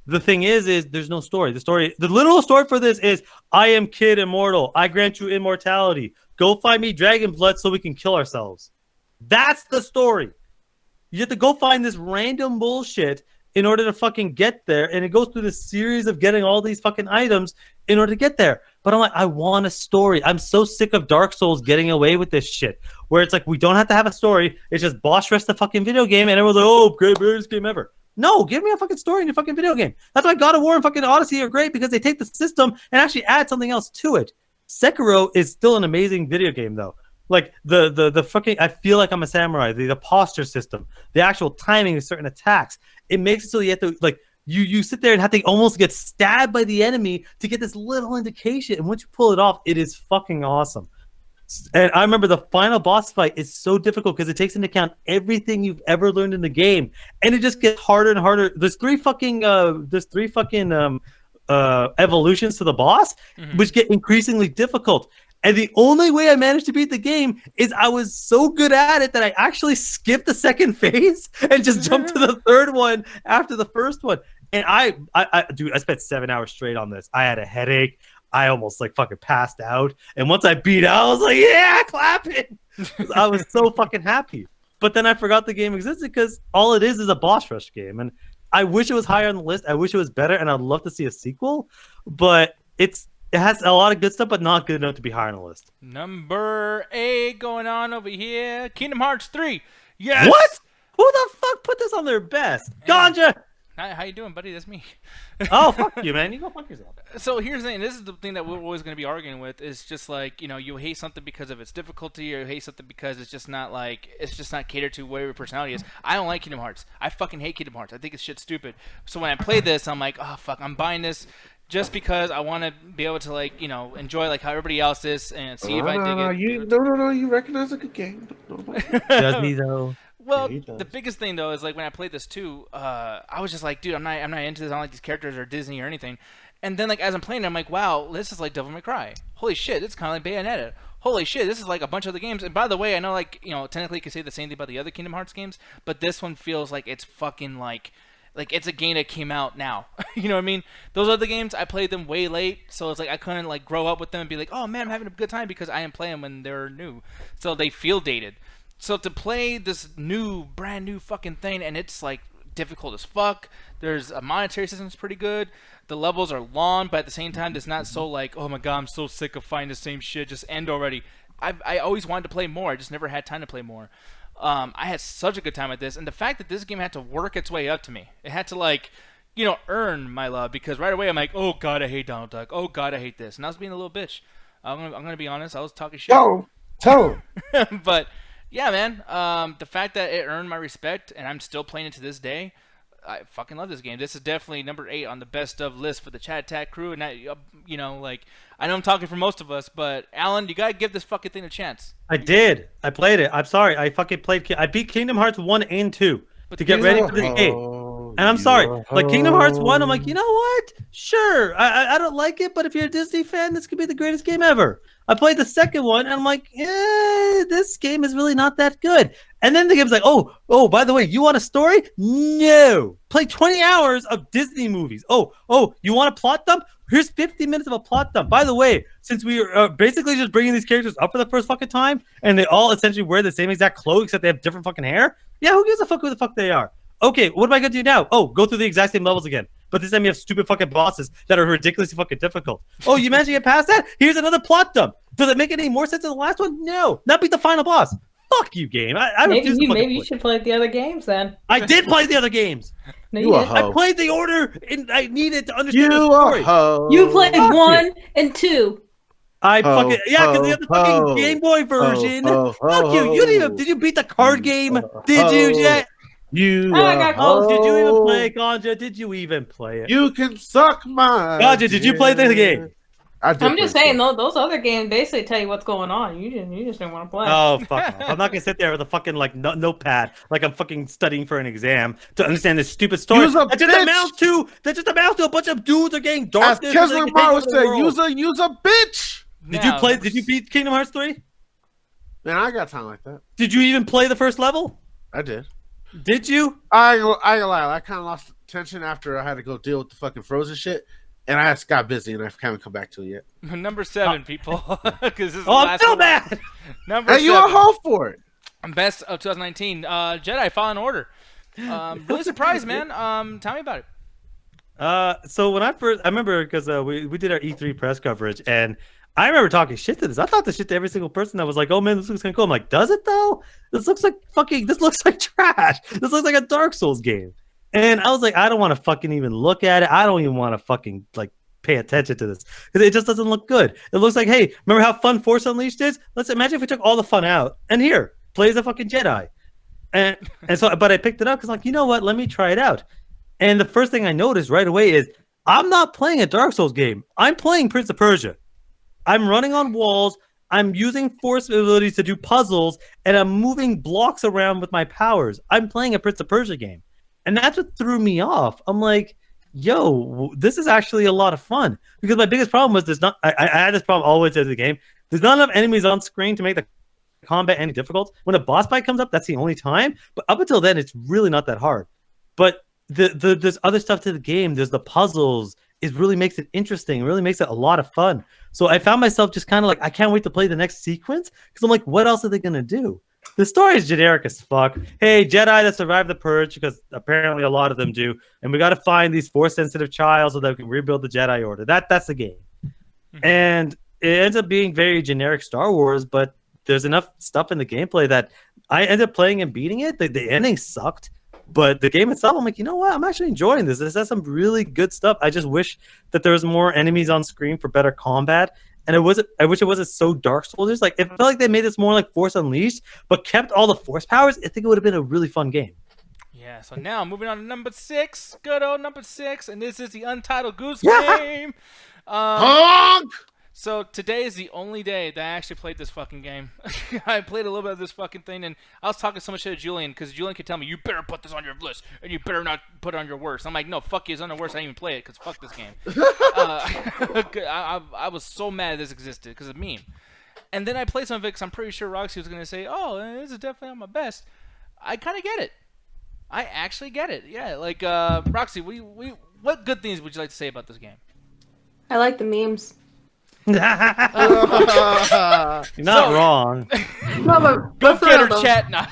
[SPEAKER 4] The thing is there's no story. The literal story for this is I am Kid Immortal. I grant you immortality. Go find me dragon blood so we can kill ourselves. That's the story. You have to go find this random bullshit in order to fucking get there, and it goes through this series of getting all these fucking items in order to get there. But I'm like, I want a story. I'm so sick of Dark Souls getting away with this shit, where it's like we don't have to have a story. It's just boss rush the fucking video game, and everyone's like, oh, greatest game ever. No, give me a fucking story in your fucking video game. That's why God of War and fucking Odyssey are great, because they take the system and actually add something else to it. Sekiro is still an amazing video game, though. Like the fucking, I feel like I'm a samurai. The posture system, the actual timing of certain attacks, it makes it so you have to like you sit there and have to almost get stabbed by the enemy to get this little indication. And once you pull it off, it is fucking awesome. And I remember the final boss fight is so difficult because it takes into account everything you've ever learned in the game, and it just gets harder and harder. There's three fucking evolutions to the boss, which get increasingly difficult. And the only way I managed to beat the game is I was so good at it that I actually skipped the second phase and just jumped to the third one after the first one. And I spent 7 hours straight on this. I had a headache. I almost like fucking passed out. And once I beat out, I was like, yeah, clapping. I was so fucking happy. But then I forgot the game existed because all it is a boss rush game. And I wish it was higher on the list. I wish it was better. And I'd love to see a sequel. But it has a lot of good stuff, but not good enough to be higher on the list.
[SPEAKER 1] Number 8 going on over here. Kingdom Hearts 3. Yes.
[SPEAKER 4] What? Who the fuck put this on their best? Ganja.
[SPEAKER 1] How you doing, buddy? That's me.
[SPEAKER 4] Oh, fuck you, man. You go fuck yourself.
[SPEAKER 1] So here's the thing. This is the thing that we're always going to be arguing with. Is just like, you hate something because of its difficulty, or you hate something because it's just not catered to where your personality is. I don't like Kingdom Hearts. I fucking hate Kingdom Hearts. I think it's shit stupid. So when I play this, I'm like, oh fuck, I'm buying this just because I want to be able to enjoy like how everybody else is and see if I dig it.
[SPEAKER 2] No, you recognize a good game.
[SPEAKER 4] Does me though.
[SPEAKER 1] Well, the biggest thing though is like when I played this too, I was just like, dude, I'm not into this. I don't like these characters or Disney or anything. And then like as I'm playing, I'm like, wow, this is like Devil May Cry. Holy shit, it's kind of like Bayonetta. Holy shit, this is like a bunch of other games. And by the way, I know like technically you can say the same thing about the other Kingdom Hearts games, but this one feels like it's fucking like it's a game that came out now. You know what I mean? Those other games, I played them way late, so it's like I couldn't like grow up with them and be like, oh man, I'm having a good time because I didn't play them when they're new, so they feel dated. So to play this brand new fucking thing, and it's like difficult as fuck. There's a monetary system that's pretty good. The levels are long, but at the same time, it's not so like, oh my god, I'm so sick of fighting the same shit. Just end already. I always wanted to play more. I just never had time to play more. I had such a good time at this, and the fact that this game had to work its way up to me, it had to like, earn my love, because right away I'm like, oh god, I hate Donald Duck. Oh god, I hate this, and I was being a little bitch. I'm gonna be honest. I was talking shit.
[SPEAKER 2] Tell him.
[SPEAKER 1] But yeah, man. The fact that it earned my respect, and I'm still playing it to this day, I fucking love this game. This is definitely number 8 on the best of list for the Chat Attack crew, and I know I'm talking for most of us, but Alan, you gotta give this fucking thing a chance.
[SPEAKER 4] I did. I played it. I'm sorry. I beat Kingdom Hearts 1 and 2 to get ready for this game. And I'm sorry. Like Kingdom Hearts 1, I'm like, you know what? Sure. I don't like it, but if you're a Disney fan, this could be the greatest game ever. I played the second one, and I'm like, this game is really not that good. And then the game's like, oh, by the way, you want a story? No. Play 20 hours of Disney movies. Oh, you want a plot dump? Here's 50 minutes of a plot dump. By the way, since we are basically just bringing these characters up for the first fucking time, and they all essentially wear the same exact clothes, except they have different fucking hair, yeah, who gives a fuck who the fuck they are? Okay, what am I going to do now? Oh, go through the exact same levels again. But this time you have stupid fucking bosses that are ridiculously fucking difficult. Oh, you managed to get past that? Here's another plot dump. Does it make any more sense than the last one? No. Not beat the final boss. Fuck you, game. I refuse to
[SPEAKER 5] maybe you should play the other games then.
[SPEAKER 4] I did play the other games.
[SPEAKER 5] No, you didn't.
[SPEAKER 4] I played the order, and I needed to understand the story.
[SPEAKER 5] You played 1 and 2.
[SPEAKER 4] Because they have the fucking Game Boy version. Fuck you. You didn't even. Did you beat the card game? Did you yet?
[SPEAKER 1] Did you even
[SPEAKER 4] play it, Ganja? Did you even play it?
[SPEAKER 2] You can suck my
[SPEAKER 4] Ganja, did you play the game?
[SPEAKER 2] I did
[SPEAKER 5] I'm just
[SPEAKER 2] play
[SPEAKER 5] saying,
[SPEAKER 2] Sims.
[SPEAKER 5] those other games basically tell you what's going on. You just didn't want to play.
[SPEAKER 4] Oh fuck off. I'm not gonna sit there with a fucking like notepad like I'm fucking studying for an exam to understand this stupid story.
[SPEAKER 2] Use a
[SPEAKER 4] That just
[SPEAKER 2] bitch!
[SPEAKER 4] amounts to a bunch of dudes are getting
[SPEAKER 2] As
[SPEAKER 4] darkness. and they
[SPEAKER 2] Kessler
[SPEAKER 4] can take
[SPEAKER 2] Mar
[SPEAKER 4] over
[SPEAKER 2] would
[SPEAKER 4] the
[SPEAKER 2] say,
[SPEAKER 4] world.
[SPEAKER 2] use a bitch.
[SPEAKER 4] Did you beat Kingdom Hearts 3?
[SPEAKER 2] Man, I got time like that.
[SPEAKER 4] Did you even play the first level?
[SPEAKER 2] I did.
[SPEAKER 4] Did you?
[SPEAKER 2] I ain't gonna lie. I kind of lost tension after I had to go deal with the fucking Frozen shit, and I just got busy and I haven't come back to it yet.
[SPEAKER 1] Number 7, people. Because this is the
[SPEAKER 4] Oh, I'm
[SPEAKER 1] last
[SPEAKER 4] still
[SPEAKER 1] one.
[SPEAKER 4] mad.
[SPEAKER 1] Number
[SPEAKER 2] Hey,
[SPEAKER 1] 7.
[SPEAKER 2] you a hoe for it?
[SPEAKER 1] Best of 2019. Jedi Fallen Order. Really surprised, man. Tell me about it.
[SPEAKER 4] So when I remember because we did our E3 press coverage, and I remember talking shit to this. I thought this shit to every single person that was like, "Oh man, this looks kind of cool." I'm like, "Does it though? This looks like trash. This looks like a Dark Souls game." And I was like, I don't want to fucking even look at it. I don't even want to fucking like pay attention to this because it just doesn't look good. It looks like, hey, remember how fun Force Unleashed is? Let's imagine if we took all the fun out and here play as a fucking Jedi. And so, but I picked it up because like, you know what? Let me try it out. And the first thing I noticed right away is I'm not playing a Dark Souls game. I'm playing Prince of Persia. I'm running on walls. I'm using force abilities to do puzzles, and I'm moving blocks around with my powers. I'm playing a Prince of Persia game. And that's what threw me off. I'm like, yo, this is actually a lot of fun. Because my biggest problem was I had this problem always in the game. There's not enough enemies on screen to make the combat any difficult. When a boss fight comes up, that's the only time. But up until then, it's really not that hard. But there's other stuff to the game. There's the puzzles. It really makes it interesting. It really makes it a lot of fun. So I found myself just kind of like, I can't wait to play the next sequence because I'm like, what else are they going to do? The story is generic as fuck. Hey, Jedi that survived the purge, because apparently a lot of them do, and we got to find these force-sensitive child so that we can rebuild the Jedi Order. That's the game. And it ends up being very generic Star Wars, but there's enough stuff in the gameplay that I ended up playing and beating it. The ending sucked. But the game itself, I'm like, you know what? I'm actually enjoying this. This has some really good stuff. I just wish that there was more enemies on screen for better combat. And I wish it wasn't so Dark Souls. Like, it felt like they made this more like Force Unleashed, but kept all the Force powers. I think it would have been a really fun game.
[SPEAKER 1] Yeah, so now moving on to number 6. Good old number 6. And this is the Untitled Goose
[SPEAKER 4] Yeah.
[SPEAKER 1] Game.
[SPEAKER 2] Honk!
[SPEAKER 1] So today is the only day that I actually played this fucking game. I played a little bit of this fucking thing, and I was talking so much shit to Julian, because Julian could tell me, you better put this on your list, and you better not put it on your worst. I'm like, no, fuck you, it's on the worst. I didn't even play it, because fuck this game. I was so mad this existed, because of a meme. And then I played some of it, because I'm pretty sure Roxy was going to say, oh, this is definitely not my best. I kind of get it. I actually get it. Yeah, like, Roxy, what good things would you like to say about this game?
[SPEAKER 3] I like the memes.
[SPEAKER 4] You're not wrong.
[SPEAKER 3] No,
[SPEAKER 1] Go
[SPEAKER 3] for
[SPEAKER 1] get
[SPEAKER 3] real,
[SPEAKER 1] her,
[SPEAKER 3] though,
[SPEAKER 1] chat. Nah.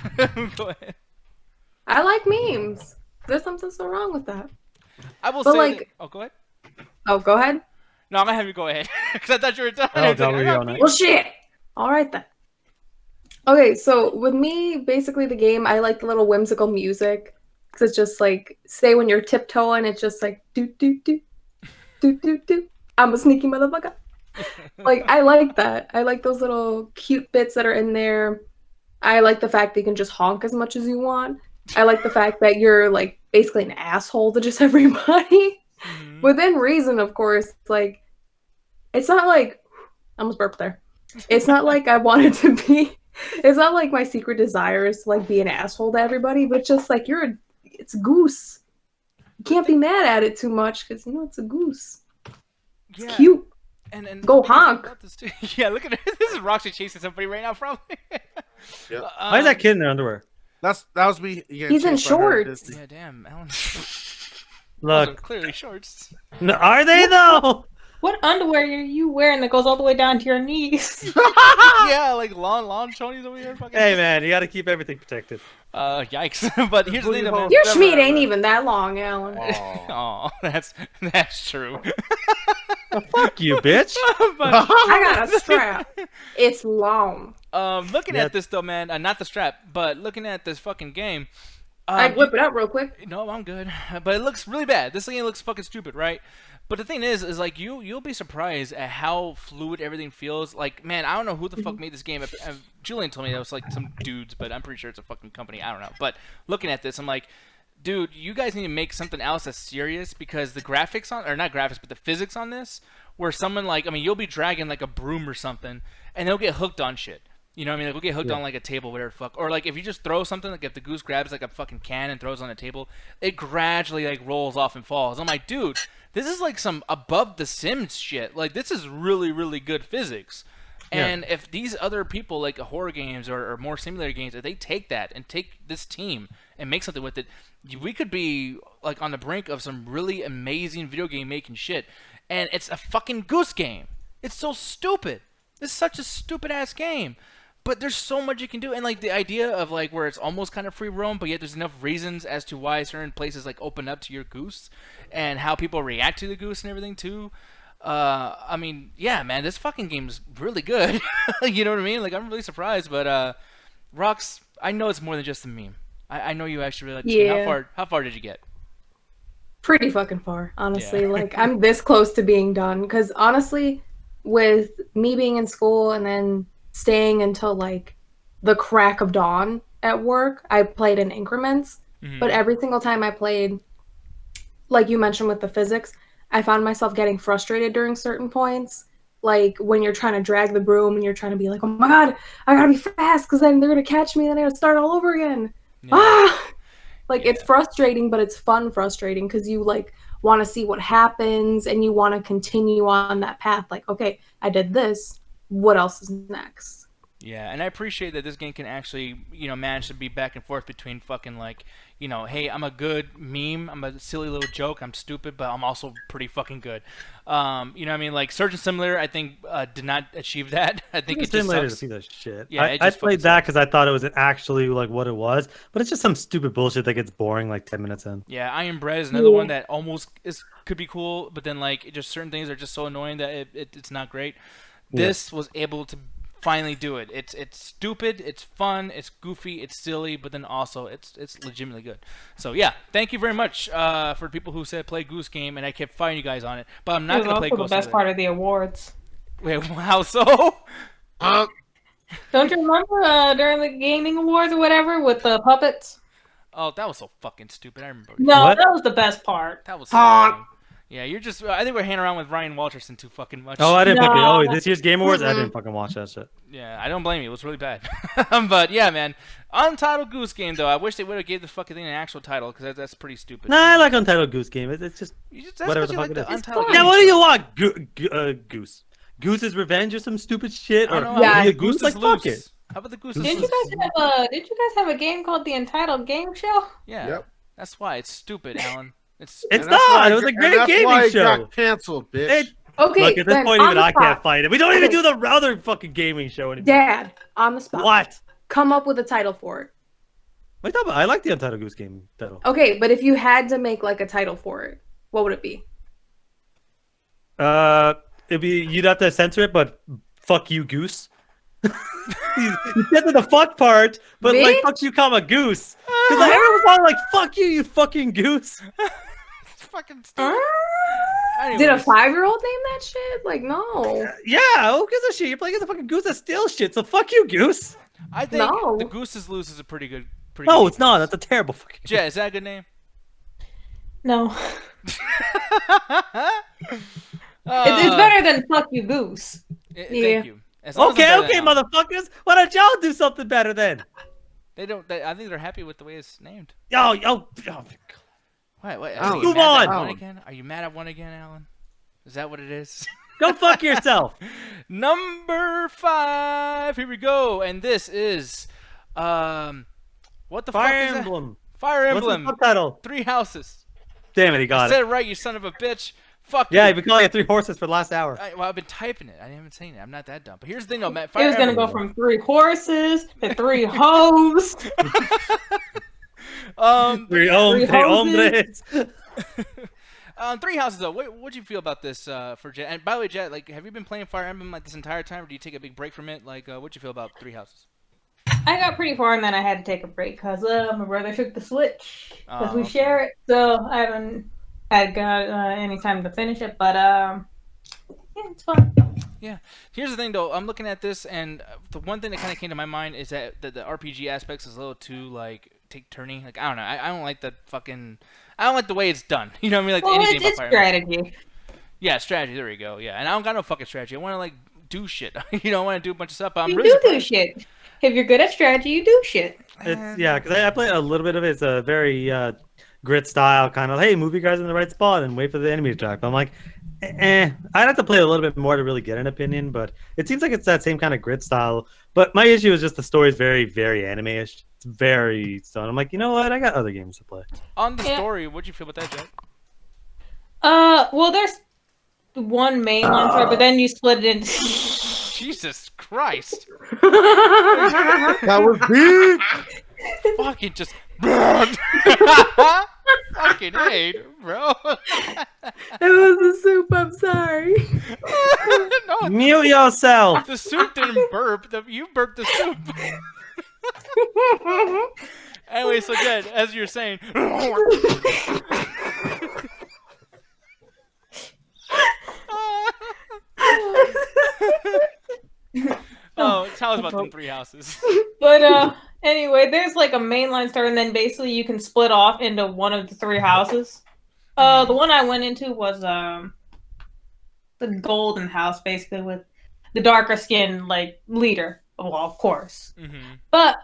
[SPEAKER 1] Go ahead.
[SPEAKER 3] I like memes. There's something so wrong with that.
[SPEAKER 1] I will
[SPEAKER 3] But,
[SPEAKER 1] say
[SPEAKER 3] like-
[SPEAKER 1] that, oh, go ahead.
[SPEAKER 3] Oh, go ahead.
[SPEAKER 1] No, I'm gonna have you go ahead because I thought you were done.
[SPEAKER 4] Oh,
[SPEAKER 1] I was
[SPEAKER 4] God,
[SPEAKER 1] like,
[SPEAKER 4] we're
[SPEAKER 1] I got
[SPEAKER 4] going
[SPEAKER 1] me.
[SPEAKER 3] Well, shit. All right then. Okay, so with me, basically the game, I like the little whimsical music because it's just like, say when you're tiptoeing, it's just like do do do do do do. I'm a sneaky motherfucker. Like, I like that. I like those little cute bits that are in there. I like the fact that you can just honk as much as you want. I like the fact that you're like basically an asshole to just everybody.
[SPEAKER 1] Mhm.
[SPEAKER 3] Within reason, of course. Like, it's not like I almost burped there. It's not like I wanted to be. It's not like my secret desire is to like be an asshole to everybody, but just like it's a goose. You can't be mad at it too much because you know it's a goose. It's
[SPEAKER 1] Yeah,
[SPEAKER 3] cute.
[SPEAKER 1] and
[SPEAKER 3] Go
[SPEAKER 1] the biggest thing
[SPEAKER 3] honk.
[SPEAKER 1] about this too- Yeah, look at it. This is Roxy chasing somebody right now, probably.
[SPEAKER 2] Yep.
[SPEAKER 4] Why is that kid in their underwear?
[SPEAKER 2] That was me. Again,
[SPEAKER 3] He's in
[SPEAKER 2] chased by her at
[SPEAKER 3] shorts.
[SPEAKER 2] Disney.
[SPEAKER 1] Yeah, damn, Alan. Those
[SPEAKER 4] Look,
[SPEAKER 1] are clearly shorts.
[SPEAKER 4] no, are they though?
[SPEAKER 5] What underwear are you wearing that goes all the way down to your knees?
[SPEAKER 1] Yeah, like long chonies over here. Fucking.
[SPEAKER 4] Hey man, you got to keep everything protected.
[SPEAKER 1] Yikes! But here's the thing, though, man.
[SPEAKER 3] Your
[SPEAKER 2] Never
[SPEAKER 3] schmeat
[SPEAKER 2] had
[SPEAKER 3] ain't
[SPEAKER 2] that.
[SPEAKER 3] even that long, Alan.
[SPEAKER 1] Oh, that's true.
[SPEAKER 4] Fuck you, bitch.
[SPEAKER 1] But,
[SPEAKER 3] I got a strap. It's long.
[SPEAKER 1] looking
[SPEAKER 4] Yeah.
[SPEAKER 1] at this though, man, not the strap, but looking at this fucking game.
[SPEAKER 3] I whip it up real quick.
[SPEAKER 1] No, I'm good. But it looks really bad. This game looks fucking stupid, right? But the thing is like you'll be surprised at how fluid everything feels. Like, man, I don't know who the fuck made this game. Julian told me that was like some dudes, but I'm pretty sure it's a fucking company. I don't know. But looking at this, I'm like, dude, you guys need to make something else that's serious because the graphics on, or not graphics, but the physics on this, where someone like, I mean, you'll be dragging like a broom or something, and they'll get hooked on shit. You know what I mean? Like, we'll get hooked on like a table, whatever the fuck. Or like if you just throw something, like if the goose grabs like a fucking can and throws it on a table, it gradually like rolls off and falls. I'm like, dude, this is like some above the Sims shit. Like this is really, really good physics. And if these other people like horror games or more simulator games, if they take that and take this team and make something with it, we could be like on the brink of some really amazing video game making shit. And it's a fucking goose game. It's so stupid. It's such a stupid ass game. But there's so much you can do, and like the idea of like where it's almost kind of free roam, but yet there's enough reasons as to why certain places like open up to your goose, and how people react to the goose and everything too. I mean, yeah, man, this fucking game's really good. You know what I mean? Like I'm really surprised, but Rox, I know it's more than just a meme. I know you actually really like this game. How far did you get?
[SPEAKER 3] Pretty fucking far, honestly.
[SPEAKER 1] Yeah.
[SPEAKER 3] Like I'm this close to being done because honestly, with me being in school and then staying until like the crack of dawn at work, I played in increments. But every single time I played, like you mentioned with the physics, I found myself getting frustrated during certain points. Like when you're trying to drag the broom and you're trying to be like, oh my god, I gotta be fast because then they're gonna catch me and I gotta start all over again. Like it's frustrating, but it's fun frustrating because you like want to see what happens and you want to continue on that path. Like, okay, I did this. What else is next?
[SPEAKER 1] Yeah, and I appreciate that this game can actually, you know, manage to be back and forth between fucking like, you know, hey, I'm a good meme, I'm a silly little joke, I'm stupid, but I'm also pretty fucking good. You know what I mean? Like Surgeon Simulator, I think did not achieve that. I think it just
[SPEAKER 4] Simulator's a
[SPEAKER 1] sucks.
[SPEAKER 4] piece of shit.
[SPEAKER 1] Yeah,
[SPEAKER 4] I played that because I thought it was actually like what it was, but it's just some stupid bullshit that gets boring like 10 minutes in.
[SPEAKER 1] Yeah, Iron Bread is another one that almost could be cool, but then like just certain things are just so annoying that it's not great. This was able to finally do it. It's stupid, it's fun, it's goofy, it's silly, but then also it's legitimately good. So yeah, thank you very much for people who said play Goose Game, and I kept fighting you guys on it. But I'm not gonna play
[SPEAKER 5] Goose.
[SPEAKER 1] Goose.
[SPEAKER 5] The best part of the awards.
[SPEAKER 1] Wait, how so?
[SPEAKER 5] Don't you remember during the gaming awards or whatever with the puppets?
[SPEAKER 1] Oh, that was so fucking stupid. I remember.
[SPEAKER 5] No,
[SPEAKER 4] What?
[SPEAKER 5] that was the best part.
[SPEAKER 1] That was so lame. Yeah, you're just. I think we're hanging around with Ryan Walterson too fucking much.
[SPEAKER 4] Oh, I didn't pick it.
[SPEAKER 5] No.
[SPEAKER 4] Oh, this year's Game Awards? I didn't fucking watch that shit.
[SPEAKER 1] Yeah, I don't blame you. It was really bad. But yeah, man. Untitled Goose Game, though. I wish they would have gave the fucking thing an actual title because that's pretty stupid.
[SPEAKER 4] Nah, I like Untitled Goose Game. It's just
[SPEAKER 1] That's
[SPEAKER 4] whatever
[SPEAKER 1] because
[SPEAKER 4] the
[SPEAKER 1] you
[SPEAKER 4] fuck
[SPEAKER 1] like
[SPEAKER 4] it
[SPEAKER 1] the
[SPEAKER 4] is.
[SPEAKER 1] Untitled
[SPEAKER 3] fun.
[SPEAKER 4] yeah.
[SPEAKER 1] Game
[SPEAKER 4] What do
[SPEAKER 1] show.
[SPEAKER 4] you want? Goose. Goose's Revenge or some stupid shit?
[SPEAKER 1] I
[SPEAKER 4] Or
[SPEAKER 1] don't know.
[SPEAKER 3] Yeah,
[SPEAKER 1] How about the
[SPEAKER 4] Goose
[SPEAKER 1] Goose
[SPEAKER 4] like
[SPEAKER 1] is
[SPEAKER 4] fuck
[SPEAKER 1] loose?
[SPEAKER 4] it.
[SPEAKER 1] How about the Goose
[SPEAKER 5] Didn't
[SPEAKER 1] is
[SPEAKER 5] you
[SPEAKER 1] loose?
[SPEAKER 5] guys have a game called the Entitled Game Show?
[SPEAKER 1] Yeah.
[SPEAKER 2] Yep.
[SPEAKER 1] That's why it's stupid, Alan.
[SPEAKER 4] It's
[SPEAKER 2] And that's
[SPEAKER 4] not.
[SPEAKER 2] why
[SPEAKER 4] It was a
[SPEAKER 2] and
[SPEAKER 4] great
[SPEAKER 2] that's why
[SPEAKER 4] gaming
[SPEAKER 2] it
[SPEAKER 4] show.
[SPEAKER 2] got canceled, bitch.
[SPEAKER 4] It-
[SPEAKER 3] Okay,
[SPEAKER 4] Look, at this
[SPEAKER 3] then
[SPEAKER 4] point,
[SPEAKER 3] on
[SPEAKER 4] even
[SPEAKER 3] the
[SPEAKER 4] I can't
[SPEAKER 3] spot,
[SPEAKER 4] fight it. We don't even do the other fucking gaming show anymore.
[SPEAKER 3] Dad, on the spot.
[SPEAKER 4] What?
[SPEAKER 3] Come up with a title for it.
[SPEAKER 4] What are you talking about? I like the Untitled Goose Game title.
[SPEAKER 3] Okay, but if you had to make like a title for it, what would it be?
[SPEAKER 4] It'd be you'd have to censor it, but fuck you, goose. You get to the fuck part, but
[SPEAKER 3] Me?
[SPEAKER 4] like fuck you, comma goose. Because like, everyone's all like, "Fuck you, you fucking goose."
[SPEAKER 1] It's fucking stupid.
[SPEAKER 3] Did a
[SPEAKER 1] Anyways.
[SPEAKER 3] 5-year-old name that shit? Like, no.
[SPEAKER 4] Yeah, who gives a shit? You're playing as a fucking goose that steals shit, so fuck you, goose.
[SPEAKER 1] I think
[SPEAKER 3] No.
[SPEAKER 1] the Goose is Loose is a pretty good.
[SPEAKER 4] No,
[SPEAKER 1] good
[SPEAKER 4] it's not. That's a terrible fucking.
[SPEAKER 1] Jet, is that a good name?
[SPEAKER 5] No.
[SPEAKER 1] Uh,
[SPEAKER 5] It's better than Fuck You Goose.
[SPEAKER 3] Yeah.
[SPEAKER 1] Thank you. As long as it's
[SPEAKER 4] Okay,
[SPEAKER 1] better than Alan.
[SPEAKER 4] motherfuckers. Why don't y'all do something better then?
[SPEAKER 1] They don't. I think they're happy with the way it's named.
[SPEAKER 4] Yo.
[SPEAKER 1] Wait.
[SPEAKER 2] Alan,
[SPEAKER 1] Are you
[SPEAKER 4] move
[SPEAKER 1] mad
[SPEAKER 4] on.
[SPEAKER 1] at one
[SPEAKER 2] Alan.
[SPEAKER 1] again? Are you mad at one again, Alan? Is that what it is?
[SPEAKER 4] Go fuck yourself.
[SPEAKER 1] Number 5. Here we go, and this is, what the
[SPEAKER 4] Fire
[SPEAKER 1] fuck is that?
[SPEAKER 4] Emblem.
[SPEAKER 1] Fire
[SPEAKER 4] What's the
[SPEAKER 1] Emblem.
[SPEAKER 4] subtitle?
[SPEAKER 1] 3 Houses.
[SPEAKER 4] Damn it, he got
[SPEAKER 1] Said
[SPEAKER 4] it.
[SPEAKER 1] it right, you son of a bitch. Fuck
[SPEAKER 4] Yeah,
[SPEAKER 1] you.
[SPEAKER 4] you've been calling it 3 horses for the last hour.
[SPEAKER 1] Well, I've been typing it. I haven't seen it. I'm not that dumb. But here's the thing, though, Matt.
[SPEAKER 5] It
[SPEAKER 1] Fire
[SPEAKER 5] was gonna go
[SPEAKER 1] Emblem.
[SPEAKER 5] from 3 horses to 3 hoes.
[SPEAKER 4] 3
[SPEAKER 5] houses.
[SPEAKER 4] hombres.
[SPEAKER 1] 3 Houses, though. What'd you feel about this for Jet? And by the way, Jet, like, have you been playing Fire Emblem like this entire time, or do you take a big break from it? Like, what'd you feel about 3 Houses?
[SPEAKER 5] I got pretty far and then I had to take a break because my brother took the Switch because we
[SPEAKER 1] okay.
[SPEAKER 5] share it, so I haven't had any time to finish it. But yeah, it's fun.
[SPEAKER 1] Yeah. Here's the thing, though. I'm looking at this, and the one thing that kind of came to my mind is that the RPG aspects is a little too, like, take turning. Like I don't know. I don't like the fucking. I don't like the way it's done. You know what I mean? Like
[SPEAKER 5] Well,
[SPEAKER 1] anything
[SPEAKER 5] it's
[SPEAKER 1] about Fire Emblem.
[SPEAKER 5] strategy.
[SPEAKER 1] Yeah, strategy. There you go. Yeah, and I don't got no fucking strategy. I want to like do shit. You know, I want to do a bunch of stuff. But I'm
[SPEAKER 5] You
[SPEAKER 1] really
[SPEAKER 5] do
[SPEAKER 1] surprised.
[SPEAKER 5] shit. If you're good at strategy, you do shit.
[SPEAKER 4] It's because I played a little bit of it. It's a very grit style kind of. Hey, move you guys in the right spot and wait for the enemy to attack. I'm like, I'd have to play a little bit more to really get an opinion. But it seems like it's that same kind of grit style. But my issue is just the story is very, very anime-ish. It's very so. I'm like, you know what? I got other games to play.
[SPEAKER 1] On the
[SPEAKER 5] Yeah.
[SPEAKER 1] story, what'd you feel about that, Jack?
[SPEAKER 5] Well, there's one mainline story, but then you split it into.
[SPEAKER 1] Jesus Christ!
[SPEAKER 2] That was big.
[SPEAKER 1] Fucking just. Fucking hate, bro.
[SPEAKER 3] It was the soup. I'm sorry.
[SPEAKER 1] No,
[SPEAKER 4] Mute yourself.
[SPEAKER 1] the soup didn't burp. You burped the soup. Anyway, so good. As you're saying. Oh, tell us about them 3 houses.
[SPEAKER 5] But anyway, there's like a mainline story, and then basically you can split off into one of the 3 houses. The one I went into was the golden house, basically with the darker skin like leader. Well, of course.
[SPEAKER 1] Mm-hmm.
[SPEAKER 5] But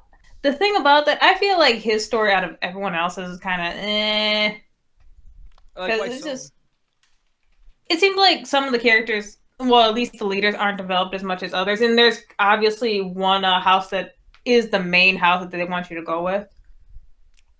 [SPEAKER 5] the thing about that, I feel like his story out of everyone else's is kind of
[SPEAKER 1] Like,
[SPEAKER 5] because
[SPEAKER 1] why
[SPEAKER 5] it's
[SPEAKER 1] so?
[SPEAKER 5] just. It seems like some of the characters, well, at least the leaders, aren't developed as much as others, and there's obviously one house that is the main house that they want you to go with.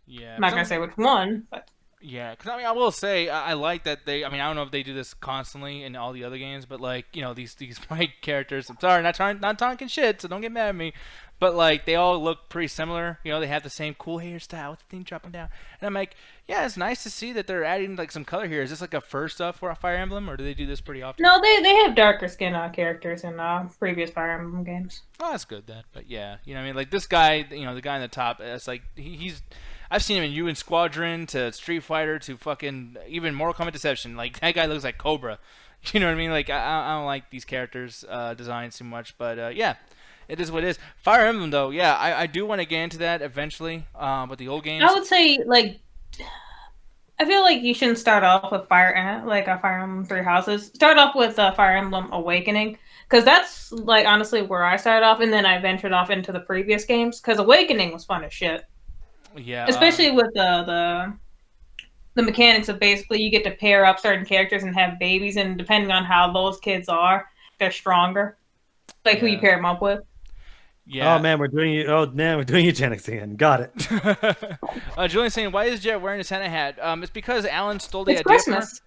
[SPEAKER 1] Yeah.
[SPEAKER 5] I'm not gonna say which one, but
[SPEAKER 1] Yeah, because I mean, I will say I like that they. I mean, I don't know if they do this constantly in all the other games, but like these white characters. I'm sorry, not talking shit, so don't get mad at me. But like they all look pretty similar. They have the same cool hairstyle with the thing dropping down, and I'm like, yeah, it's nice to see that they're adding like some color here. Is this like a first stuff for a Fire Emblem, or do they do this pretty often?
[SPEAKER 5] no, they have darker skin characters in previous Fire Emblem games.
[SPEAKER 1] Oh, that's good then. But yeah, what I mean, like this guy, the guy in the top, it's like he's. I've seen him in UN Squadron to Street Fighter to fucking even Mortal Kombat Deception. Like that guy looks like Cobra. You know what I mean? Like I don't like these characters' designs too much, but yeah, it is what it is. Fire Emblem though, yeah, I do want to get into that eventually. With the old games.
[SPEAKER 5] I would say like. I feel like you shouldn't start off with Fire Emblem 3 Houses. Start off with Fire Emblem Awakening, because that's like honestly where I started off, and then I ventured off into the previous games. Because Awakening was fun as shit.
[SPEAKER 1] Yeah.
[SPEAKER 5] Especially with the mechanics of basically you get to pair up certain characters and have babies, and depending on how those kids are, they're stronger. Like who you
[SPEAKER 1] Yeah.
[SPEAKER 5] pair them up with.
[SPEAKER 1] Yeah.
[SPEAKER 4] Oh man, we're doing eugenics again. Got it.
[SPEAKER 1] Julian's saying, why is Jet wearing a Santa hat? It's because Alan stole the
[SPEAKER 5] It's
[SPEAKER 1] idea from her.
[SPEAKER 5] Christmas.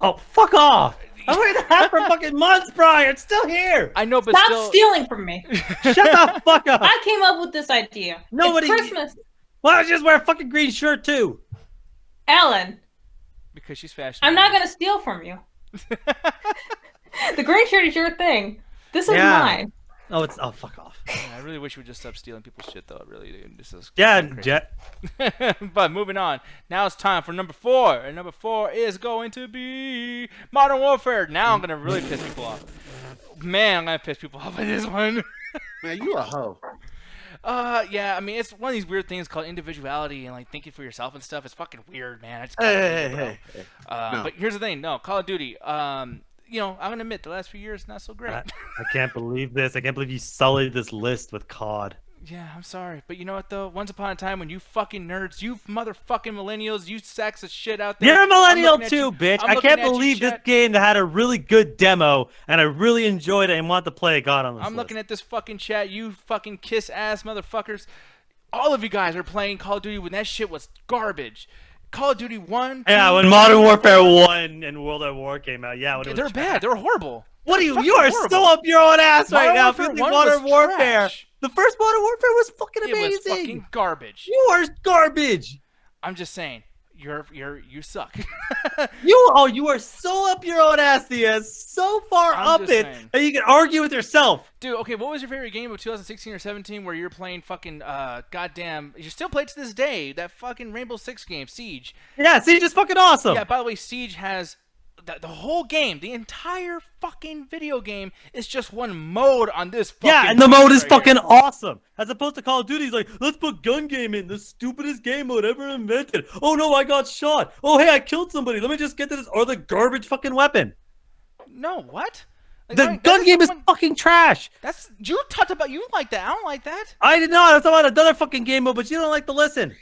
[SPEAKER 4] Oh, fuck off! I wearing the hat for fucking months prior. It's still here.
[SPEAKER 1] I know, but
[SPEAKER 5] Stop
[SPEAKER 1] still.
[SPEAKER 5] stealing from me.
[SPEAKER 4] Shut the fuck up.
[SPEAKER 5] I came up with this idea.
[SPEAKER 4] Nobody-
[SPEAKER 5] It's Christmas.
[SPEAKER 4] Why don't you just wear a fucking green shirt too?
[SPEAKER 5] Alan,
[SPEAKER 1] Because she's fashion.
[SPEAKER 5] I'm not gonna steal from you. The green shirt is your thing. This is
[SPEAKER 4] Yeah.
[SPEAKER 5] mine.
[SPEAKER 4] Oh, fuck off.
[SPEAKER 1] I really wish we would just stop stealing people's shit, though. Really, dude. This is
[SPEAKER 4] Yeah,
[SPEAKER 1] crazy.
[SPEAKER 4] Jet.
[SPEAKER 1] But moving on. Now it's time for number 4. And number 4 is going to be Modern Warfare. Now I'm going to really piss people off. Man, I'm going to piss people off with this one.
[SPEAKER 2] Man, you a hoe.
[SPEAKER 1] Yeah, I mean, it's one of these weird things called individuality and, like, thinking for yourself and stuff. It's fucking weird, man. I just can't believe it, bro.
[SPEAKER 2] No.
[SPEAKER 1] But here's the thing. No, Call of Duty. I'm going to admit, the last few years, not so great.
[SPEAKER 4] I can't believe this. I can't believe you sullied this list with COD.
[SPEAKER 1] Yeah, I'm sorry. But you know what, though? Once upon a time when you fucking nerds, you motherfucking millennials, you sacks of shit out there.
[SPEAKER 4] You're a
[SPEAKER 1] I'm
[SPEAKER 4] millennial
[SPEAKER 1] looking at
[SPEAKER 4] too,
[SPEAKER 1] you-
[SPEAKER 4] bitch.
[SPEAKER 1] I'm
[SPEAKER 4] I
[SPEAKER 1] looking
[SPEAKER 4] can't
[SPEAKER 1] at you,
[SPEAKER 4] believe this
[SPEAKER 1] chat.
[SPEAKER 4] game that had a really good demo and I really enjoyed it and want to play it got on this
[SPEAKER 1] I'm
[SPEAKER 4] list.
[SPEAKER 1] looking at this fucking chat. You fucking kiss ass motherfuckers. All of you guys are playing Call of Duty when that shit was garbage. Call of Duty 1.
[SPEAKER 4] Yeah,
[SPEAKER 1] 2,
[SPEAKER 4] when Modern Warfare 1 and World at War came out. Yeah, when it was
[SPEAKER 1] they're
[SPEAKER 4] trash.
[SPEAKER 1] bad. They're horrible.
[SPEAKER 4] What are you?
[SPEAKER 1] fucking
[SPEAKER 4] You are
[SPEAKER 1] horrible.
[SPEAKER 4] so up your own ass right
[SPEAKER 1] Modern
[SPEAKER 4] now.
[SPEAKER 1] Warfare
[SPEAKER 4] If you think
[SPEAKER 1] 1
[SPEAKER 4] Modern
[SPEAKER 1] was
[SPEAKER 4] Warfare.
[SPEAKER 1] trash.
[SPEAKER 4] The first Modern Warfare was fucking
[SPEAKER 1] It was
[SPEAKER 4] amazing.
[SPEAKER 1] fucking garbage.
[SPEAKER 4] You are garbage.
[SPEAKER 1] I'm just saying. You suck.
[SPEAKER 4] You are so up your own ass, Diaz. So far
[SPEAKER 1] I'm
[SPEAKER 4] up
[SPEAKER 1] just
[SPEAKER 4] it
[SPEAKER 1] saying.
[SPEAKER 4] that you can argue with yourself.
[SPEAKER 1] Dude, okay, what was your favorite game of 2016 or 17 where you're playing fucking goddamn you still play it to this day, that fucking Rainbow Six game, Siege.
[SPEAKER 4] Yeah, see, just fucking awesome.
[SPEAKER 1] Yeah, by the way, Siege has the whole game, the entire fucking video game is just one mode on this fucking
[SPEAKER 4] Yeah, and the mode is
[SPEAKER 1] right
[SPEAKER 4] fucking
[SPEAKER 1] here.
[SPEAKER 4] awesome. As opposed to Call of Duty, he's like, let's put gun game in, the stupidest game mode ever invented. Oh no, I got shot. Oh hey, I killed somebody. Let me just get to this, or the garbage fucking weapon.
[SPEAKER 1] No, what? Like,
[SPEAKER 4] The
[SPEAKER 1] Ryan, that
[SPEAKER 4] gun game is
[SPEAKER 1] someone-
[SPEAKER 4] fucking trash.
[SPEAKER 1] That's you talked about. You like that? I don't like that.
[SPEAKER 4] I did not. I was talking about another fucking game mode, but you don't like to listen.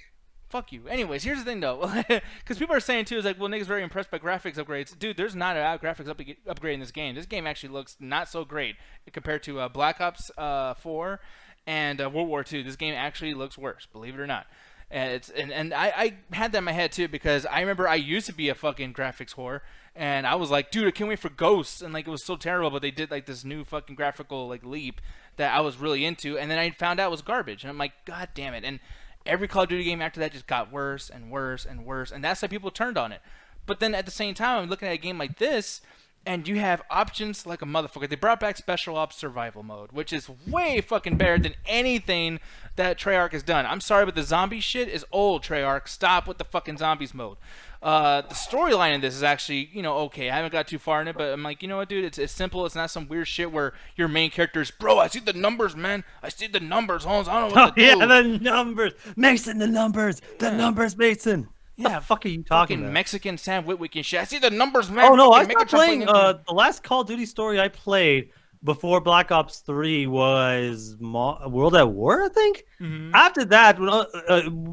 [SPEAKER 1] Fuck you. Anyways, here's the thing though, because people are saying too is like, well, niggas very impressed by graphics upgrades. Dude, there's not a graphics upgrade in this game. This game actually looks not so great compared to Black Ops 4 and World War II. This game actually looks worse, believe it or not. And I had that in my head too because I remember I used to be a fucking graphics whore and I was like, dude, I can't wait for Ghosts, and like it was so terrible, but they did like this new fucking graphical like leap that I was really into, and then I found out it was garbage, and I'm like, god damn it. And every Call of Duty game after that just got worse and worse and worse, and that's why people turned on it. But then at the same time, I'm looking at a game like this, and you have options like a motherfucker. They brought back Special Ops Survival Mode, which is way fucking better than anything that Treyarch has done. I'm sorry, but the zombie shit is old, Treyarch. Stop with the fucking zombies mode. The storyline in this is actually, okay. I haven't got too far in it, but I'm like, you know what, dude? It's simple. It's not some weird shit where your main character is, bro, I see the numbers, man. I see the numbers, Holmes. I don't know what to do.
[SPEAKER 4] Yeah, the numbers. Mason, the numbers. The numbers, Mason. What the fuck are you talking
[SPEAKER 1] Fucking
[SPEAKER 4] about?
[SPEAKER 1] Mexican Sam Witwick and shit. I see the numbers, man.
[SPEAKER 4] Oh no, I
[SPEAKER 1] Fucking
[SPEAKER 4] stopped
[SPEAKER 1] Megatron
[SPEAKER 4] playing.
[SPEAKER 1] into-
[SPEAKER 4] The last Call of Duty story I played before Black Ops 3 was World at War, I think.
[SPEAKER 1] Mhm.
[SPEAKER 4] After that, when,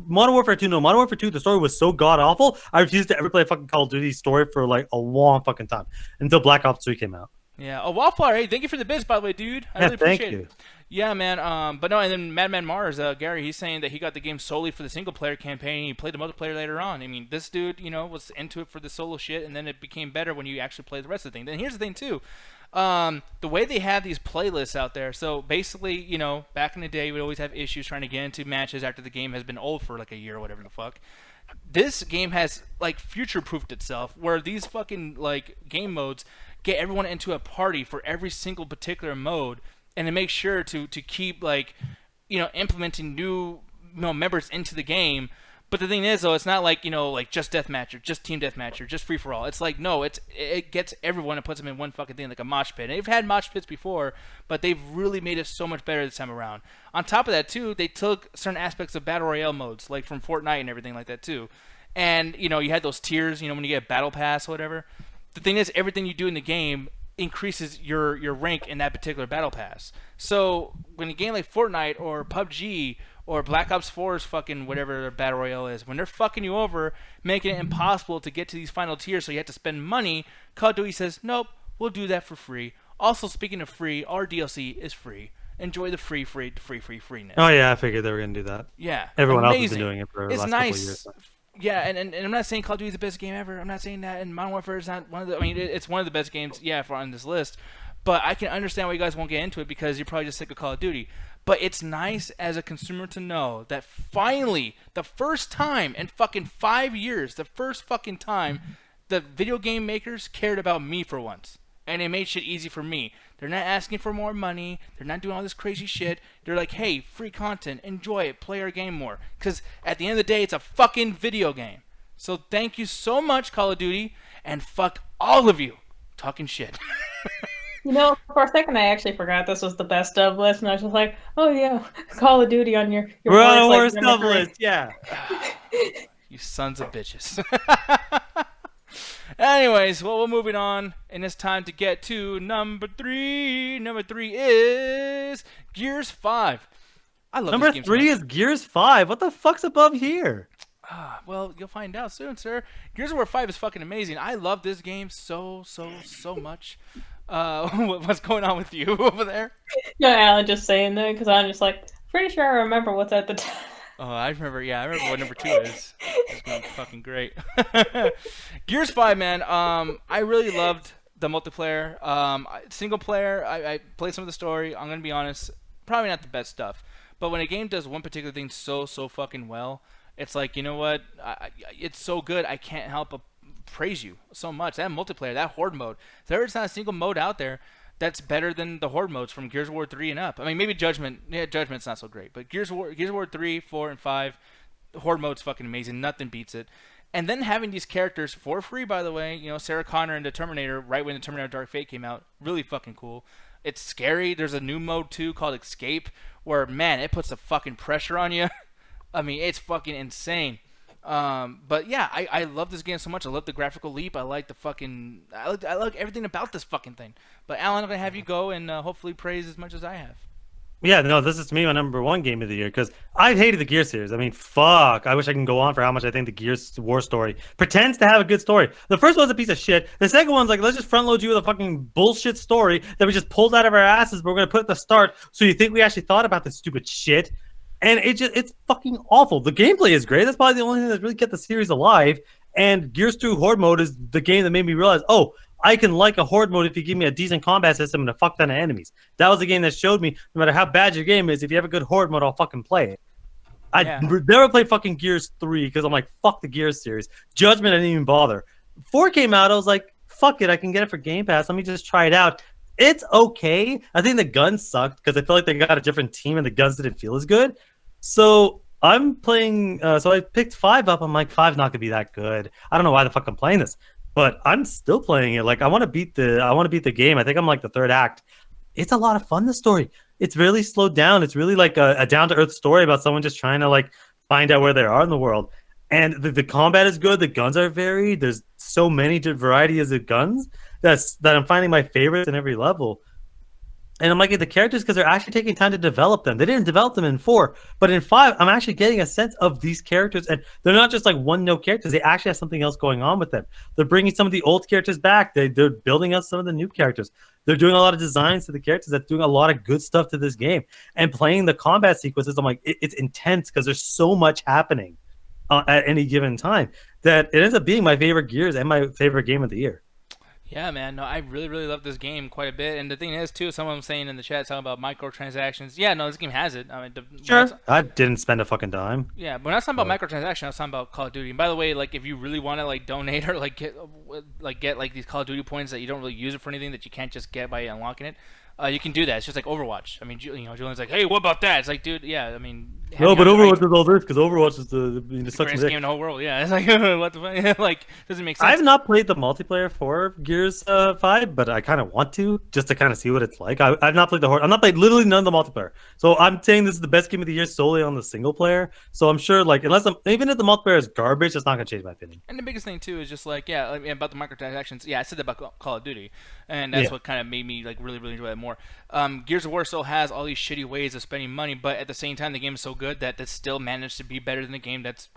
[SPEAKER 4] Modern Warfare 2, Modern Warfare 2, the story was so god awful. I refused to ever play a fucking Call of Duty story for like a long fucking time until Black Ops 3 came out.
[SPEAKER 1] Yeah. Oh, Wildflower, hey, thank you for the biz, by the way, dude. I really
[SPEAKER 4] thank
[SPEAKER 1] appreciate
[SPEAKER 4] you.
[SPEAKER 1] it. Yeah, man. But no, and then Madman Mars, Gary, he's saying that he got the game solely for the single player campaign. He played the multiplayer later on. I mean, this dude, was into it for the solo shit, and then it became better when you actually play the rest of the thing. Then here's the thing too, the way they have these playlists out there. So basically, back in the day, we'd always have issues trying to get into matches after the game has been old for like a year or whatever the fuck. This game has like future-proofed itself, where these fucking like game modes get everyone into a party for every single particular mode, and it makes sure to keep like implementing new members into the game. But the thing is though, it's not like like just deathmatch or just team deathmatch or just free for all. It's like no, it gets everyone and puts them in one fucking thing like a mosh pit. And they've had mosh pits before, but they've really made it so much better this time around. On top of that too, they took certain aspects of battle royale modes like from Fortnite and everything like that too. And you had those tiers, when you get a battle pass or whatever. The thing is, everything you do in the game increases your rank in that particular battle pass. So when a game like Fortnite or PUBG or Black Ops 4's fucking whatever their battle royale is, when they're fucking you over, making it impossible to get to these final tiers, so you have to spend money, Call of Duty says, nope, we'll do that for free. Also, speaking of free, our DLC is free. Enjoy the freeness.
[SPEAKER 4] Oh yeah, I figured they were gonna do that.
[SPEAKER 1] Yeah,
[SPEAKER 4] Everyone else has
[SPEAKER 1] amazing.
[SPEAKER 4] been doing it for the
[SPEAKER 1] It's
[SPEAKER 4] last couple of
[SPEAKER 1] nice.
[SPEAKER 4] years.
[SPEAKER 1] Yeah, and I'm not saying Call of Duty is the best game ever. I'm not saying that, and Modern Warfare is not one of the. I mean, it's one of the best games, for on this list. But I can understand why you guys won't get into it because you're probably just sick of Call of Duty. But it's nice as a consumer to know that finally, the first time in fucking 5 years, the first fucking time, the video game makers cared about me for once. And it made shit easy for me. They're not asking for more money. They're not doing all this crazy shit. They're like, hey, free content. Enjoy it. Play our game more. Because at the end of the day, it's a fucking video game. So thank you so much, Call of Duty. And fuck all of you talking shit.
[SPEAKER 5] For a second, I actually forgot this was the best of list, and I was just like, "Oh yeah, Call of Duty on your
[SPEAKER 4] We're on a
[SPEAKER 5] worst,
[SPEAKER 4] worst
[SPEAKER 5] number
[SPEAKER 4] of
[SPEAKER 5] three."
[SPEAKER 4] list, yeah.
[SPEAKER 1] You sons of bitches. Anyways, well, we're moving on, and it's time to get to number 3. Number 3 is Gears 5. I love
[SPEAKER 4] Number
[SPEAKER 1] this game so
[SPEAKER 4] 3
[SPEAKER 1] much.
[SPEAKER 4] is Gears 5. What the fuck's above here?
[SPEAKER 1] Well, you'll find out soon, sir. Gears of War 5 is fucking amazing. I love this game so much. What's going on with you over there?
[SPEAKER 5] No, Alan just saying that because I'm just like pretty sure I remember what's at the top.
[SPEAKER 1] Oh, I remember what number 2 is. It's gonna be fucking great. Gears 5, man. I really loved the multiplayer. Single player, I played some of the story. I'm gonna be honest, probably not the best stuff. But when a game does one particular thing so fucking well, it's like, you know what? It's so good, I can't help but praise you so much. That multiplayer, that horde mode. There's not a single mode out there that's better than the horde modes from Gears of War 3 and up. I mean, maybe Judgment. Yeah, Judgment's not so great, but Gears of War 3, 4, and 5, the horde mode's fucking amazing. Nothing beats it. and then having these characters for free, by the way, Sarah Connor and the Terminator, right when the Terminator Dark Fate came out, really fucking cool. It's scary. There's a new mode too called Escape, where man, it puts the fucking pressure on you. I mean, it's fucking insane. But yeah, I love this game so much. I love the graphical leap. I like I like everything about this fucking thing. But Alan, I'm gonna have you go and hopefully praise as much as I have.
[SPEAKER 4] Yeah, no, this is to me my #1 game of the year because I hated the Gears series. I mean, fuck. I wish I can go on for how much I think the Gears War story pretends to have a good story. The first one's a piece of shit. The second one's like, let's just front load you with a fucking bullshit story that we just pulled out of our asses, but we're gonna put at the start so you think we actually thought about this stupid shit. And it's fucking awful. The gameplay is great. That's probably the only thing that's really kept the series alive. And Gears 2 Horde mode is the game that made me realize, oh, I can like a horde mode if you give me a decent combat system and a fuck ton of enemies. That was the game that showed me no matter how bad your game is, if you have a good horde mode, I'll fucking play it. I never played fucking Gears 3 because I'm like, fuck the Gears series. Judgment, I didn't even bother. 4 came out, I was like, fuck it, I can get it for Game Pass. Let me just try it out. It's okay. I think the guns sucked because I felt like they got a different team and the guns didn't feel as good. So I'm playing, so I picked 5 up. I'm like, 5's not going to be that good. I don't know why the fuck I'm playing this. But I'm still playing it. Like I want to beat the game. I think I'm like the 3rd act. It's a lot of fun. The story. It's really slowed down. It's really like a down to earth story about someone just trying to like find out where they are in the world. And the combat is good. The guns are varied. There's so many varieties of guns that I'm finding my favorites in every level. And I'm liking the characters because they're actually taking time to develop them. They didn't develop them in 4, but in 5, I'm actually getting a sense of these characters, and they're not just like one-note characters. They actually have something else going on with them. They're bringing some of the old characters back. They're building up some of the new characters. They're doing a lot of designs to the characters. That's doing a lot of good stuff to this game. And playing the combat sequences, I'm like, it's intense because there's so much happening at any given time that it ends up being my favorite Gears and my favorite game of the year.
[SPEAKER 1] Yeah, man. No, I really, really love this game quite a bit. And the thing is, too, someone was saying in the chat talking about microtransactions. Yeah, no, this game has it. I mean,
[SPEAKER 4] sure. I didn't spend a fucking dime.
[SPEAKER 1] Yeah, but when I was talking about microtransactions, I was talking about Call of Duty. And by the way, like, if you really want to like donate or like get these Call of Duty points that you don't really use it for anything that you can't just get by unlocking it, you can do that. It's just like Overwatch. I mean, Julian's like, hey, what about that? It's like, dude, yeah. I mean,
[SPEAKER 4] no, but Overwatch is all this because Overwatch is the
[SPEAKER 1] greatest game in the whole world. Yeah, it's like what the fuck? Like, doesn't make sense.
[SPEAKER 4] I've not played the multiplayer for Gears 5, but I kind of want to just to kind of see what it's like. I've not played the horde. I've not played literally none of the multiplayer. So I'm saying this is the best game of the year solely on the single player. So I'm sure, like, even if the multiplayer is garbage, it's not gonna change my opinion.
[SPEAKER 1] And the biggest thing too is just like, yeah, I mean, about the microtransactions. Yeah, I said that about Call of Duty, and that's what kind of made me like really, really enjoy it more. Gears of War still has all these shitty ways of spending money, but at the same time, the game is so good that it still managed to be better than the game that's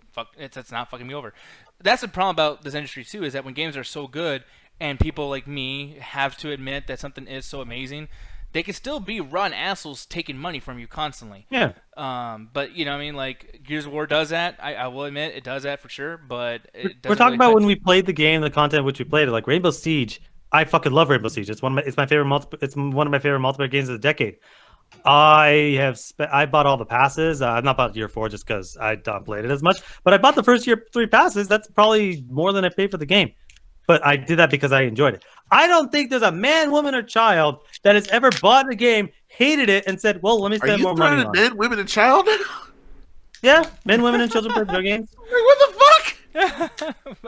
[SPEAKER 1] not fucking me over. That's the problem about this industry too, is that when games are so good and people like me have to admit that something is so amazing, they can still be rotten assholes taking money from you constantly.
[SPEAKER 4] Yeah.
[SPEAKER 1] But you know what I mean, like Gears of War does that. I will admit it does that for sure. But
[SPEAKER 4] we're talking about when we played the game, the content which we played it, like Rainbow Siege. I fucking love Rainbow Siege. It's one of my favorite multiplayer games of the decade. I bought all the passes. I've not bought year 4 just because I don't play it as much. But I bought the first year 3 passes. That's probably more than I paid for the game. But I did that because I enjoyed it. I don't think there's a man, woman, or child that has ever bought a game, hated it, and said, "Well, let me spend more money on it."
[SPEAKER 2] Men, women, and child?
[SPEAKER 4] Yeah, men, women, and children play video games.
[SPEAKER 2] What the fuck?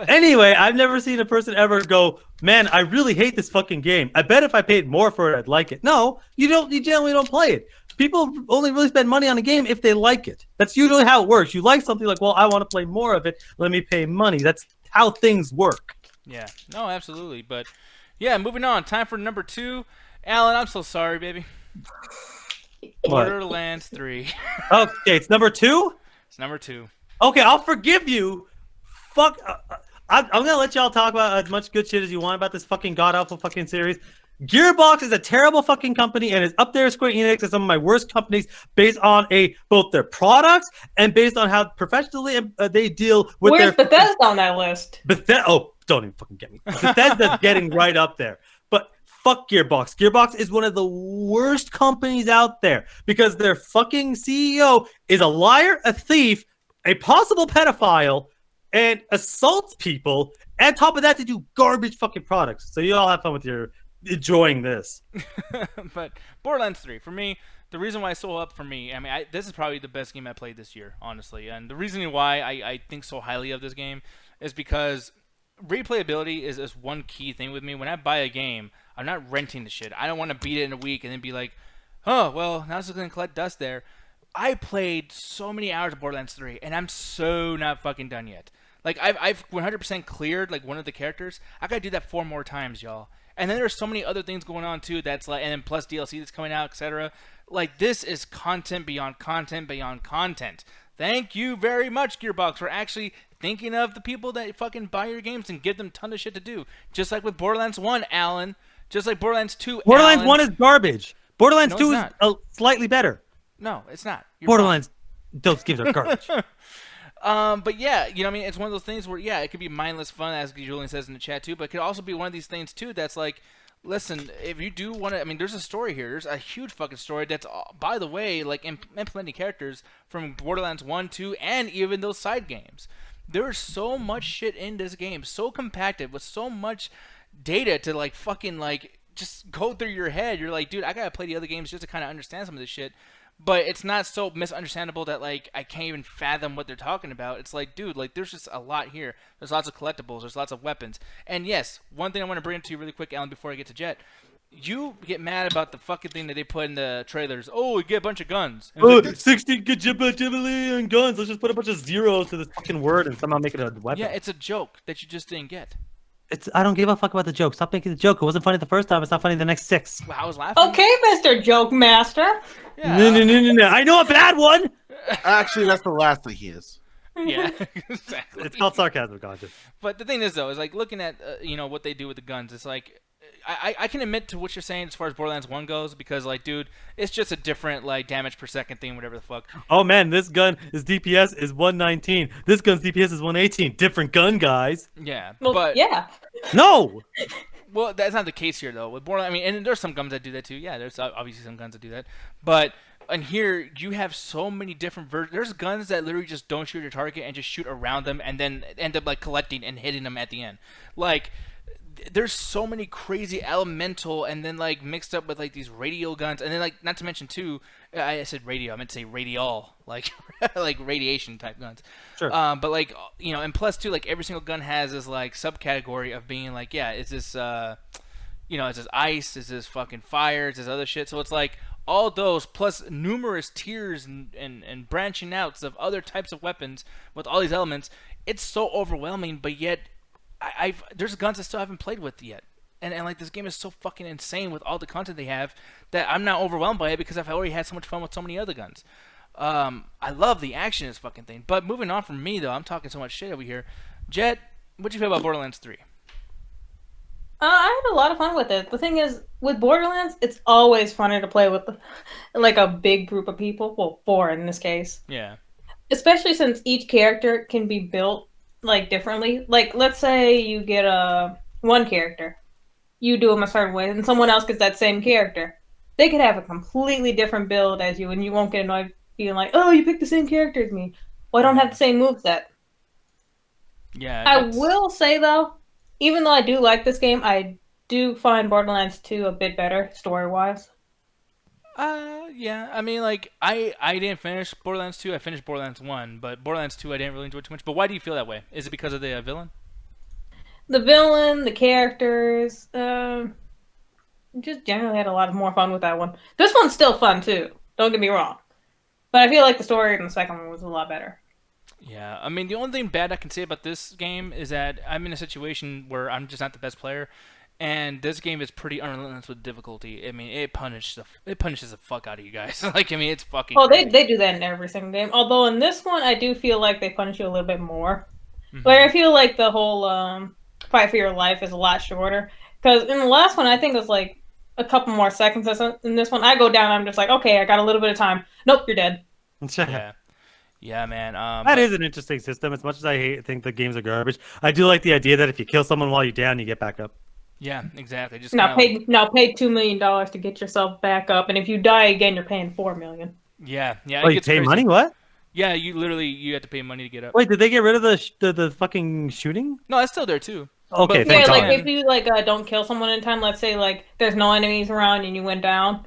[SPEAKER 4] Anyway, I've never seen a person ever go, "Man, I really hate this fucking game. I bet if I paid more for it, I'd like it." No, you don't. You generally don't play it. People only really spend money on a game if they like it. That's usually how it works. You like something, like, well, I want to play more of it. Let me pay money. That's how things work.
[SPEAKER 1] Yeah. No, absolutely. But yeah, moving on. Time for number 2. Alan, I'm so sorry, baby. Borderlands 3.
[SPEAKER 4] Okay, it's number 2?
[SPEAKER 1] It's number 2.
[SPEAKER 4] Okay, I'll forgive you. Fuck. I'm gonna let y'all talk about as much good shit as you want about this fucking god-awful fucking series. Gearbox is a terrible fucking company and is up there with Square Enix as some of my worst companies based on both their products and based on how professionally they deal with
[SPEAKER 5] Where's Bethesda on that list?
[SPEAKER 4] Oh, don't even fucking get me. Bethesda's getting right up there. But fuck Gearbox. Gearbox is one of the worst companies out there because their fucking CEO is a liar, a thief, a possible pedophile, and assaults people. And on top of that, they do garbage fucking products. So you all have fun with your enjoying this.
[SPEAKER 1] But Borderlands 3, for me, the reason why it's so up for me, I mean, this is probably the best game I played this year, honestly. And the reason why I think so highly of this game is because replayability is one key thing with me. When I buy a game, I'm not renting the shit. I don't want to beat it in a week and then be like, oh, well, now it's just going to collect dust there. I played so many hours of Borderlands 3, and I'm so not fucking done yet. Like, I've 100% cleared, like, one of the characters. I gotta do that 4 more times, y'all. And then there's so many other things going on, too, that's like, and then plus DLC that's coming out, etc. Like, this is content beyond content beyond content. Thank you very much, Gearbox, for actually thinking of the people that fucking buy your games and give them a ton of shit to do. Just like with Borderlands 1, Alan. Just like Borderlands 2,
[SPEAKER 4] Borderlands
[SPEAKER 1] Alan.
[SPEAKER 4] 1 is garbage. Borderlands
[SPEAKER 1] No,
[SPEAKER 4] 2
[SPEAKER 1] it's
[SPEAKER 4] is
[SPEAKER 1] not.
[SPEAKER 4] slightly better.
[SPEAKER 1] No, it's not. You're
[SPEAKER 4] Borderlands, those games are garbage.
[SPEAKER 1] But yeah, you know what I mean? It's one of those things where, yeah, it could be mindless fun, as Julian says in the chat too, but it could also be one of these things too that's like, listen, if you do want to, I mean, there's a story here. There's a huge fucking story that's, by the way, like implementing characters from Borderlands 1, 2, and even those side games. There's so much shit in this game, so compacted, with so much data to like fucking like just go through your head. You're like, dude, I gotta play the other games just to kind of understand some of this shit. But it's not so misunderstandable that like I can't even fathom what they're talking about. It's like, dude, like there's just a lot here. There's lots of collectibles. There's lots of weapons. And yes, one thing I want to bring up to you really quick, Alan, before I get to Jet. You get mad about the fucking thing that they put in the trailers. Oh, we get a bunch of guns. And it's like,
[SPEAKER 4] 16 and guns. Let's just put a bunch of zeros to this fucking word and somehow make it a weapon.
[SPEAKER 1] yeah, it's a joke that you just didn't get.
[SPEAKER 4] I don't give a fuck about the joke. Stop making the joke. It wasn't funny the first time. It's not funny the next 6.
[SPEAKER 1] Well, I was laughing.
[SPEAKER 5] Okay, Mr. Joke Master.
[SPEAKER 1] Yeah.
[SPEAKER 4] No. I know a bad one.
[SPEAKER 2] Actually, that's the last thing he is.
[SPEAKER 1] Yeah, exactly.
[SPEAKER 4] It's called sarcasm, conscious.
[SPEAKER 1] But the thing is, though, is like looking at you know what they do with the guns. It's like I can admit to what you're saying as far as Borderlands 1 goes, because like, dude, it's just a different like damage per second thing, whatever the fuck.
[SPEAKER 4] Oh man, this gun is DPS is 119. This gun's DPS is 118. Different gun, guys.
[SPEAKER 1] Yeah,
[SPEAKER 5] Well,
[SPEAKER 1] but
[SPEAKER 5] yeah.
[SPEAKER 4] No.
[SPEAKER 1] well, that's not the case here though. With Borderlands, I mean, and there's some guns that do that too. Yeah, there's obviously some guns that do that, but. And here you have so many different versions. There's guns that literally just don't shoot your target and just shoot around them, and then end up like collecting and hitting them at the end. Like, there's so many crazy elemental, and then like mixed up with like these radial guns, and then like not to mention too, I said radio, I meant to say radial, like like radiation type guns.
[SPEAKER 4] Sure.
[SPEAKER 1] But like, you know, and plus too, like every single gun has this like subcategory of being like, yeah, is this you know, is this ice, is this fucking fire, is this other shit. So it's like all those plus numerous tiers and branching outs of other types of weapons with all these elements. It's so overwhelming, but yet there's guns I still haven't played with yet. And like this game is so fucking insane with all the content they have that I'm not overwhelmed by it because I've already had so much fun with so many other guns. I love the action in this fucking thing. But moving on from me though, I'm talking so much shit over here. Jet, what'd you feel about Borderlands 3?
[SPEAKER 5] I had a lot of fun with it. The thing is, with Borderlands, it's always funner to play with like a big group of people. Well, 4 in this case.
[SPEAKER 1] Yeah.
[SPEAKER 5] Especially since each character can be built like differently. Like, let's say you get one character, you do them a certain way, and someone else gets that same character. They could have a completely different build as you, and you won't get annoyed being like, "Oh, you picked the same character as me. Well, I don't have the same moveset."
[SPEAKER 1] Yeah.
[SPEAKER 5] I will say though, even though I do like this game, I do find Borderlands 2 a bit better story-wise.
[SPEAKER 1] Yeah. I mean, like, I didn't finish Borderlands 2. I finished Borderlands 1, but Borderlands 2 I didn't really enjoy too much. But why do you feel that way? Is it because of the villain?
[SPEAKER 5] The villain, the characters, just generally had a lot more fun with that one. This one's still fun too. Don't get me wrong, but I feel like the story in the second one was a lot better.
[SPEAKER 1] Yeah, I mean, the only thing bad I can say about this game is that I'm in a situation where I'm just not the best player, and this game is pretty unrelentless with difficulty. I mean, it punishes the fuck out of you guys. Like, I mean, it's fucking.
[SPEAKER 5] Oh,
[SPEAKER 1] crazy.
[SPEAKER 5] they do that in every single game. Although in this one, I do feel like they punish you a little bit more.
[SPEAKER 1] Mhm.
[SPEAKER 5] Like, I feel like the whole fight for your life is a lot shorter. Because in the last one, I think it was like a couple more seconds or something. In this one, I go down, I'm just like, okay, I got a little bit of time. Nope, you're dead.
[SPEAKER 1] Yeah. Yeah, man.
[SPEAKER 4] That is an interesting system. As much as I think the games are garbage, I do like the idea that if you kill someone while you're down, you get back up.
[SPEAKER 1] Yeah, exactly. Just
[SPEAKER 5] Now
[SPEAKER 1] kinda
[SPEAKER 5] pay $2 million to get yourself back up, and if you die again, you're paying $4 million.
[SPEAKER 1] yeah.
[SPEAKER 4] Oh,
[SPEAKER 1] it
[SPEAKER 4] you
[SPEAKER 1] gets
[SPEAKER 4] pay
[SPEAKER 1] crazy.
[SPEAKER 4] money? What?
[SPEAKER 1] Yeah, you have to pay money to get up.
[SPEAKER 4] Wait, did they get rid of the fucking shooting?
[SPEAKER 1] No, it's still there too.
[SPEAKER 4] Okay,
[SPEAKER 1] But-
[SPEAKER 4] thank
[SPEAKER 5] Yeah,
[SPEAKER 4] God.
[SPEAKER 5] like if you don't kill someone in time, let's say like there's no enemies around and you went down.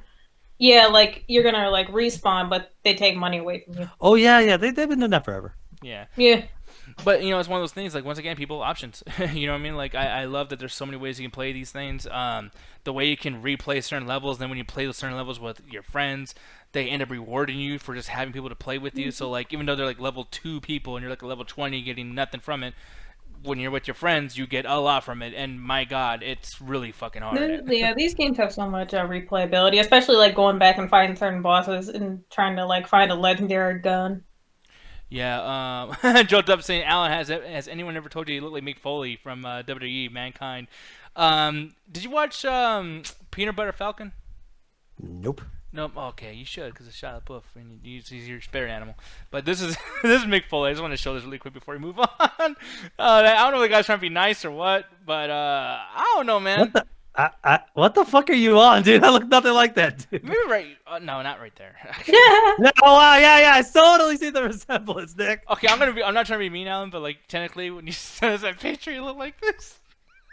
[SPEAKER 5] Yeah, like you're gonna like respawn, but they take money away from you.
[SPEAKER 4] Oh yeah, they've been doing that forever.
[SPEAKER 1] Yeah.
[SPEAKER 5] Yeah.
[SPEAKER 1] But it's one of those things. Like once again, people options. You know what I mean? Like I love that there's so many ways you can play these things. The way you can replay certain levels. Then when you play those certain levels with your friends, they end up rewarding you for just having people to play with you. So like even though they're like level 2 people and you're like a level 20 getting nothing from it, when you're with your friends, you get a lot from it. And my God, it's really fucking hard.
[SPEAKER 5] Yeah, these games have so much replayability, especially like going back and fighting certain bosses and trying to like find a legendary gun.
[SPEAKER 1] Yeah, Joe Dub saying, Alan, has anyone ever told you look like Mick Foley from WWE Mankind? Did you watch Peanut Butter Falcon?
[SPEAKER 4] Nope.
[SPEAKER 1] Nope. Okay, you should because it's Shia LaBeouf and he's your spirit animal. But this is this is Mick Foley. I just want to show this really quick before we move on. I don't know if the guy's trying to be nice or what, but I don't know, man.
[SPEAKER 4] What the fuck are you on, dude? I look nothing like that, dude.
[SPEAKER 1] Maybe right. No, not right there.
[SPEAKER 4] No, wow, yeah, I totally see the resemblance, Nick.
[SPEAKER 1] Okay, I'm not trying to be mean, Alan, but like technically, when you send us that picture, you look like this.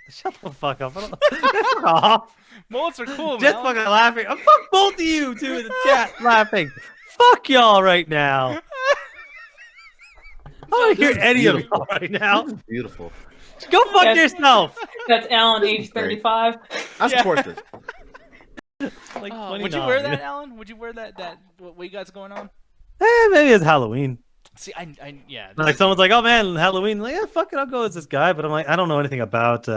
[SPEAKER 4] Shut the fuck up. Fuck off.
[SPEAKER 1] Mullets are cool,
[SPEAKER 4] Just
[SPEAKER 1] man.
[SPEAKER 4] fucking laughing. Fuck both of you two in the chat laughing. Fuck y'all right now. I don't hear any of y'all right now.
[SPEAKER 2] This is beautiful.
[SPEAKER 4] Go fuck
[SPEAKER 5] Yes.
[SPEAKER 4] yourself.
[SPEAKER 5] That's Alan, age
[SPEAKER 2] Great.
[SPEAKER 5] 35.
[SPEAKER 2] I support this.
[SPEAKER 4] Like
[SPEAKER 1] Would you
[SPEAKER 4] 29,
[SPEAKER 1] wear
[SPEAKER 4] yeah.
[SPEAKER 1] that, Alan? Would you wear that what you guys going on?
[SPEAKER 4] Maybe it's Halloween.
[SPEAKER 1] See, yeah. this
[SPEAKER 4] Like
[SPEAKER 1] is-
[SPEAKER 4] someone's like, "Oh man, Halloween." Like, yeah, fuck it, I'll go as this guy. But I'm like, I don't know anything about.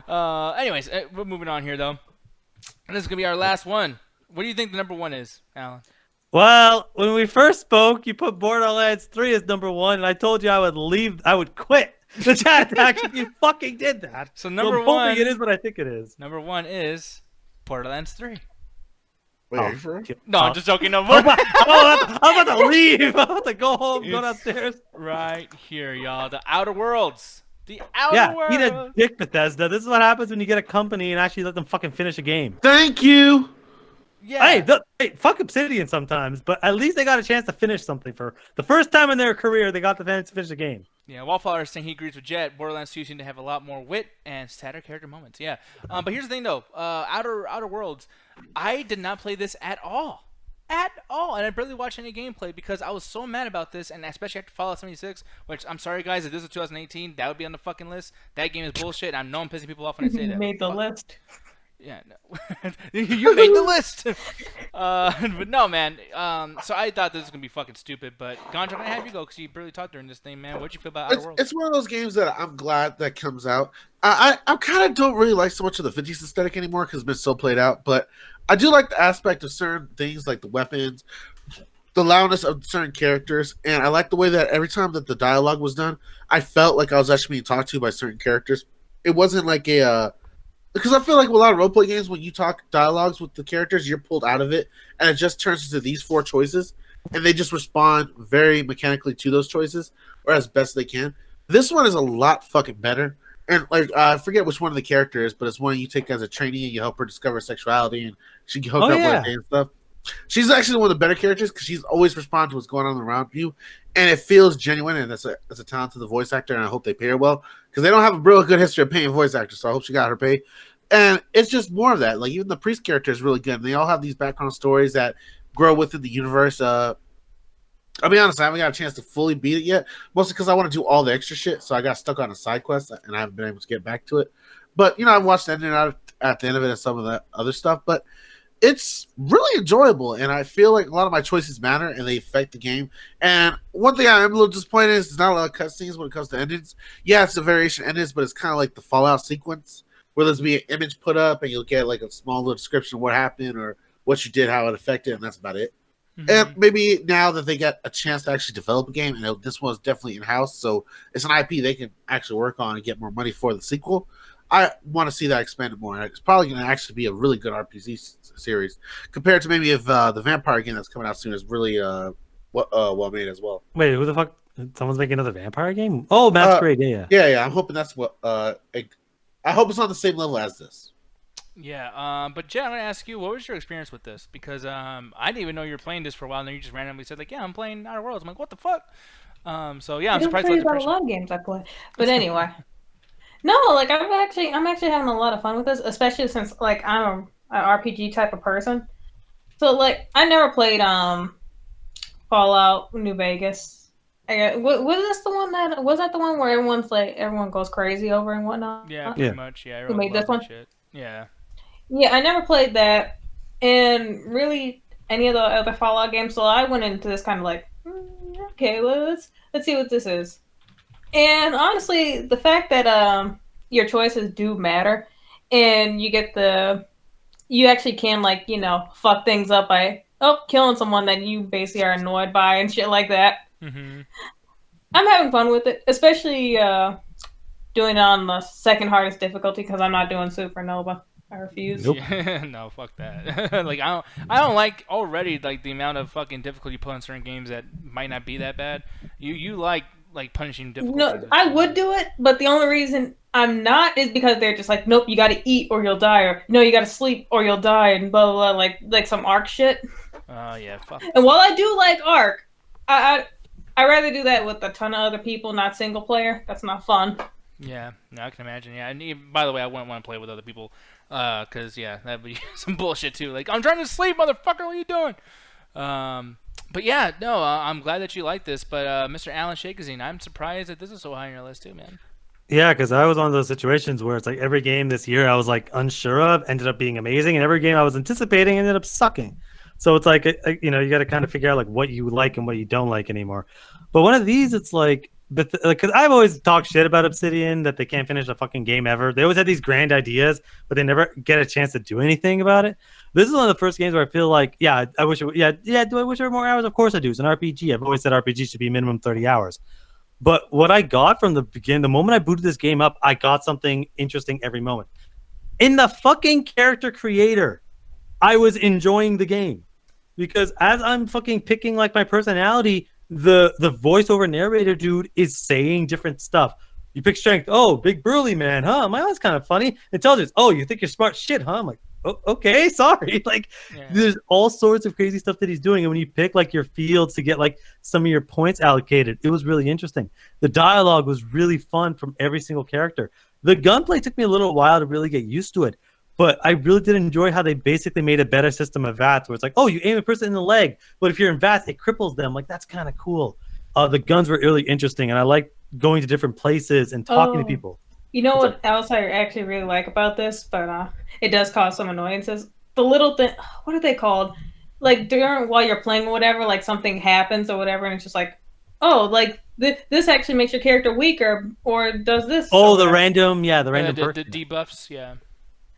[SPEAKER 1] Anyways, we're moving on here though. And this is gonna be our last one. What do you think the number one is, Alan?
[SPEAKER 4] Well, when we first spoke, you put Borderlands 3 as number 1, and I told you I would leave. I would quit the chat action. You fucking did that.
[SPEAKER 1] So number
[SPEAKER 4] I'm hoping
[SPEAKER 1] one,
[SPEAKER 4] it is what I think it is.
[SPEAKER 1] number one is Borderlands 3.
[SPEAKER 2] Wait, are you for real?
[SPEAKER 1] No, I'm just joking. No,
[SPEAKER 4] I'm about to leave. I'm about to go home, go downstairs.
[SPEAKER 1] right here, y'all. The Outer Worlds. The Outer
[SPEAKER 4] Yeah,
[SPEAKER 1] Worlds.
[SPEAKER 4] eat a dick, Bethesda. This is what happens when you get a company and actually let them fucking finish a game.
[SPEAKER 2] Thank you.
[SPEAKER 1] Yeah.
[SPEAKER 4] Hey, fuck Obsidian sometimes, but at least they got a chance to finish something for the first time in their career. They got the chance to finish the game.
[SPEAKER 1] Yeah, Wallflower is saying he agrees with Jet. Borderlands 2 seemed to have a lot more wit and sadder character moments. Yeah. But here's the thing, though. Outer Worlds, I did not play this at all. At all. And I barely watched any gameplay because I was so mad about this, and especially after Fallout 76, which I'm sorry, guys, if this was 2018, that would be on the fucking list. That game is bullshit, and I know I'm pissing people off when I say that.
[SPEAKER 5] Made the
[SPEAKER 1] Fuck.
[SPEAKER 5] list.
[SPEAKER 1] Yeah, no. You made the list. But no, man. So I thought this was gonna be fucking stupid. But Gonja, I'm gonna have you go because you barely talked during this thing, man. What'd you feel about Outer Worlds?
[SPEAKER 2] It's one of those games that I'm glad that comes out. I kind of don't really like so much of the 50s aesthetic anymore because it's been so played out. But I do like the aspect of certain things like the weapons, the loudness of certain characters, and I like the way that every time that the dialogue was done, I felt like I was actually being talked to by certain characters. It wasn't like a because I feel like with a lot of roleplay games, when you talk dialogues with the characters, you're pulled out of it, and it just turns into these 4 choices, and they just respond very mechanically to those choices, or as best they can. This one is a lot fucking better, and like I forget which one of the characters, but it's one you take as a trainee and you help her discover sexuality, and she can hook up with and stuff. She's actually one of the better characters because she's always responding to what's going on around you, and it feels genuine. And that's a talent to the voice actor, and I hope they pay her well because they don't have a real good history of paying voice actors. So I hope she got her pay. And it's just more of that. Like even the priest character is really good. And they all have these background stories that grow within the universe. I'll be honest, I haven't got a chance to fully beat it yet, mostly because I want to do all the extra shit. So I got stuck on a side quest, and I haven't been able to get back to it. But you know, I've watched the ending out at the end of it and some of that other stuff. But it's really enjoyable, and I feel like a lot of my choices matter and they affect the game. And one thing I am a little disappointed is there's not a lot of cutscenes when it comes to endings. Yeah, it's a variation endings, but it's kind of like the Fallout sequence where there's be an image put up and you'll get like a small little description of what happened or what you did, how it affected, and that's about it.
[SPEAKER 1] Mhm.
[SPEAKER 2] And maybe now that they got a chance to actually develop a game, and this one's definitely in-house, so it's an IP they can actually work on and get more money for the sequel. I want to see that expanded more. It's probably going to actually be a really good RPG series compared to maybe if the vampire game that's coming out soon is really well made as well.
[SPEAKER 4] Wait, who the fuck? Someone's making another vampire game? Oh, Masquerade, yeah.
[SPEAKER 2] Yeah, I'm hoping that's what. I hope it's on the same level as this.
[SPEAKER 1] Yeah, but Jen, I'm gonna ask you, what was your experience with this? Because I didn't even know you were playing this for a while, and then you just randomly said like, "Yeah, I'm playing Outer Worlds." I'm like, "What the fuck?" So yeah, I'm
[SPEAKER 5] I don't
[SPEAKER 1] surprised.
[SPEAKER 5] play
[SPEAKER 1] you
[SPEAKER 5] about
[SPEAKER 1] liked
[SPEAKER 5] a
[SPEAKER 1] the
[SPEAKER 5] lot of games I play, but anyway. No, like I'm actually having a lot of fun with this, especially since like I'm an RPG type of person. So like I never played Fallout New Vegas, Was this the one that was that the one where everyone goes crazy over and whatnot?
[SPEAKER 1] Yeah,
[SPEAKER 4] Yeah.
[SPEAKER 1] pretty much. Yeah, everyone
[SPEAKER 5] made this
[SPEAKER 1] loves that
[SPEAKER 5] one?
[SPEAKER 1] shit. Yeah.
[SPEAKER 5] Yeah, I never played that, and really any of the other Fallout games. So I went into this kind of like, okay, well, let's see what this is. And honestly, the fact that your choices do matter, and you actually can like fuck things up by killing someone that you basically are annoyed by and shit like that.
[SPEAKER 1] Mm-hmm.
[SPEAKER 5] I'm having fun with it, especially doing it on the second hardest difficulty because I'm not doing Supernova. I refuse.
[SPEAKER 4] Nope.
[SPEAKER 1] Yeah, no, fuck that. Like I don't like already like the amount of fucking difficulty you put on certain games that might not be that bad. You like punishing difficulty.
[SPEAKER 5] No, I would do it, but the only reason I'm not is because they're just like, nope, you got to eat or you'll die, or no, you got to sleep or you'll die, and blah blah blah, like some Ark shit.
[SPEAKER 1] Oh yeah, fuck.
[SPEAKER 5] And while I do like Ark, I rather do that with a ton of other people, not single player. That's not fun.
[SPEAKER 1] Yeah, no, I can imagine. Yeah, and by the way, I wouldn't want to play with other people, cause yeah, that'd be some bullshit too. Like I'm trying to sleep, motherfucker. What are you doing? But yeah, no, I'm glad that you like this. But Mr. Alan Shakazine, I'm surprised that this is so high on your list too, man.
[SPEAKER 4] Yeah, because I was one of those situations where it's like every game this year I was like unsure of ended up being amazing, and every game I was anticipating ended up sucking. So it's like you got to kind of figure out like what you like and what you don't like anymore. But one of these, it's like, because I've always talked shit about Obsidian that they can't finish a fucking game ever. They always had these grand ideas, but they never get a chance to do anything about it. This is one of the first games where I feel like, yeah, I wish, do I wish there were more hours? Of course I do. It's an RPG. I've always said RPG should be minimum 30 hours. But what I got from the beginning, the moment I booted this game up, I got something interesting every moment. In the fucking character creator, I was enjoying the game. Because as I'm fucking picking like my personality, the voiceover narrator dude is saying different stuff. You pick strength. Oh, big burly man, huh? My that's kind of funny. Intelligence. Oh, you think you're smart shit, huh? I'm like, oh, okay, sorry. Like, there's all sorts of crazy stuff that he's doing. And when you pick like your fields to get like some of your points allocated, it was really interesting. The dialogue was really fun from every single character. The gunplay took me a little while to really get used to it. But I really did enjoy how they basically made a better system of VATS where it's like, oh, you aim a person in the leg, but if you're in VATS, it cripples them. Like, that's kind of cool. The guns were really interesting, and I like going to different places and talking to people.
[SPEAKER 5] You know what else I actually really like about this, but it does cause some annoyances? The little thing, what are they called? Like, while you're playing or whatever, like something happens or whatever, and it's just like, oh, like, this actually makes your character weaker, or does this.
[SPEAKER 4] Oh, the random
[SPEAKER 1] the debuffs, yeah.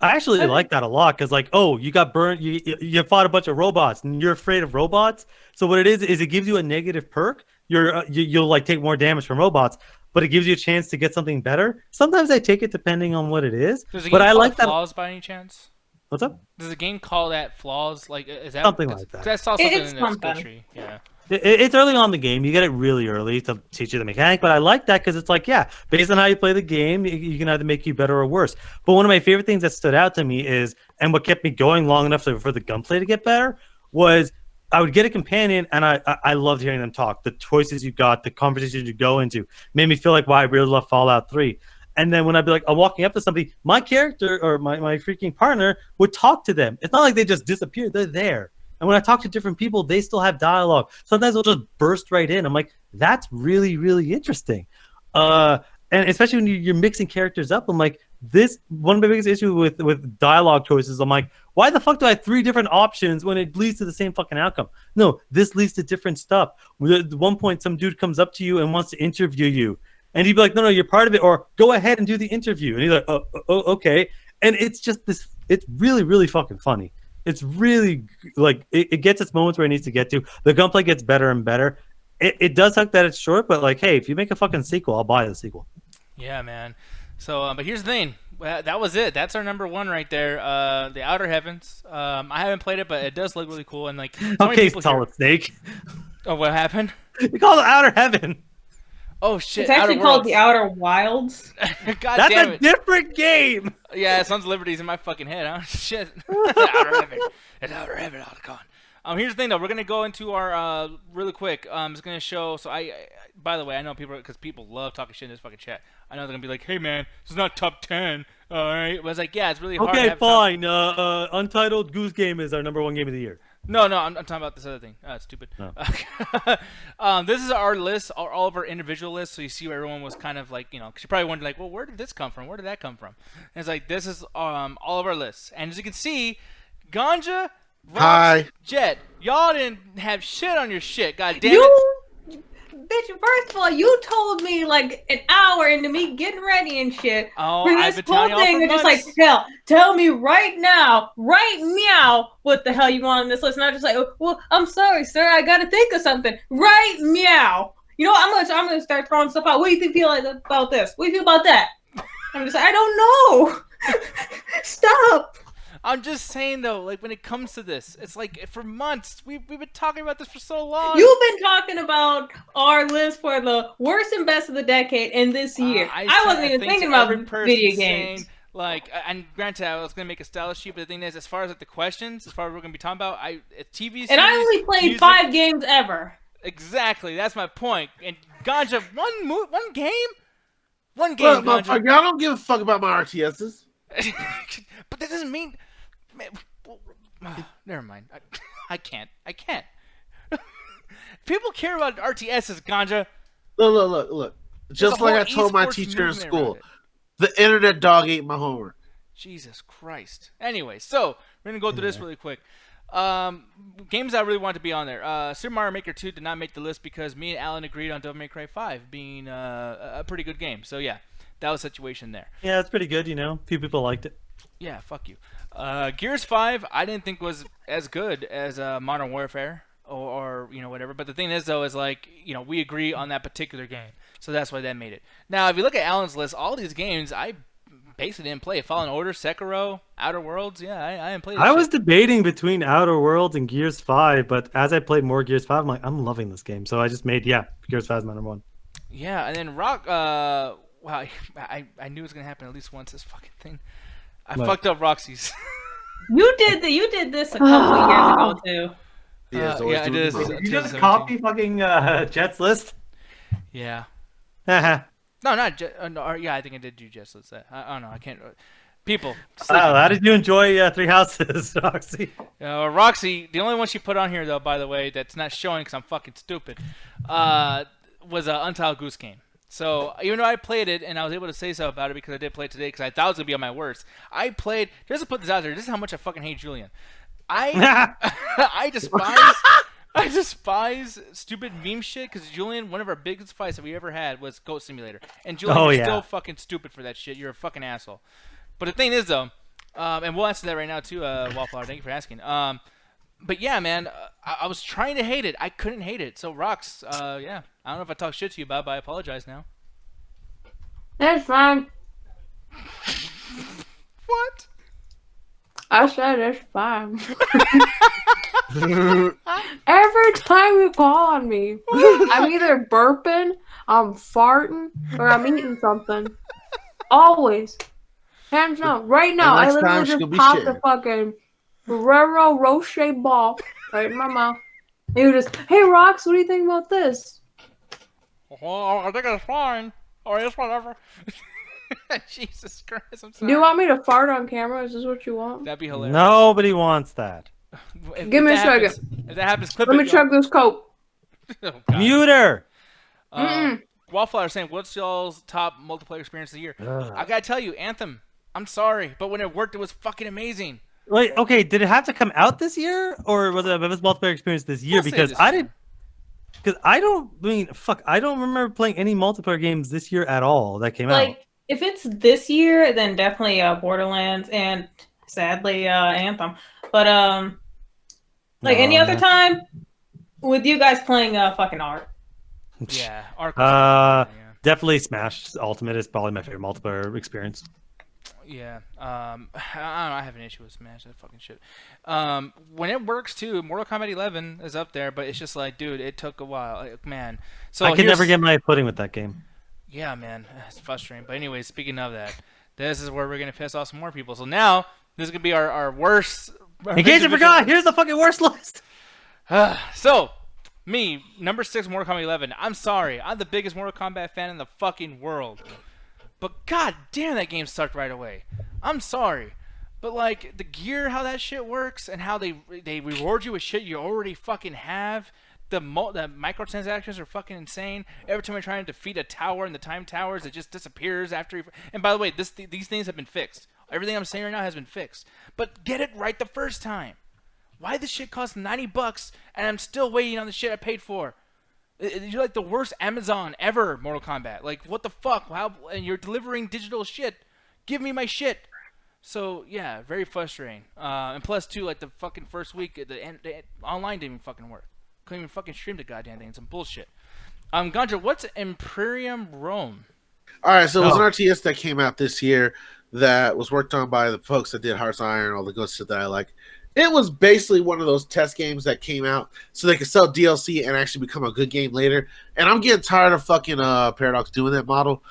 [SPEAKER 4] I actually like that a lot because, like, oh, you got burned, you fought a bunch of robots, and you're afraid of robots. So what it is it gives you a negative perk. You'll like take more damage from robots, but it gives you a chance to get something better. Sometimes I take it depending on what it is.
[SPEAKER 1] But I like that. Flaws by any chance?
[SPEAKER 4] What's up?
[SPEAKER 1] Does the game call that flaws? Like, is that
[SPEAKER 4] something like that?
[SPEAKER 1] I saw something in the skill tree. Yeah.
[SPEAKER 4] It's early on in the game. You get it really early to teach you the mechanic, but I like that because it's like, yeah, based on how you play the game, you can either make you better or worse. But one of my favorite things that stood out to me is, and what kept me going long enough for the gunplay to get better, was I would get a companion, and I loved hearing them talk. The choices you got, the conversations you go into, made me feel like, wow, I really love Fallout 3. And then when I'd be like, I'm walking up to somebody, my character or my freaking partner would talk to them. It's not like they just disappeared. They're there. And when I talk to different people, they still have dialogue. Sometimes they'll just burst right in. I'm like, that's really, really interesting. And especially when you're mixing characters up, I'm like, one of my biggest issues with dialogue choices, I'm like, why the fuck do I have 3 different options when it leads to the same fucking outcome? No, this leads to different stuff. At one point, some dude comes up to you and wants to interview you. And he'd be like, no, you're part of it, or go ahead and do the interview. And he's like, oh, okay. And it's just this, it's really, really fucking funny. It's really like it gets its moments where it needs to get to. The gunplay gets better and better. It does suck that it's short, but like, hey, if you make a fucking sequel, I'll buy the sequel.
[SPEAKER 1] Yeah, man. So, but here's the thing. That was it. That's our number 1 right there. The Outer Heavens. I haven't played it, but it does look really cool. And like,
[SPEAKER 4] okay, Solid Snake.
[SPEAKER 1] Oh, what happened?
[SPEAKER 4] You call it Outer Heaven.
[SPEAKER 1] Oh shit!
[SPEAKER 5] It's actually called The Outer Wilds.
[SPEAKER 1] God
[SPEAKER 4] That's
[SPEAKER 1] damn
[SPEAKER 4] a
[SPEAKER 1] it.
[SPEAKER 4] different game.
[SPEAKER 1] Yeah, Sons of Liberty's in my fucking head, huh? Shit. Outer Heaven. It's Outer Heaven, Otacon. Here's the thing, though. We're gonna go into our really quick. It's gonna show. So by the way, I know people because people love talking shit in this fucking chat. I know they're gonna be like, "Hey man, this is not top 10." All right, but it's like, yeah, it's really hard.
[SPEAKER 4] Okay, fine. Untitled Goose Game is our number 1 game of the year.
[SPEAKER 1] No, I'm talking about this other thing. Stupid.
[SPEAKER 4] No.
[SPEAKER 1] This is our list, all of our individual lists. So you see where everyone was kind of like, because you probably wondered like, well, where did this come from? Where did that come from? And it's like this is all of our lists. And as you can see, Ganja, Rox,
[SPEAKER 2] Hi.
[SPEAKER 1] Jet, y'all didn't have shit on your shit. God damn it.
[SPEAKER 5] You, bitch, first of all, you told me like an hour into me getting ready and shit.
[SPEAKER 1] Oh,
[SPEAKER 5] For
[SPEAKER 1] I've
[SPEAKER 5] this
[SPEAKER 1] been
[SPEAKER 5] whole
[SPEAKER 1] telling y'all
[SPEAKER 5] thing,
[SPEAKER 1] for
[SPEAKER 5] they're just like,
[SPEAKER 1] months.
[SPEAKER 5] hell, tell me right now, right meow, what the hell you want on this list. And I'm just like, well, I'm sorry, sir, I gotta think of something. Right meow. You know what, I'm gonna start throwing stuff out. What do you feel like about this? What do you feel about that? I'm just like, I don't know. Stop.
[SPEAKER 1] I'm just saying though, like when it comes to this, it's like for months we've been talking about this for so long.
[SPEAKER 5] You've been talking about our list for the worst and best of the decade in this year. I wasn't even thinking about video games.
[SPEAKER 1] Like, and granted, I was gonna make a style sheet, but the thing is, as far as like the questions, as far as we're gonna be talking about, TV series,
[SPEAKER 5] And I only played
[SPEAKER 1] music,
[SPEAKER 5] 5 games ever.
[SPEAKER 1] Exactly, that's my point. And Ganja, one game,
[SPEAKER 2] Look,
[SPEAKER 1] Ganja.
[SPEAKER 2] motherfucker, y'all don't give a fuck about my RTSs.
[SPEAKER 1] But that doesn't mean. Man, never mind. I can't. People care about RTSs, Ganja.
[SPEAKER 2] Look. Just
[SPEAKER 1] a
[SPEAKER 2] like
[SPEAKER 1] whole
[SPEAKER 2] I told my
[SPEAKER 1] esports
[SPEAKER 2] teacher in
[SPEAKER 1] movement
[SPEAKER 2] school,
[SPEAKER 1] around it.
[SPEAKER 2] the internet dog ate my homework.
[SPEAKER 1] Jesus Christ. Anyway, so we're gonna go through this really quick. Games that really wanted to be on there. Super Mario Maker 2 did not make the list because me and Alan agreed on Devil May Cry 5 being a pretty good game. So yeah, that was the situation there.
[SPEAKER 4] Yeah, it's pretty good. A few people liked it.
[SPEAKER 1] Yeah, fuck you. Gears 5 I didn't think was as good as Modern Warfare or whatever. But the thing is though is like we agree on that particular game, so that's why that made it. Now if you look at Alan's list, all these games I basically didn't play. Fallen Order, Sekiro, Outer Worlds. Yeah, I didn't play.
[SPEAKER 4] I was debating between Outer Worlds and Gears 5, but as I played more Gears 5, I'm like, I'm loving this game. So I just made Gears 5 is my number one.
[SPEAKER 1] Yeah, and then Rock. Wow, I knew it was gonna happen at least once. This fucking thing. I
[SPEAKER 4] What?
[SPEAKER 1] fucked up Roxy's.
[SPEAKER 5] You did this a couple of years ago too.
[SPEAKER 2] Yeah, it's always
[SPEAKER 1] yeah, it
[SPEAKER 2] doing
[SPEAKER 1] is.
[SPEAKER 2] the-
[SPEAKER 4] Did you just
[SPEAKER 1] 2017.
[SPEAKER 4] copy fucking Jet's list?
[SPEAKER 1] Yeah.
[SPEAKER 4] Haha.
[SPEAKER 1] No, not no, yeah, I think I did do just that. I don't know. I can't. People.
[SPEAKER 4] Wow, how did you enjoy Three Houses, Roxy?
[SPEAKER 1] Roxy, the only one she put on here though, by the way, that's not showing because I'm fucking stupid, was Untitled Goose Game. So even though I played it and I was able to say so about it because I did play it today because I thought it was gonna be on my worst. I played. Just to put this out there, this is how much I fucking hate Julian. I despise stupid meme shit because Julian, one of our biggest fights that we ever had was Goat Simulator, and Julian,
[SPEAKER 4] Oh,
[SPEAKER 1] you're
[SPEAKER 4] yeah.
[SPEAKER 1] still fucking stupid for that shit. You're a fucking asshole. But the thing is though, and we'll answer that right now too, Wallflower. Thank you for asking. But yeah, man, I was trying to hate it. I couldn't hate it. So Rox, yeah, I don't know if I talked shit to you about it, but I apologize now.
[SPEAKER 3] That's fine.
[SPEAKER 1] What?
[SPEAKER 3] I said it's fine. Every time you call on me, I'm either burping, I'm farting, or I'm eating something. Always. Hands down. Right now, I
[SPEAKER 2] next time
[SPEAKER 3] literally
[SPEAKER 2] she'll
[SPEAKER 3] just
[SPEAKER 2] be
[SPEAKER 3] popped
[SPEAKER 2] shitting.
[SPEAKER 3] a fucking Ferrero Rocher ball right in my mouth. And you just, hey, Rox, what do you think about this?
[SPEAKER 1] Well, I think it's fine. Or it's whatever. Jesus Christ, I'm sorry.
[SPEAKER 3] Do you want me to fart on camera? Is this what you want?
[SPEAKER 1] That'd be hilarious.
[SPEAKER 4] Nobody wants that.
[SPEAKER 3] Give me a
[SPEAKER 1] that
[SPEAKER 3] second.
[SPEAKER 1] happens- If that happens, clip
[SPEAKER 3] Let
[SPEAKER 1] it.
[SPEAKER 3] me chug this Coke.
[SPEAKER 1] Oh, God.
[SPEAKER 4] Mute her.
[SPEAKER 1] Wallflower saying, what's y'all's top multiplayer experience of the year? I gotta tell you, Anthem. I'm sorry, but when it worked, it was fucking amazing.
[SPEAKER 4] Wait, okay, did it have to come out this year, or was it a multiplayer experience this year?
[SPEAKER 1] I'll say
[SPEAKER 4] Because
[SPEAKER 1] this
[SPEAKER 4] I
[SPEAKER 1] year.
[SPEAKER 4] didn't. Because I don't remember playing any multiplayer games this year at all that came out.
[SPEAKER 5] Like, if it's this year, then definitely Borderlands and sadly Anthem. But like any
[SPEAKER 4] No,
[SPEAKER 5] other
[SPEAKER 4] no.
[SPEAKER 5] time, with you guys playing fucking Ark.
[SPEAKER 1] Yeah, Ark.
[SPEAKER 4] Definitely Smash Ultimate is probably my favorite multiplayer experience.
[SPEAKER 1] Yeah. I don't know. I have an issue with Smash. That fucking shit. When it works too, Mortal Kombat 11 is up there, but it's just like, dude, it took a while. Like, man. So
[SPEAKER 4] I can never get my footing with that game.
[SPEAKER 1] Yeah, man, it's frustrating. But anyway, speaking of that, this is where we're gonna piss off some more people. So now this is gonna be our worst.
[SPEAKER 4] In case you forgot, here's the fucking worst list.
[SPEAKER 1] So, me, number 6, Mortal Kombat 11. I'm sorry, I'm the biggest Mortal Kombat fan in the fucking world. But god damn, that game sucked right away. I'm sorry. But like the gear, how that shit works, and how they reward you with shit you already fucking have. The microtransactions are fucking insane. Every time I try to defeat a tower in the time towers, it just disappears after. And by the way, these things have been fixed. Everything I'm saying right now has been fixed. But get it right the first time. Why this shit costs $90 and I'm still waiting on the shit I paid for? You're like the worst Amazon ever, Mortal Kombat. Like what the fuck? How? And you're delivering digital shit. Give me my shit. So yeah, very frustrating. And plus too, like the fucking first week, the online didn't even fucking work. Couldn't even fucking stream the goddamn thing. It's some bullshit. Gandra, what's Imperium Rome?
[SPEAKER 2] All right, so it was an RTS that came out this year that was worked on by the folks that did Hearts Iron, all the good shit that I like. It was basically one of those test games that came out so they could sell DLC and actually become a good game later. And I'm getting tired of fucking Paradox doing that model.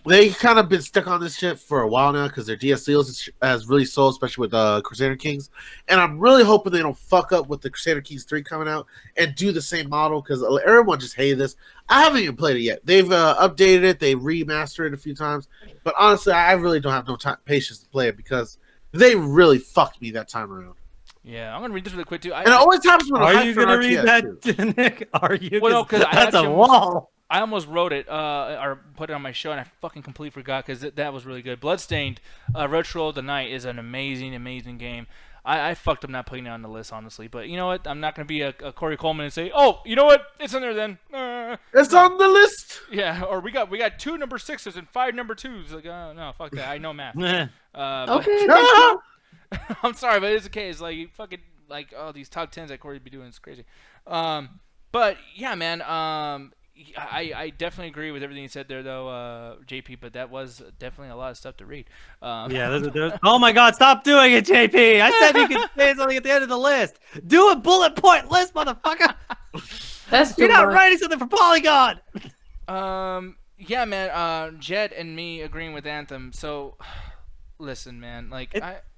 [SPEAKER 2] They kind of been stuck on this shit for a while now because their DLC has really sold, especially with Crusader Kings. And I'm really hoping they don't fuck up with the Crusader Kings 3 coming out and do the same model because everyone just hated this. I haven't even played it yet. They've updated it. They remastered it a few times. But honestly, I really don't have no patience to play it because they really fucked me that time around.
[SPEAKER 1] Yeah, I'm gonna read this really quick too.
[SPEAKER 2] And it always happens when
[SPEAKER 4] Are you gonna read that, Nick? Are you?
[SPEAKER 1] Well, no, because
[SPEAKER 4] that's a wall.
[SPEAKER 1] I almost wrote it or put it on my show, and I fucking completely forgot because that was really good. Bloodstained, Retro of the Night is an amazing, amazing game. I fucked up not putting it on the list, honestly. But you know what? I'm not going to be a Corey Coleman and say, oh, you know what? It's in there then.
[SPEAKER 2] It's on the list.
[SPEAKER 1] Yeah, or we got 2 number 6s and 5 number 2s. Like, no, fuck that. I know math.
[SPEAKER 3] Okay.
[SPEAKER 1] I'm sorry, but it's the case. Like, you fucking, like, oh, these top 10s that Corey be doing is crazy. But, yeah, man, I definitely agree with everything you said there, though, JP. But that was definitely a lot of stuff to read.
[SPEAKER 4] Yeah. Oh my God! Stop doing it, JP. I said you could say something at the end of the list. Do a bullet point list, motherfucker. You're not writing something for Polygon.
[SPEAKER 1] Yeah, man. Jet and me agreeing with Anthem. So, listen, man. Like,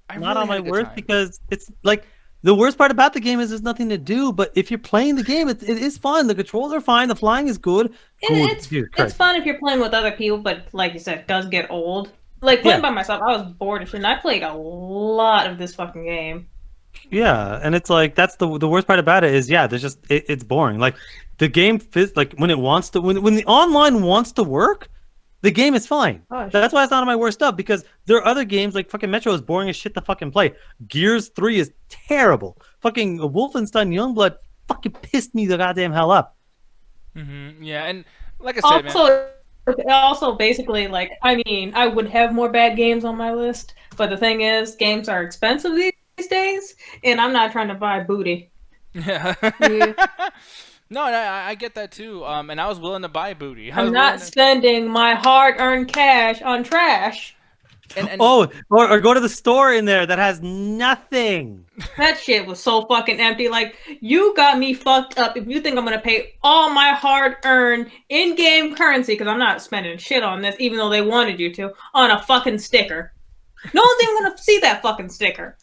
[SPEAKER 1] I'm
[SPEAKER 4] not
[SPEAKER 1] really
[SPEAKER 4] on my
[SPEAKER 1] had a good
[SPEAKER 4] worst
[SPEAKER 1] time.
[SPEAKER 4] because it's like. The worst part about the game is there's nothing to do, but if you're playing the game, it is fun. The controls are fine. The flying is good.
[SPEAKER 5] It's fun if you're playing with other people, but like you said, it does get old. Like playing by myself, I was bored of shit, and I played a lot of this fucking game.
[SPEAKER 4] Yeah, and it's like that's the worst part about it is there's just it's boring. Like the game fits like when it wants to when the online wants to work. The game is fine.
[SPEAKER 3] Gosh.
[SPEAKER 4] That's why it's not on my worst stuff because there are other games like fucking Metro is boring as shit to fucking play. Gears 3 is terrible. Fucking Wolfenstein Youngblood fucking pissed me the goddamn hell up.
[SPEAKER 1] Mm-hmm. Yeah, and like I said,
[SPEAKER 5] Also, basically, like, I mean, I would have more bad games on my list, but the thing is, games are expensive these days, and I'm not trying to buy booty.
[SPEAKER 1] Yeah.
[SPEAKER 3] Yeah.
[SPEAKER 1] No, and I get that too. And I was willing to buy booty.
[SPEAKER 5] I'm not spending my hard-earned cash on trash.
[SPEAKER 1] And
[SPEAKER 4] or go to the store in there that has nothing.
[SPEAKER 5] That shit was so fucking empty. Like, you got me fucked up if you think I'm gonna pay all my hard-earned in-game currency, because I'm not spending shit on this, even though they wanted you to, on a fucking sticker. No one's even gonna see that fucking sticker.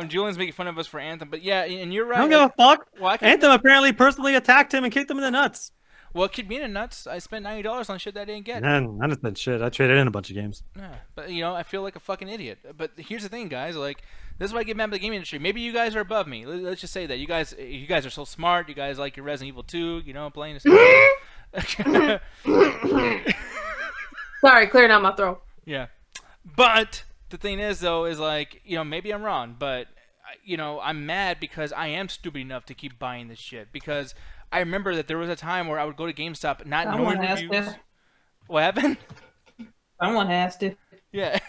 [SPEAKER 1] Julian's making fun of us for Anthem, but yeah, and you're right.
[SPEAKER 4] I don't give a fuck.
[SPEAKER 1] Well,
[SPEAKER 4] Anthem apparently personally attacked him and kicked him in the nuts.
[SPEAKER 1] Well, it kicked me in the nuts. I spent $90 on shit that I didn't get.
[SPEAKER 4] Man, I didn't spend shit. I traded in a bunch of games.
[SPEAKER 1] Yeah, but you know, I feel like a fucking idiot. But here's the thing, guys. Like, this is why I get mad at the gaming industry. Maybe you guys are above me. Let's just say that you guys are so smart. You guys like your Resident Evil 2. You know, playing this.
[SPEAKER 3] Sorry, clearing out my throat.
[SPEAKER 1] Yeah, but the thing is, though, is like, you know, maybe I'm wrong, but you know, I'm mad because I am stupid enough to keep buying this shit because I remember that there was a time where I would go to GameStop not knowing reviews. What happened?
[SPEAKER 5] Someone has to.
[SPEAKER 1] Yeah.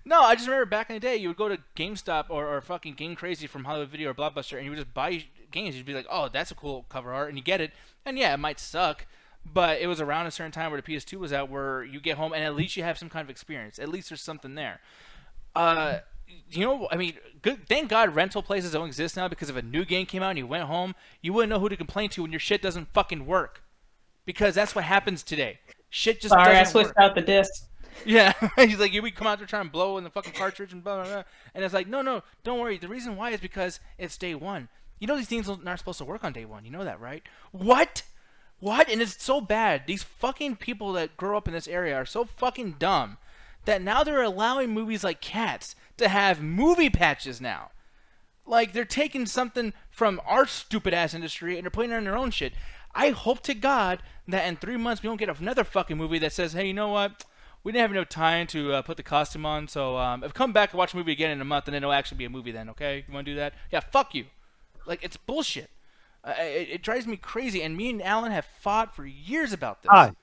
[SPEAKER 1] No, I just remember back in the day, you would go to GameStop or fucking Game Crazy from Hollywood Video or Blockbuster, and you would just buy games. You'd be like, oh, that's a cool cover art, and you get it. And yeah, it might suck, but it was around a certain time where the PS2 was out where you get home and at least you have some kind of experience. At least there's something there. You know, I mean, good. Thank God rental places don't exist now because if a new game came out and you went home, you wouldn't know who to complain to when your shit doesn't fucking work. Because that's what happens today. Shit just doesn't work.
[SPEAKER 5] I switched out the disc.
[SPEAKER 1] Yeah, he's like, we come out there trying to blow in the fucking cartridge and blah, blah, blah. And it's like, no, don't worry. The reason why is because it's day one. You know these things aren't supposed to work on day one. You know that, right? What? And it's so bad. These fucking people that grow up in this area are so fucking dumb that now they're allowing movies like Cats to have movie patches now. Like, they're taking something from our stupid-ass industry and they're putting it in their own shit. I hope to God that in 3 months we don't get another fucking movie that says, hey, you know what? We didn't have enough time to put the costume on, so if come back and watch a movie again in a month, then it'll actually be a movie then, okay? You want to do that? Yeah, fuck you. Like, it's bullshit. It drives me crazy, and me and Alan have fought for years about this.
[SPEAKER 4] Hi.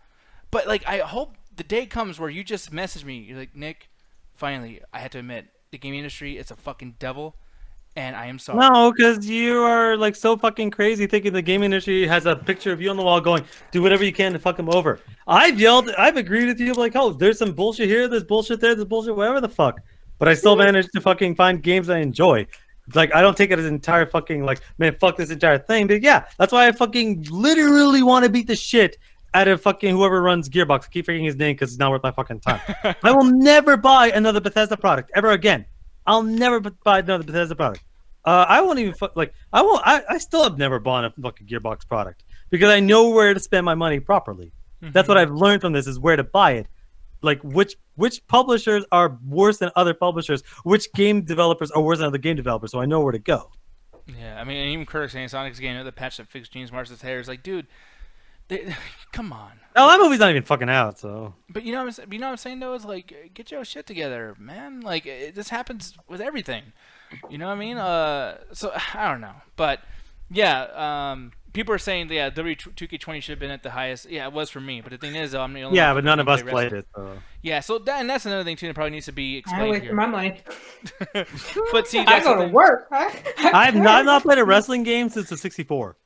[SPEAKER 1] But, like, I hope the day comes where you just message me. You're like, Nick, finally, I had to admit, the gaming industry is a fucking devil, and I am sorry.
[SPEAKER 4] No, because you are like so fucking crazy thinking the gaming industry has a picture of you on the wall going, do whatever you can to fuck them over. I've agreed with you like, oh, there's some bullshit here, there's bullshit there, there's bullshit, whatever the fuck. But I still managed to fucking find games I enjoy. Like, I don't take it as entire fucking, like, man, fuck this entire thing. But yeah, that's why I fucking literally want to beat the shit out of fucking whoever runs Gearbox. I keep forgetting his name because it's not worth my fucking time. I will never buy another Bethesda product ever again. I'll never buy another Bethesda product. I won't even I still have never bought a fucking Gearbox product because I know where to spend my money properly. That's what I've learned from this is where to buy it. Like which publishers are worse than other publishers, which game developers are worse than other game developers, so I know where to go.
[SPEAKER 1] Yeah, I mean, and even Kirk saying Sonic's getting another patch that fixed James Marsden's hair is like, dude, come on.
[SPEAKER 4] Oh, that movie's not even fucking out, so.
[SPEAKER 1] But you know what I'm saying though is like, get your shit together, man. Like this happens with everything. You know what I mean? So I don't know, but yeah, people are saying W2K20 should have been at the highest. Yeah, it was for me. But the thing is, though, I'm the only.
[SPEAKER 4] Yeah, but none of us played it. So.
[SPEAKER 1] Yeah, so that's another thing too that probably needs to be
[SPEAKER 5] I
[SPEAKER 1] explained
[SPEAKER 5] wait
[SPEAKER 1] here.
[SPEAKER 5] for my money.
[SPEAKER 1] But see,
[SPEAKER 5] I
[SPEAKER 1] that's
[SPEAKER 5] go
[SPEAKER 1] the
[SPEAKER 5] to
[SPEAKER 1] thing.
[SPEAKER 5] work.
[SPEAKER 4] I've not played a wrestling game since the 64.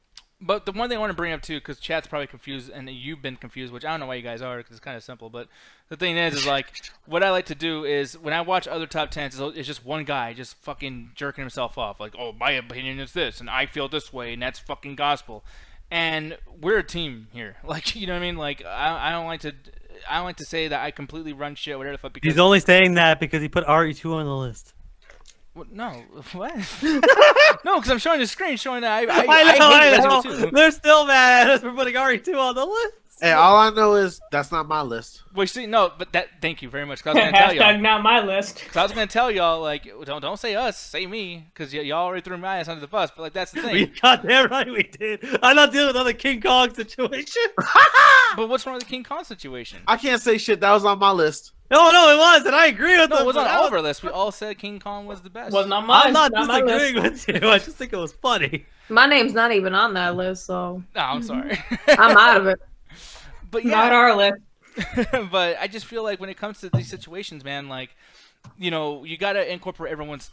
[SPEAKER 1] But the one thing I want to bring up too, because chat's probably confused, and you've been confused, which I don't know why you guys are, because it's kind of simple. But the thing is like, what I like to do is when I watch other top tens, it's just one guy just fucking jerking himself off, like, oh, my opinion is this, and I feel this way, and that's fucking gospel. And we're a team here, like, you know what I mean? Like, I don't like to say that I completely run shit, whatever the fuck. Because
[SPEAKER 4] He's only saying that because he put RE2 on the list.
[SPEAKER 1] no, what? No, because I'm showing the screen showing that I
[SPEAKER 4] I
[SPEAKER 1] hate
[SPEAKER 4] know.
[SPEAKER 1] Resident Evil 2.
[SPEAKER 4] They're still mad at us for putting RE2 on the list.
[SPEAKER 2] Hey, all I know is that's not my list.
[SPEAKER 1] Well, see, no, but thank you very much. 'Cause I was gonna tell y'all.
[SPEAKER 5] Hashtag not my list.
[SPEAKER 1] Cause I was gonna tell y'all, like, don't say us, say me, cause y'all already threw my ass under the bus. But like, that's the
[SPEAKER 4] We
[SPEAKER 1] thing.
[SPEAKER 4] goddamn right we did. I'm not dealing with another King Kong situation.
[SPEAKER 1] But what's wrong with the King Kong situation?
[SPEAKER 2] I can't say shit. That was on my list.
[SPEAKER 4] No, it was, and I agree with
[SPEAKER 1] No,
[SPEAKER 4] them.
[SPEAKER 1] it was on
[SPEAKER 4] but
[SPEAKER 1] all of our lists. We all said King Kong was the best.
[SPEAKER 5] Was not mine.
[SPEAKER 4] I'm not
[SPEAKER 5] my list.
[SPEAKER 4] disagreeing with you. I just think it was funny.
[SPEAKER 3] My name's not even on that list, so
[SPEAKER 1] No, I'm sorry.
[SPEAKER 3] I'm out of it.
[SPEAKER 1] But
[SPEAKER 5] Not
[SPEAKER 1] yeah,
[SPEAKER 5] our list.
[SPEAKER 1] but I just feel like when it comes to these situations, man, like, you know, you gotta incorporate everyone's,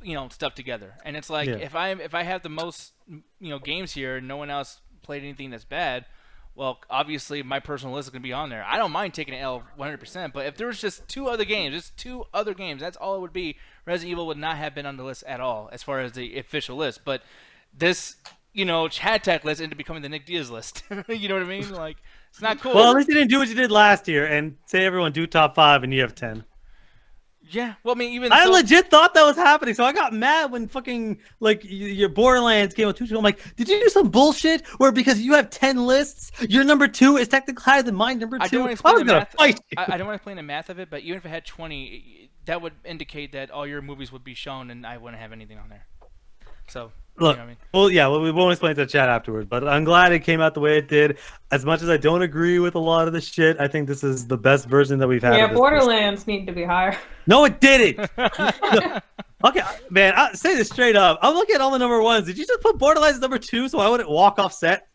[SPEAKER 1] you know, stuff together. And it's like,
[SPEAKER 4] Yeah.
[SPEAKER 1] if I have the most, you know, games here and no one else played anything that's bad, well, obviously my personal list is gonna be on there. I don't mind taking an L 100%, but if there was just two other games, that's all it would be. Resident Evil would not have been on the list at all as far as the official list. But this, you know, Chad Tech list ended up becoming the Nick Diaz list. You know what I mean? Like, it's not cool.
[SPEAKER 4] Well, at least you didn't do what you did last year and say everyone do top 5 and you have 10.
[SPEAKER 1] yeah. Well, I mean, even
[SPEAKER 4] I
[SPEAKER 1] so,
[SPEAKER 4] legit thought that was happening, so I got mad when fucking like your Borderlands came with 2. I'm like, did you do some bullshit where because you have 10 lists, your number 2 is technically higher than my number 2?
[SPEAKER 1] I don't want to
[SPEAKER 4] I
[SPEAKER 1] explain
[SPEAKER 4] was
[SPEAKER 1] the
[SPEAKER 4] gonna
[SPEAKER 1] math.
[SPEAKER 4] fight you.
[SPEAKER 1] I don't want to explain the math of it, but even if it had 20, that would indicate that all your movies would be shown, and I wouldn't have anything on there. So,
[SPEAKER 4] Look,
[SPEAKER 1] you know what I mean?
[SPEAKER 4] well, yeah, well, we won't explain it to the chat afterwards, but I'm glad it came out the way it did. As much as I don't agree with a lot of the shit, I think this is the best version that we've had.
[SPEAKER 5] Yeah,
[SPEAKER 4] of this
[SPEAKER 5] Borderlands need to be higher.
[SPEAKER 4] No, it didn't. Okay, man, I say this straight up. I'm looking at all the number 1s. Did you just put Borderlands number 2 so I wouldn't walk off set?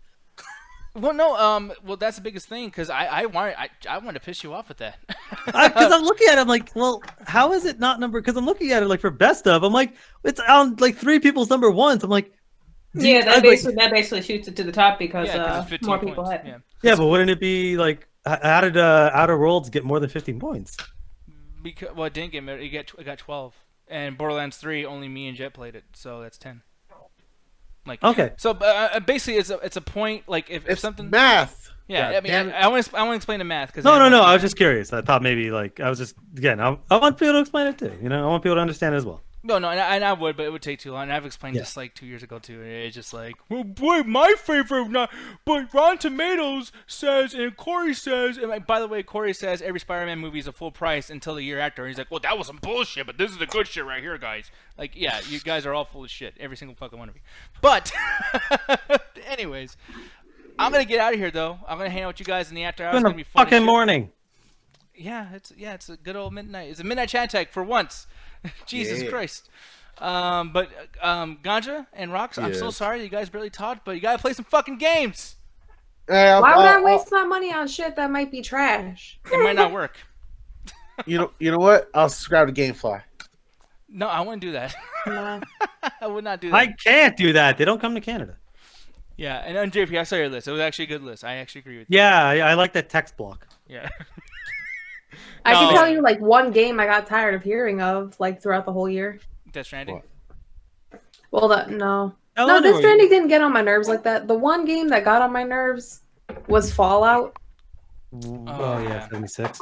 [SPEAKER 1] Well, no, well, that's the biggest thing because I want to piss you off with that.
[SPEAKER 4] Because I'm looking at it, I'm like, well, how is it not number? Because I'm looking at it like for best of. I'm like, it's on like 3 people's number 1s. I'm like,
[SPEAKER 5] Yeah, that
[SPEAKER 4] like-
[SPEAKER 5] basically shoots it to the top because
[SPEAKER 1] Yeah, 'cause it's 15
[SPEAKER 5] more people
[SPEAKER 1] points.
[SPEAKER 5] had.
[SPEAKER 1] Yeah.
[SPEAKER 4] yeah, but wouldn't it be like how did Outer Worlds get more than 15 points?
[SPEAKER 1] Because well, it didn't get it got 12, and Borderlands 3 only me and Jet played it, so that's 10. Like
[SPEAKER 4] Okay.
[SPEAKER 1] So basically, it's a point. Like if
[SPEAKER 2] It's
[SPEAKER 1] something.
[SPEAKER 2] math.
[SPEAKER 1] Yeah,
[SPEAKER 2] God
[SPEAKER 1] I mean,
[SPEAKER 2] damn it.
[SPEAKER 1] I want to explain the math because
[SPEAKER 4] No. I was just curious. I thought maybe like I was just again. I want people to explain it too. You know, I want people to understand it as well.
[SPEAKER 1] No, and I would, but it would take too long. And I've explained this like 2 years ago too. And it's just like, well, boy, my favorite, but Rotten Tomatoes says, and Corey says, and by the way, Corey says every Spider-Man movie is a full price until the year after. And he's like, well, that was some bullshit, but this is the good shit right here, guys. Like, yeah, you guys are all full of shit, every single fucking one of you. But, anyways, I'm gonna get out of here though. I'm gonna hang out with you guys in the after hours.
[SPEAKER 4] It's
[SPEAKER 1] It's
[SPEAKER 4] in
[SPEAKER 1] gonna be
[SPEAKER 4] the
[SPEAKER 1] fun. as
[SPEAKER 4] fucking
[SPEAKER 1] shit.
[SPEAKER 4] morning.
[SPEAKER 1] Yeah, it's a good old midnight. It's a midnight chat tag for once. Jesus Christ. But Ganja and Rox, I'm so
[SPEAKER 2] Yes.
[SPEAKER 1] sorry you guys barely talked, but you gotta play some fucking games.
[SPEAKER 2] Hey,
[SPEAKER 3] Why would I waste my money on shit that might be trash?
[SPEAKER 1] It might not work.
[SPEAKER 2] You know what? I'll subscribe to GameFly.
[SPEAKER 1] No, I wouldn't do that.
[SPEAKER 3] Nah.
[SPEAKER 1] I would not do that.
[SPEAKER 4] I can't do that. They don't come to Canada.
[SPEAKER 1] Yeah, and on JP, I saw your list. It was actually a good list. I actually agree with you.
[SPEAKER 4] Yeah, I like that text block.
[SPEAKER 1] Yeah.
[SPEAKER 3] I
[SPEAKER 1] No.
[SPEAKER 3] can tell you like one game I got tired of hearing of like throughout the whole year.
[SPEAKER 1] Death Stranding.
[SPEAKER 2] What?
[SPEAKER 3] Well, no,
[SPEAKER 4] I
[SPEAKER 3] no,
[SPEAKER 4] wonder
[SPEAKER 3] Death
[SPEAKER 4] what-
[SPEAKER 3] Stranding didn't get on my nerves like that. The one game that got on my nerves was Fallout.
[SPEAKER 4] Oh,
[SPEAKER 1] yeah.
[SPEAKER 4] yeah, 76.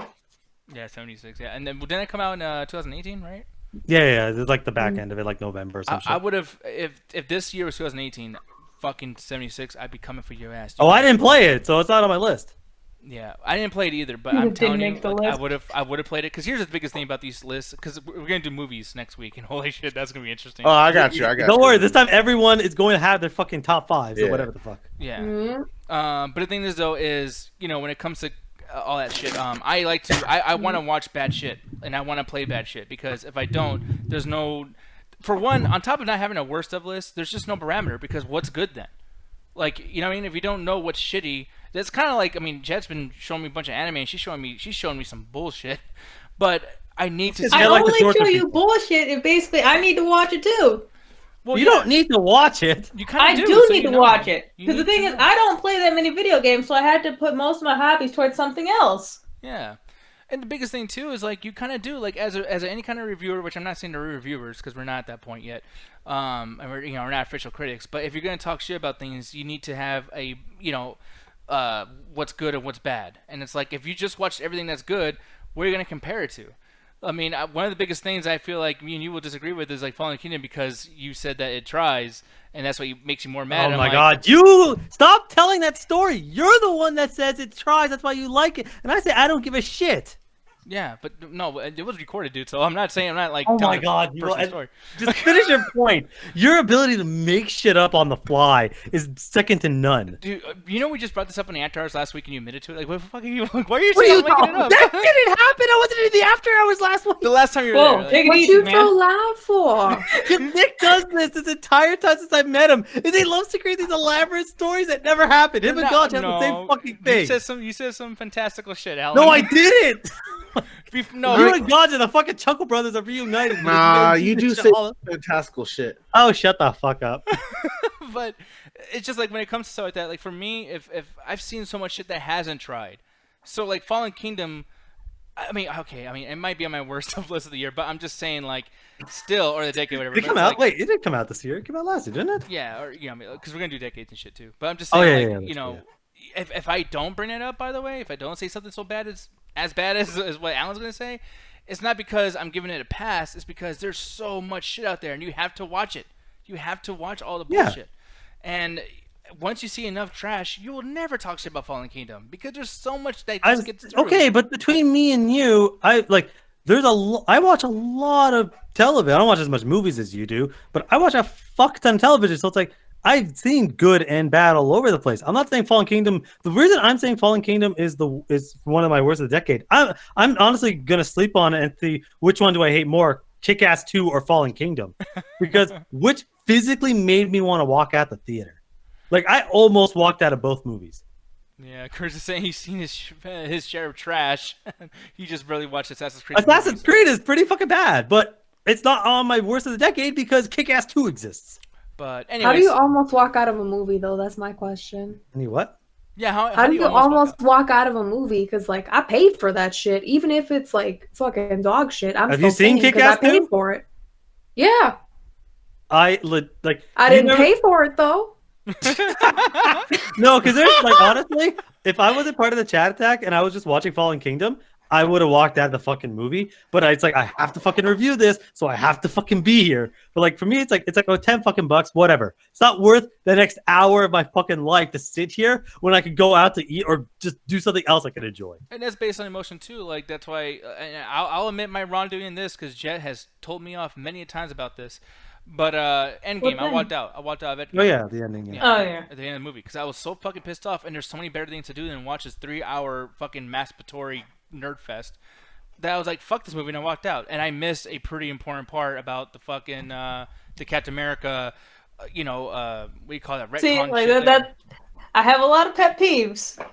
[SPEAKER 1] Yeah, 76. Yeah, and then didn't it come out in 2018, right?
[SPEAKER 4] Yeah, it's like the back end of it, like November or some shit.
[SPEAKER 1] I would have if this year was 2018, fucking 76. I'd be coming for your ass. Dude.
[SPEAKER 4] Oh, I didn't play it, so it's not on my list.
[SPEAKER 1] Yeah, I didn't play it either, but
[SPEAKER 5] You
[SPEAKER 1] I'm
[SPEAKER 5] didn't
[SPEAKER 1] telling you,
[SPEAKER 5] make the
[SPEAKER 1] like,
[SPEAKER 5] list.
[SPEAKER 1] I would have played it. Because here's the biggest thing about these lists, because we're gonna do movies next week, and holy shit, that's gonna be interesting.
[SPEAKER 2] Oh, I got you.
[SPEAKER 4] Don't worry, this time everyone is going to have their fucking top 5, so
[SPEAKER 2] Yeah.
[SPEAKER 4] whatever the fuck.
[SPEAKER 1] Yeah.
[SPEAKER 3] Mhm.
[SPEAKER 1] But the thing is, though, is when it comes to all that shit, I like to, I want to watch bad shit, and I want to play bad shit, because if I don't, there's no, for one, on top of not having a worst of list, there's just no parameter, because what's good then? Like, you know what I mean? If you don't know what's shitty, that's kind of like, I mean, Jet's been showing me a bunch of anime, and she's showing me some bullshit, but I need to see.
[SPEAKER 4] I
[SPEAKER 5] I
[SPEAKER 4] like to
[SPEAKER 5] only
[SPEAKER 4] torture
[SPEAKER 5] show you
[SPEAKER 4] people.
[SPEAKER 5] bullshit if basically I need to watch it too.
[SPEAKER 1] Well,
[SPEAKER 4] You
[SPEAKER 1] yeah,
[SPEAKER 4] don't need to watch it.
[SPEAKER 1] You
[SPEAKER 5] I
[SPEAKER 1] kind of
[SPEAKER 5] do
[SPEAKER 1] so
[SPEAKER 5] need
[SPEAKER 1] you
[SPEAKER 5] to
[SPEAKER 1] know.
[SPEAKER 5] watch it.
[SPEAKER 1] You
[SPEAKER 5] Because the
[SPEAKER 1] need
[SPEAKER 5] thing
[SPEAKER 1] to
[SPEAKER 5] is,
[SPEAKER 1] know.
[SPEAKER 5] I don't play that many video games, so I had to put most of my hobbies towards something else.
[SPEAKER 1] Yeah. And the biggest thing too is like you kind of do like as any kind of reviewer, which I'm not saying to reviewers because we're not at that point yet, and we're not official critics. But if you're gonna talk shit about things, you need to have a what's good and what's bad. And it's like if you just watch everything that's good, what are you gonna compare it to? I mean, one of the biggest things I feel like me and you will disagree with is like Fallen Kingdom because you said that it tries, and that's what makes you more mad.
[SPEAKER 4] Oh
[SPEAKER 1] And I'm
[SPEAKER 4] my
[SPEAKER 1] like,
[SPEAKER 4] god, you stop telling that story. You're the one that says it tries, that's why you like it. And I say I don't give a shit.
[SPEAKER 1] Yeah, but no, it was recorded, dude. So I'm not like
[SPEAKER 4] Oh
[SPEAKER 1] telling
[SPEAKER 4] my god,
[SPEAKER 1] a personal story.
[SPEAKER 4] Just finish your point. Your ability to make shit up on the fly is second to none.
[SPEAKER 1] Dude, we just brought this up in the after hours last week, and you admitted to it. Like, what the fuck are you? Why are you
[SPEAKER 4] What are
[SPEAKER 1] saying
[SPEAKER 4] you
[SPEAKER 1] I'm making it up?
[SPEAKER 4] That didn't happen. I wasn't in the after hours last week.
[SPEAKER 1] The last time you were
[SPEAKER 5] Whoa,
[SPEAKER 1] there. Like,
[SPEAKER 5] take it
[SPEAKER 3] What
[SPEAKER 5] easy,
[SPEAKER 3] you
[SPEAKER 5] man.
[SPEAKER 3] so loud for?
[SPEAKER 4] Nick does this entire time since I met him. Is he loves to create these elaborate stories that never happened. Him and
[SPEAKER 1] no,
[SPEAKER 4] God have the same fucking thing.
[SPEAKER 1] You said some fantastical shit, Alan.
[SPEAKER 4] No, I didn't.
[SPEAKER 1] No,
[SPEAKER 4] You and God and the fucking Chuckle Brothers are reunited.
[SPEAKER 2] Nah, you do say
[SPEAKER 4] all-
[SPEAKER 2] fantastical shit.
[SPEAKER 4] Oh, shut the fuck up.
[SPEAKER 1] but it's just like when it comes to stuff like that. Like for me, if I've seen so much shit that hasn't tried, so like Fallen Kingdom. I mean, okay, it might be on my worst of list of the year, but I'm just saying, like, still, or the decade, whatever.
[SPEAKER 4] Did it
[SPEAKER 1] but
[SPEAKER 4] come
[SPEAKER 1] it's
[SPEAKER 4] out?
[SPEAKER 1] like-
[SPEAKER 4] Wait, it didn't come out this year. It came out last year, didn't it?
[SPEAKER 1] Yeah, or because we're gonna do decades and shit too. But I'm just
[SPEAKER 4] Oh,
[SPEAKER 1] saying,
[SPEAKER 4] yeah,
[SPEAKER 1] like,
[SPEAKER 4] yeah, that's
[SPEAKER 1] if I don't bring it up, by the way, if I don't say something so bad as bad as what Alan's gonna say, it's not because I'm giving it a pass. It's because there's so much shit out there, and you have to watch it. You have to watch all the
[SPEAKER 4] Yeah.
[SPEAKER 1] bullshit. And once you see enough trash, you will never talk shit about Fallen Kingdom because there's so much that just gets through.
[SPEAKER 4] Okay, but between me and you, I watch a lot of television. I don't watch as much movies as you do, but I watch a fuck ton of television. So it's like I've seen good and bad all over the place. I'm not saying Fallen Kingdom. The reason I'm saying Fallen Kingdom is one of my worst of the decade. I'm honestly gonna sleep on it and see which one do I hate more, Kick-Ass 2 or Fallen Kingdom, because which physically made me want to walk out the theater. Like I almost walked out of both movies.
[SPEAKER 1] Yeah, Kurt is saying he's seen his share of trash. He just barely watched Assassin's Creed.
[SPEAKER 4] Assassin's
[SPEAKER 1] movies.
[SPEAKER 4] Creed is pretty fucking bad, but it's not on my worst of the decade because Kick-Ass 2 exists.
[SPEAKER 1] But anyways,
[SPEAKER 3] How do you almost walk out of a movie though? That's my question.
[SPEAKER 4] Any what?
[SPEAKER 1] yeah,
[SPEAKER 3] How do you almost walk out of a movie? Because like I paid for that shit, even if it's like fucking dog shit. I'm
[SPEAKER 4] Have you
[SPEAKER 3] still
[SPEAKER 4] seen
[SPEAKER 3] paying 'cause
[SPEAKER 4] Kick-Ass
[SPEAKER 3] I paid
[SPEAKER 4] 2?
[SPEAKER 3] for it. Yeah,
[SPEAKER 4] I
[SPEAKER 3] I didn't pay for it though.
[SPEAKER 4] No, because there's like honestly, if I wasn't part of the chat attack and I was just watching Fallen Kingdom, I would have walked out of the fucking movie. But it's like I have to fucking review this, so I have to fucking be here. But like for me, it's like oh, 10 fucking bucks, whatever. It's not worth the next hour of my fucking life to sit here when I could go out to eat or just do something else I could enjoy.
[SPEAKER 1] And that's based on emotion too. Like that's why and I'll admit my wrongdoing in this because Jet has told me off many a times about this. But Endgame,
[SPEAKER 5] What
[SPEAKER 1] I
[SPEAKER 5] then?
[SPEAKER 1] walked out. I walked out of Endgame.
[SPEAKER 4] Oh yeah, the ending. Yeah.
[SPEAKER 5] Oh yeah.
[SPEAKER 1] At the end of the movie because I was so fucking pissed off, and there's so many better things to do than watch this 3-hour fucking masturbatory nerd fest that I was like, fuck this movie, and I walked out. And I missed a pretty important part about the fucking the Captain America, what do you call that? Retcon
[SPEAKER 5] See, like
[SPEAKER 1] shit
[SPEAKER 5] that. I have a lot of pet peeves.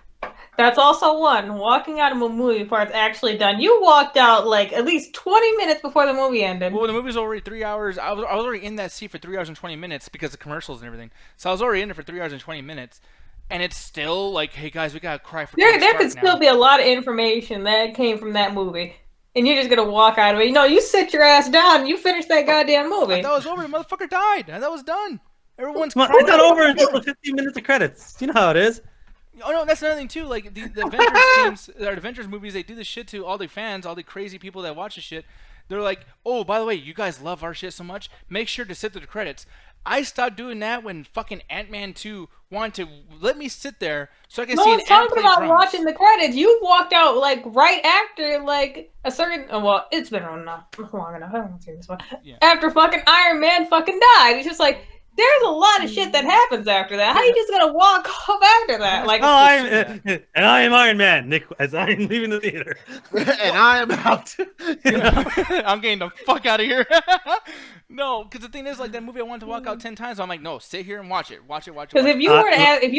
[SPEAKER 5] That's also one. Walking out of a movie before it's actually done. You walked out like at least 20 minutes before the movie ended.
[SPEAKER 1] Well, the movie's already 3 hours. I was already in that seat for 3 hours and 20 minutes because of commercials and everything. So I was already in it for 3 hours and 20 minutes. And it's still like, hey guys, we gotta cry for
[SPEAKER 5] There
[SPEAKER 1] Tony
[SPEAKER 5] could
[SPEAKER 1] Stark
[SPEAKER 5] still
[SPEAKER 1] now.
[SPEAKER 5] be a lot of information that came from that movie. And you're just gonna walk out of it. You sit your ass down and you finish that goddamn
[SPEAKER 1] I
[SPEAKER 5] movie.
[SPEAKER 1] thought it was over. The motherfucker died. I thought it was done. Everyone's
[SPEAKER 4] Come on,
[SPEAKER 1] crying.
[SPEAKER 4] it's not over until the 15 minutes of credits. You know how it is.
[SPEAKER 1] Oh no, that's another thing too. Like the Avengers games, or Avengers movies, they do this shit to all the fans, all the crazy people that watch the shit. They're like, oh, by the way, you guys love our shit so much. Make sure to sit through the credits. I stopped doing that when fucking Ant-Man 2 wanted to let me sit there so I can
[SPEAKER 5] No
[SPEAKER 1] see an
[SPEAKER 5] one's
[SPEAKER 1] ant
[SPEAKER 5] talking
[SPEAKER 1] play
[SPEAKER 5] about
[SPEAKER 1] drums.
[SPEAKER 5] watching the credits. You walked out like right after like a certain. Well, it's been long enough. I don't want to say this one.
[SPEAKER 1] Yeah.
[SPEAKER 5] After fucking Iron Man fucking died, it's just like there's a lot of shit that happens after that. How you just gonna walk off after that? Like,
[SPEAKER 4] Oh, I am Iron Man, Nick, as I am leaving the theater.
[SPEAKER 2] And I am out.
[SPEAKER 1] I'm getting the fuck out of here. No, because the thing is, like that movie, I wanted to walk out 10 times. So I'm like, no, sit here and watch it. Watch it.
[SPEAKER 5] because if you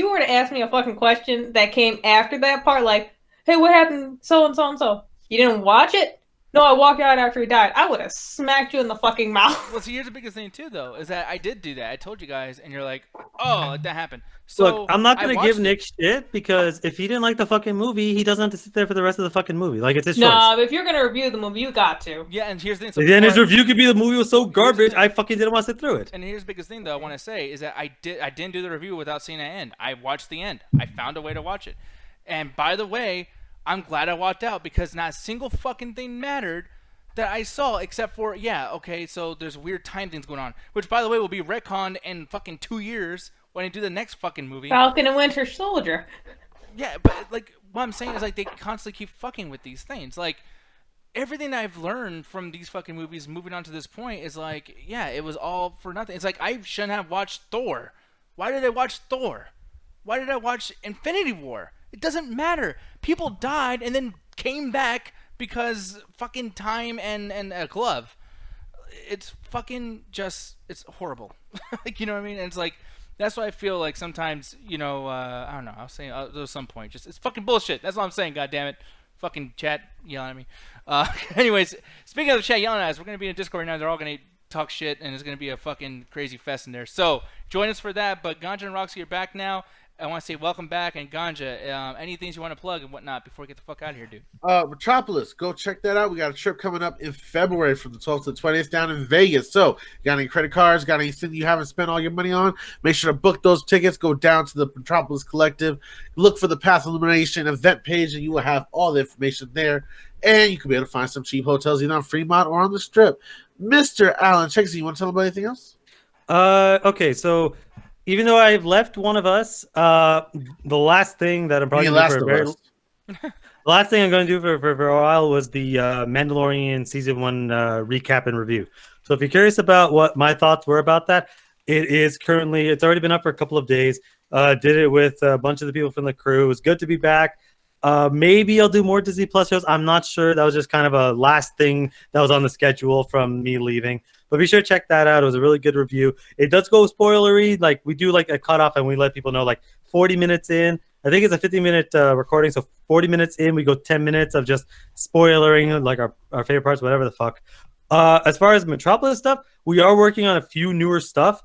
[SPEAKER 5] were to ask me a fucking question that came after that part, like, hey, what happened? So and so and so. You didn't watch it? No, I walked out after he died. I would have smacked you in the fucking mouth.
[SPEAKER 1] Well, see, here's the biggest thing too, though, is that I did do that. I told you guys, and you're like, oh, like, that happened. So
[SPEAKER 4] Look, I'm not
[SPEAKER 1] I
[SPEAKER 4] gonna
[SPEAKER 1] watched
[SPEAKER 4] give
[SPEAKER 1] it.
[SPEAKER 4] Nick shit because if he didn't like the fucking movie, he doesn't have to sit there for the rest of the fucking movie. Like it's his
[SPEAKER 5] No,
[SPEAKER 4] choice.
[SPEAKER 5] but if you're gonna review the movie, you got to.
[SPEAKER 1] Yeah, and here's the thing. So
[SPEAKER 4] Then his
[SPEAKER 1] before-
[SPEAKER 4] review could be the movie was so garbage,
[SPEAKER 1] thing.
[SPEAKER 4] I fucking didn't want to sit through it.
[SPEAKER 1] And here's the biggest thing, though, I want to say is that I didn't do the review without seeing the end. I watched the end. I found a way to watch it. And by the way, I'm glad I walked out because not a single fucking thing mattered that I saw except for, yeah, okay, so there's weird time things going on, which, by the way, will be retconned in fucking 2 years when I do the next fucking movie.
[SPEAKER 5] Falcon and Winter Soldier.
[SPEAKER 1] Yeah, but like what I'm saying is like they constantly keep fucking with these things. Like everything I've learned from these fucking movies moving on to this point is like, yeah, it was all for nothing. It's like I shouldn't have watched Thor. Why did I watch Thor? Why did I watch Infinity War? It doesn't matter. People died and then came back because fucking time and a glove. It's fucking just, it's horrible. Like, you know what I mean? And it's like, that's why I feel like sometimes, I don't know, I was saying at some point, just, it's fucking bullshit. That's all I'm saying, goddammit. Fucking chat yelling at me. Anyways, speaking of the chat yelling at us, we're going to be in Discord right now. They're all going to talk shit, and it's going to be a fucking crazy fest in there. So, join us for that. But Ganja and Roxy are back now. I want to say welcome back. And Ganja, any things you want to plug and whatnot before we get the fuck out of here, dude?
[SPEAKER 2] Metropolis, go check that out. We got a trip coming up in February from the 12th to the 20th down in Vegas. So, got any credit cards, got anything you haven't spent all your money on? Make sure to book those tickets. Go down to the Metropolis Collective. Look for the Path Illumination event page, and you will have all the information there. And you can be able to find some cheap hotels either on Fremont or on the Strip. Mr. Alan Chexy, you want to tell them about anything else?
[SPEAKER 4] Okay, so even though I've left one of us, the last thing that I'm probably
[SPEAKER 2] The
[SPEAKER 4] gonna do
[SPEAKER 2] Last
[SPEAKER 4] for a
[SPEAKER 2] of
[SPEAKER 4] very,
[SPEAKER 2] Us.
[SPEAKER 4] the last thing I'm going to do for a while was the Mandalorian season 1 recap and review. So if you're curious about what my thoughts were about that, it's already been up for a couple of days. Did it with a bunch of the people from the crew. It was good to be back. Maybe I'll do more Disney Plus shows. I'm not sure. That was just kind of a last thing that was on the schedule from me leaving. But be sure to check that out. It was a really good review. It does go spoilery. Like we do like a cutoff and we let people know like 40 minutes in. I think it's a 50-minute recording. So 40 minutes in, we go 10 minutes of just spoilering like our favorite parts, whatever the fuck. As far as Metropolis stuff, we are working on a few newer stuff.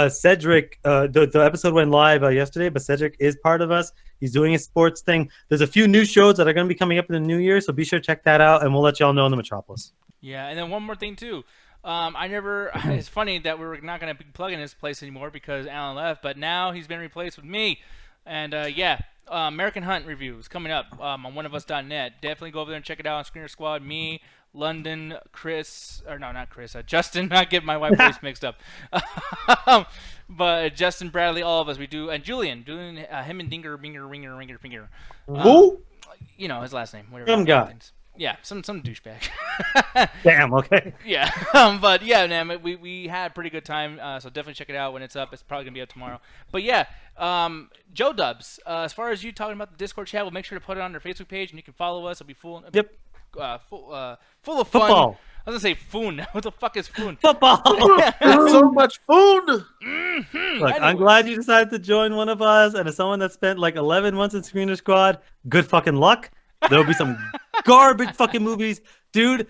[SPEAKER 4] Cedric, the episode went live yesterday, but Cedric is part of us. He's doing a sports thing. There's a few new shows that are going to be coming up in the new year, so be sure to check that out, and we'll let y'all know in the Metropolis.
[SPEAKER 1] Yeah, and then one more thing too. It's funny that we're not going to be plugging this place anymore because Alan left, but now he's been replaced with me. And yeah, American Hunt reviews coming up on oneofus.net. Definitely go over there and check it out on Screener Squad. Me, London, Chris, or no, not Chris, Justin. Not get my white voice mixed up. But Justin, Bradley, all of us, we do, and Julian, him and Dinger, Ringer.
[SPEAKER 2] Who?
[SPEAKER 1] You know his last name. Whatever.
[SPEAKER 4] Some guy.
[SPEAKER 1] Yeah, some douchebag.
[SPEAKER 4] Damn. Okay.
[SPEAKER 1] Yeah, but yeah, man, we had a pretty good time. So definitely check it out when it's up. It's probably gonna be up tomorrow. But yeah, Joe Dubs. As far as you talking about the Discord chat, we'll make sure to put it on their Facebook page, and you can follow us. It'll be full.
[SPEAKER 4] Yep.
[SPEAKER 1] Full of fun.
[SPEAKER 4] Football.
[SPEAKER 1] I was gonna say foon. What the fuck is foon?
[SPEAKER 4] Football.
[SPEAKER 2] That's so much food.
[SPEAKER 4] Look,
[SPEAKER 1] Anyway.
[SPEAKER 4] I'm glad you decided to join one of us, and as someone that spent like 11 months in Screener Squad, good fucking luck. There'll be some garbage fucking movies, dude.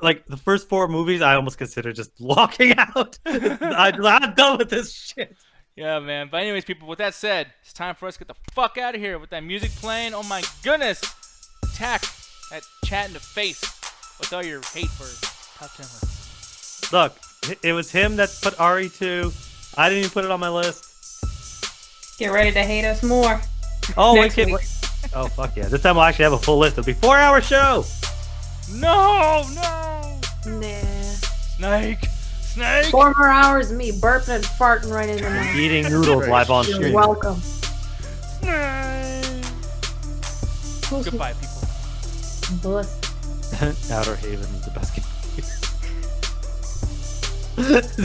[SPEAKER 4] Like the first 4 movies, I almost consider just walking out. I'm done with this shit.
[SPEAKER 1] Yeah, man. But anyways, people, with that said, it's time for us to get the fuck out of here with that music playing. Oh my goodness. Attack that chat in the face with all your hate for Top 10 list.
[SPEAKER 4] Look, it was him that put RE2. I didn't even put it on my list.
[SPEAKER 5] Get ready to hate us more.
[SPEAKER 4] Oh,
[SPEAKER 5] Next
[SPEAKER 4] wait,
[SPEAKER 5] week.
[SPEAKER 4] oh, fuck yeah. This time we'll actually have a full list. It'll be 4-hour show.
[SPEAKER 1] No.
[SPEAKER 3] Nah.
[SPEAKER 1] Snake.
[SPEAKER 3] 4 more hours of me burping and farting right into my.
[SPEAKER 4] Eating noodles live on
[SPEAKER 3] You're
[SPEAKER 4] stream.
[SPEAKER 3] welcome.
[SPEAKER 1] Snake. Goodbye, people.
[SPEAKER 3] Bus.
[SPEAKER 4] Outer Haven is the best game.